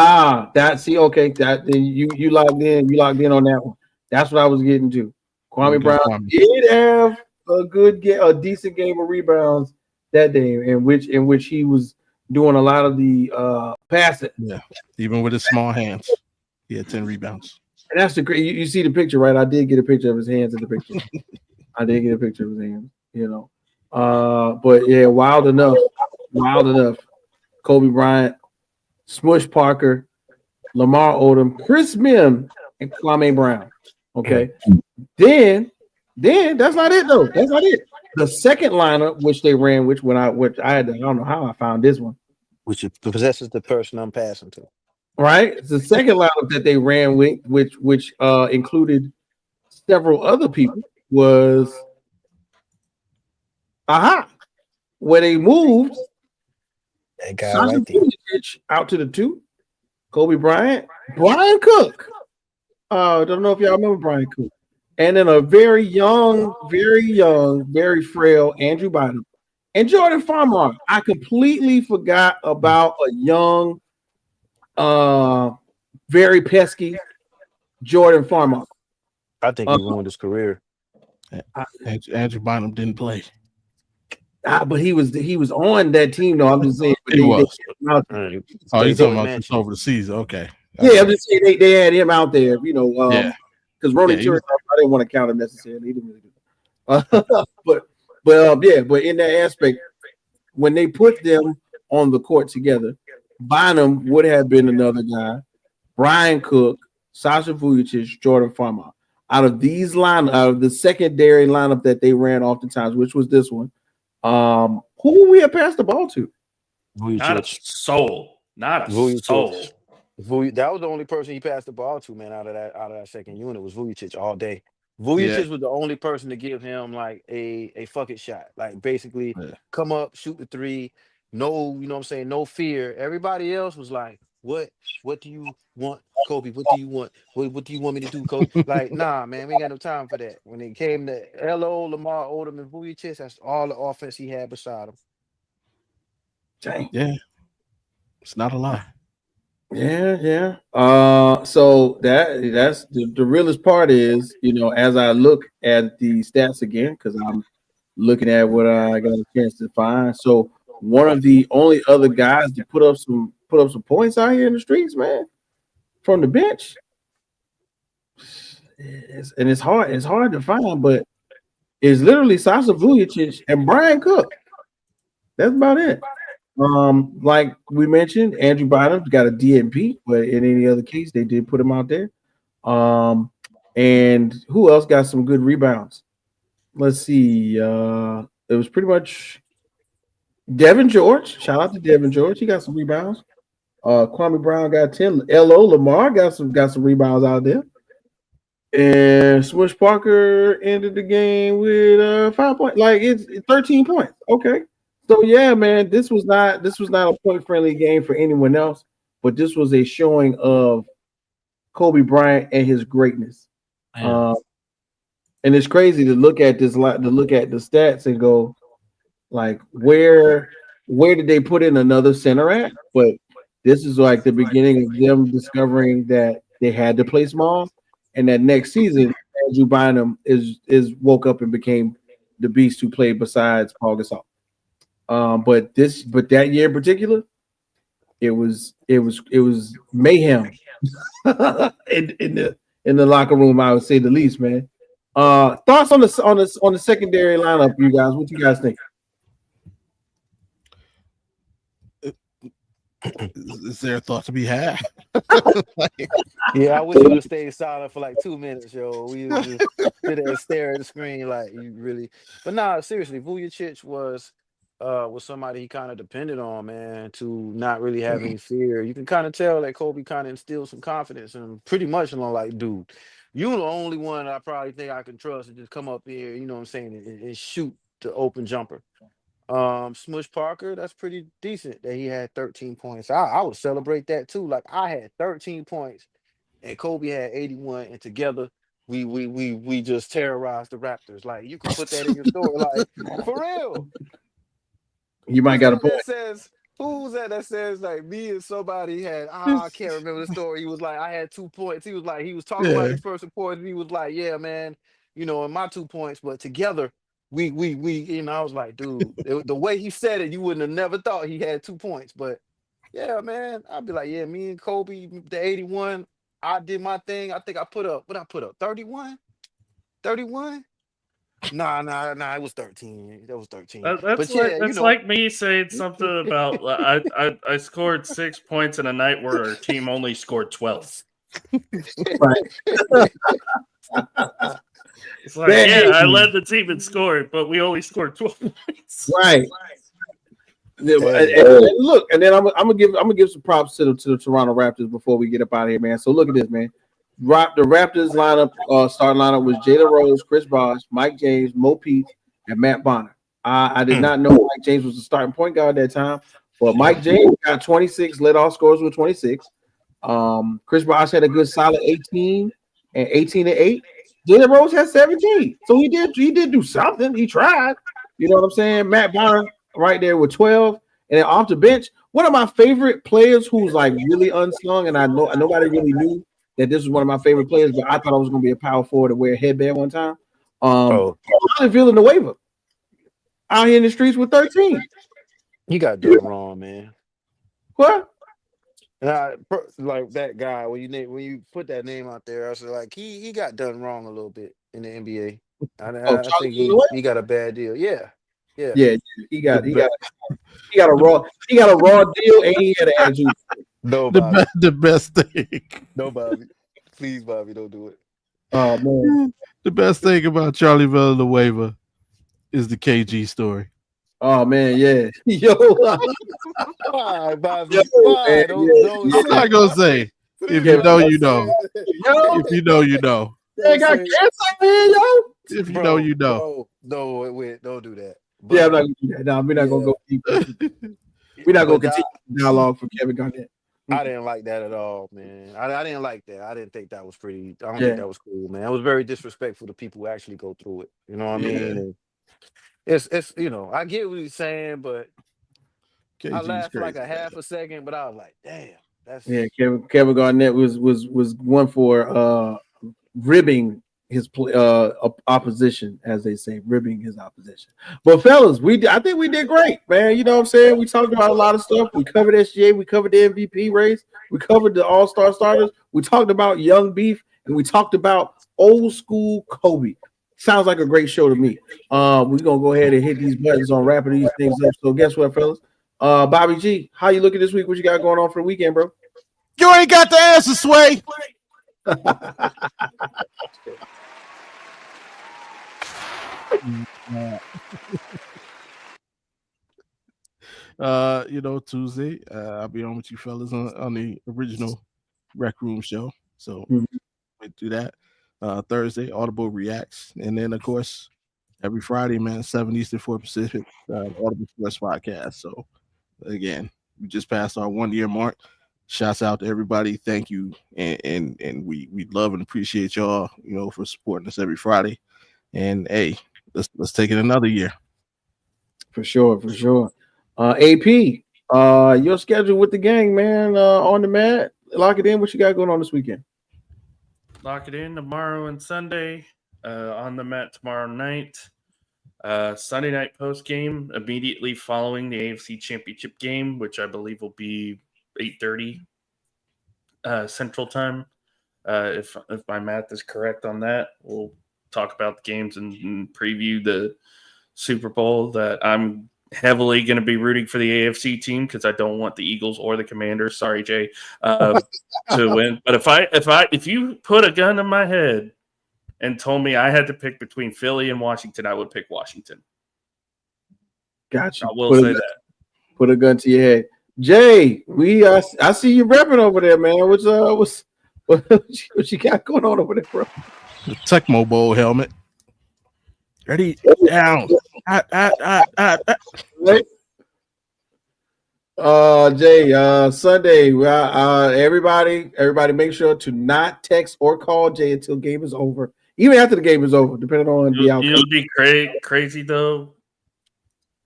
logged in on that one. That's what I was getting to. Kwame Brown did have a decent game of rebounds that day, in which he was doing a lot of the passing. Yeah, even with his small hands, he had 10 rebounds. And that's the great. You see the picture, right? I did get a picture of his hands in the picture. I did get a picture of his hands. But yeah, wild enough. Kobe Bryant, Smush Parker, Lamar Odom, Chris Mims, and Kwame Brown. Okay. Then that's not it though. That's not it. The second lineup, which they ran, which I had to, I don't know how I found this one. Which possesses the person I'm passing to. Right. It's the second lineup that they ran with, which included several other people, was where they moved that guy right there out to the 2. Kobe Bryant, Brian Cook. Don't know if y'all remember Brian Cook. And then a very young, very frail Andrew Bynum. And Jordan Farmar. I completely forgot about a young, very pesky Jordan Farmar. I think he ruined his career. Andrew Bynum didn't play. But he was on that team though. I'm just saying. He was. You're talking about this over the season. Okay. Yeah, I'm just saying they had him out there, because Ronnie Turner, I didn't want to count him necessarily. He didn't really do that. But in that aspect, when they put them on the court together, Bynum would have been another guy. Brian Cook, Sasha Vujacic, Jordan Farmar. Out of the secondary lineup that they ran oftentimes, which was this one, who would we have passed the ball to? Not a soul. Not a soul. That was the only person he passed the ball to, man. Out of that second unit was Vujacic all day. Vujacic was the only person to give him like a fuck it shot, like basically come up, shoot the 3, no, you know what I'm saying, no fear. Everybody else was like, what do you want, Kobe? What do you want? What do you want me to do, Kobe? Like, nah, man, we ain't got no time for that. When it came to LO, Lamar Odom, and Vujacic, that's all the offense he had beside him. Dang. Yeah, it's not a lie. Yeah. So that's the realest part is, as I look at the stats again, because I'm looking at what I got a chance to find. So one of the only other guys to put up some points out here in the streets, man, from the bench, it's hard to find, but it's literally Sasha Vujacic and Brian Cook. That's about it. Like we mentioned, Andrew Bynum's got a DNP, but in any other case, they did put him out there. And who else got some good rebounds? Let's see. It was pretty much Devin George. Shout out to Devin George. He got some rebounds. Kwame Brown got 10. L.O. Lamar got some rebounds out there. And Smush Parker ended the game with 5 points. Like it's 13 points. Okay. So yeah, man, this was not a point-friendly game for anyone else, but this was a showing of Kobe Bryant and his greatness. And it's crazy to look at the stats and go, like, where did they put in another center at? But this is like the beginning of them discovering that they had to play small, and that next season, Andrew Bynum is woke up and became the beast who played besides Paul Gasol. But that year in particular, it was mayhem in the locker room, I would say the least, man. Thoughts on the secondary lineup, you guys? What you guys think? Is there a thought to be had? Yeah, I wish you would have stayed silent for like 2 minutes, yo. We would just sit there and stare at the screen like you really. But nah, seriously, Vujacic was somebody he kind of depended on, man, to not really have any fear. You can kind of tell that Kobe kind of instilled some confidence and pretty much like, dude, you're the only one I probably think I can trust to just come up here, you know what I'm saying, and shoot the open jumper. Smush Parker, that's pretty decent that he had 13 points. I would celebrate that too. Like I had 13 points and Kobe had 81, and together we just terrorized the Raptors. Like you can put that in your story, like for real. You might got a point. Who's that says like me and somebody had I can't remember the story. He was like, I had 2 points. He was talking about his first report, and he was like, yeah, man, and my 2 points, but together we I was like, dude, the way he said it, you wouldn't have never thought he had 2 points. But yeah, man, I'd be like, yeah, me and Kobe, the 81, I did my thing. I think I put up 31? Nah, it was 13. That was 13. That's like me saying something about I scored 6 points in a night where our team only scored 12. Right. It's like, yeah, I led the team in scoring, but we only scored 12 points. Right. And look, and then I'm gonna give some props to the Toronto Raptors before we get up out of here, man. So look at this, man. The Raptors lineup, starting lineup was Jalen Rose, Chris Bosh, Mike James, Mo Pete, and Matt Bonner. I did not know Mike James was the starting point guard at that time, but Mike James got 26, led all scorers with 26. Chris Bosh had a good solid 18 and 18 and 8. Jalen Rose had 17, so he did do something. He tried, you know what I'm saying. Matt Bonner right there with 12, and then off the bench, one of my favorite players who's like really unsung, and I know nobody really knew that this was one of my favorite players, but I thought I was going to be a power forward to wear a headband one time. Villanueva out here in the streets with 13. You got done wrong, man. What? Like that guy when you put that name out there, I was like, he got done wrong a little bit in the NBA. I think he got a bad deal. Yeah. He got a raw deal, and he had an attitude. No, Bobby. The best thing. No, Bobby. Please, Bobby, don't do it. Oh man. The best thing about Charlie Villanueva is the KG story. Oh man, yeah. Yo, why, Bobby? Why? I'm not gonna say. If you know, you know. If you know, you know. They got cancer, man, yo. If you know, you know. No, wait, don't do that. But, yeah, I'm not gonna do that. No, we're not gonna go deep. We're not gonna continue dialogue for Kevin Garnett. I didn't like that at all, man. I didn't like that. I didn't think that was pretty. I don't think that was cool, man. It was very disrespectful to people who actually go through it. You know what I mean? And it's I get what he's saying, but KG's I laughed for like a half a second, but I was like, damn, that's Kevin Garnett was one for ribbing his opposition, as they say, ribbing his opposition. But fellas, I think we did great, man. You know what I'm saying? We talked about a lot of stuff. We covered SGA, we covered the MVP race, we covered the All-Star starters, we talked about Young Beef and we talked about old school Kobe. Sounds like a great show to me. We're gonna go ahead and hit these buttons on wrapping these things up. So guess what, fellas? Bobby G, how you looking this week? What you got going on for the weekend, bro? You ain't got the answer, Sway. Tuesday, I'll be on with you fellas on the original Rec Room show. So we do that. Thursday, Audible Reacts. And then, of course, every Friday, man, 7 Eastern, 4 Pacific, Audible Sports Podcast. So, again, we just passed our 1 year mark. Shouts out to everybody. Thank you. And we love and appreciate y'all, for supporting us every Friday. And, hey, let's take it another year. For sure. AP, your schedule with the gang, man, on the mat. Lock it in. What you got going on this weekend? Lock it in tomorrow and Sunday. On the mat tomorrow night. Sunday night post game immediately following the AFC Championship game, which I believe will be 8:30 Central Time. If my math is correct on that, we'll talk about the games and preview the Super Bowl that I'm heavily going to be rooting for the AFC team because I don't want the Eagles or the Commanders. Sorry, Jay, to win. But if you put a gun in my head and told me I had to pick between Philly and Washington, I would pick Washington. Gotcha. I will say that. Put a gun to your head, Jay. I see you repping over there, man. What you got going on over there, bro? The Tecmo Bowl helmet. Ready, down. Jay, Sunday, everybody make sure to not text or call Jay until game is over. Even after the game is over, depending on the outcome. It'll be crazy though.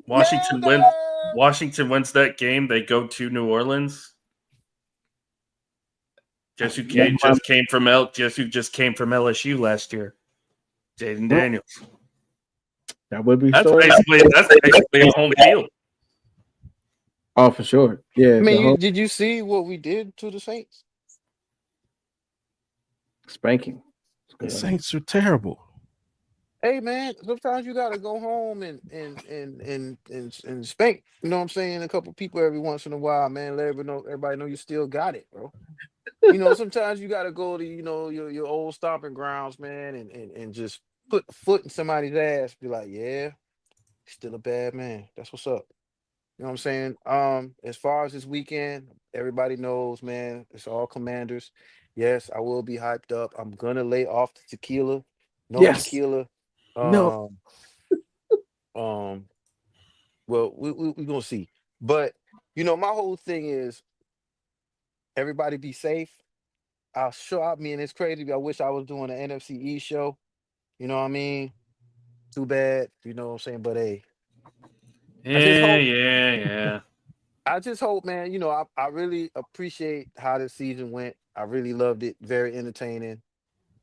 Washington wins that game. They go to New Orleans. Guess who just came from LSU last year? Jaden Daniels. That would be that's basically a home field. Oh, for sure. Yeah. I mean, did you see what we did to the Saints? Spanking. The Saints are terrible. Hey man, sometimes you gotta go home and spank. You know what I'm saying? A couple people every once in a while, man. Let everybody know you still got it, bro. Sometimes you gotta go to your old stomping grounds, man, and just put a foot in somebody's ass. Be like, yeah, still a bad man. That's what's up. You know what I'm saying? As far as this weekend, everybody knows, man, it's all Commanders. Yes, I will be hyped up. I'm gonna lay off the tequila. Tequila. No. Well, we're gonna see. But my whole thing is everybody be safe. I mean, it's crazy. I wish I was doing an NFC East show. You know what I mean? Too bad. You know what I'm saying? But hey. Yeah. I just hope, man, I really appreciate how this season went. I really loved it. Very entertaining.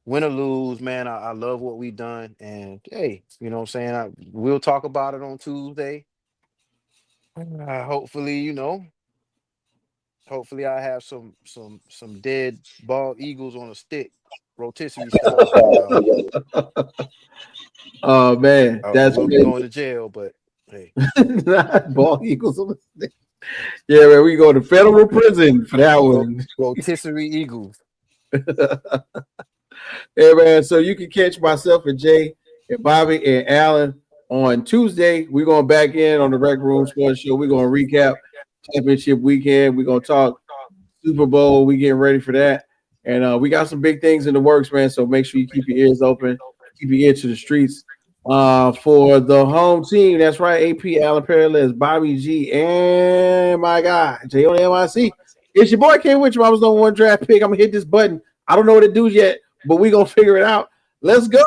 Win or lose, man, I love what we've done. And hey, you know what I'm saying? We'll talk about it on Tuesday. Hopefully, I have some dead bald eagles on a stick, rotisserie style. Oh man, that's we'll be going to jail, but hey. Bald eagles on the stick. Yeah, man, we go to federal prison for that one. Rotisserie eagles. Yeah, man. So you can catch myself and Jay and Bobby and Alan on Tuesday. We're going back in on the Rec Room Sports Show. We're going to recap championship weekend. We're going to talk Super Bowl. We're getting ready for that. And we got some big things in the works, man. So make sure you keep your ears open. Keep your ear to the streets. For the home team, that's right, AP, Alan Perez, Bobby G, and my guy, J on MIC. It's your boy, Ken Witcher. I was on one draft pick. I'm going to hit this button. I don't know what it do yet, but we're going to figure it out. Let's go.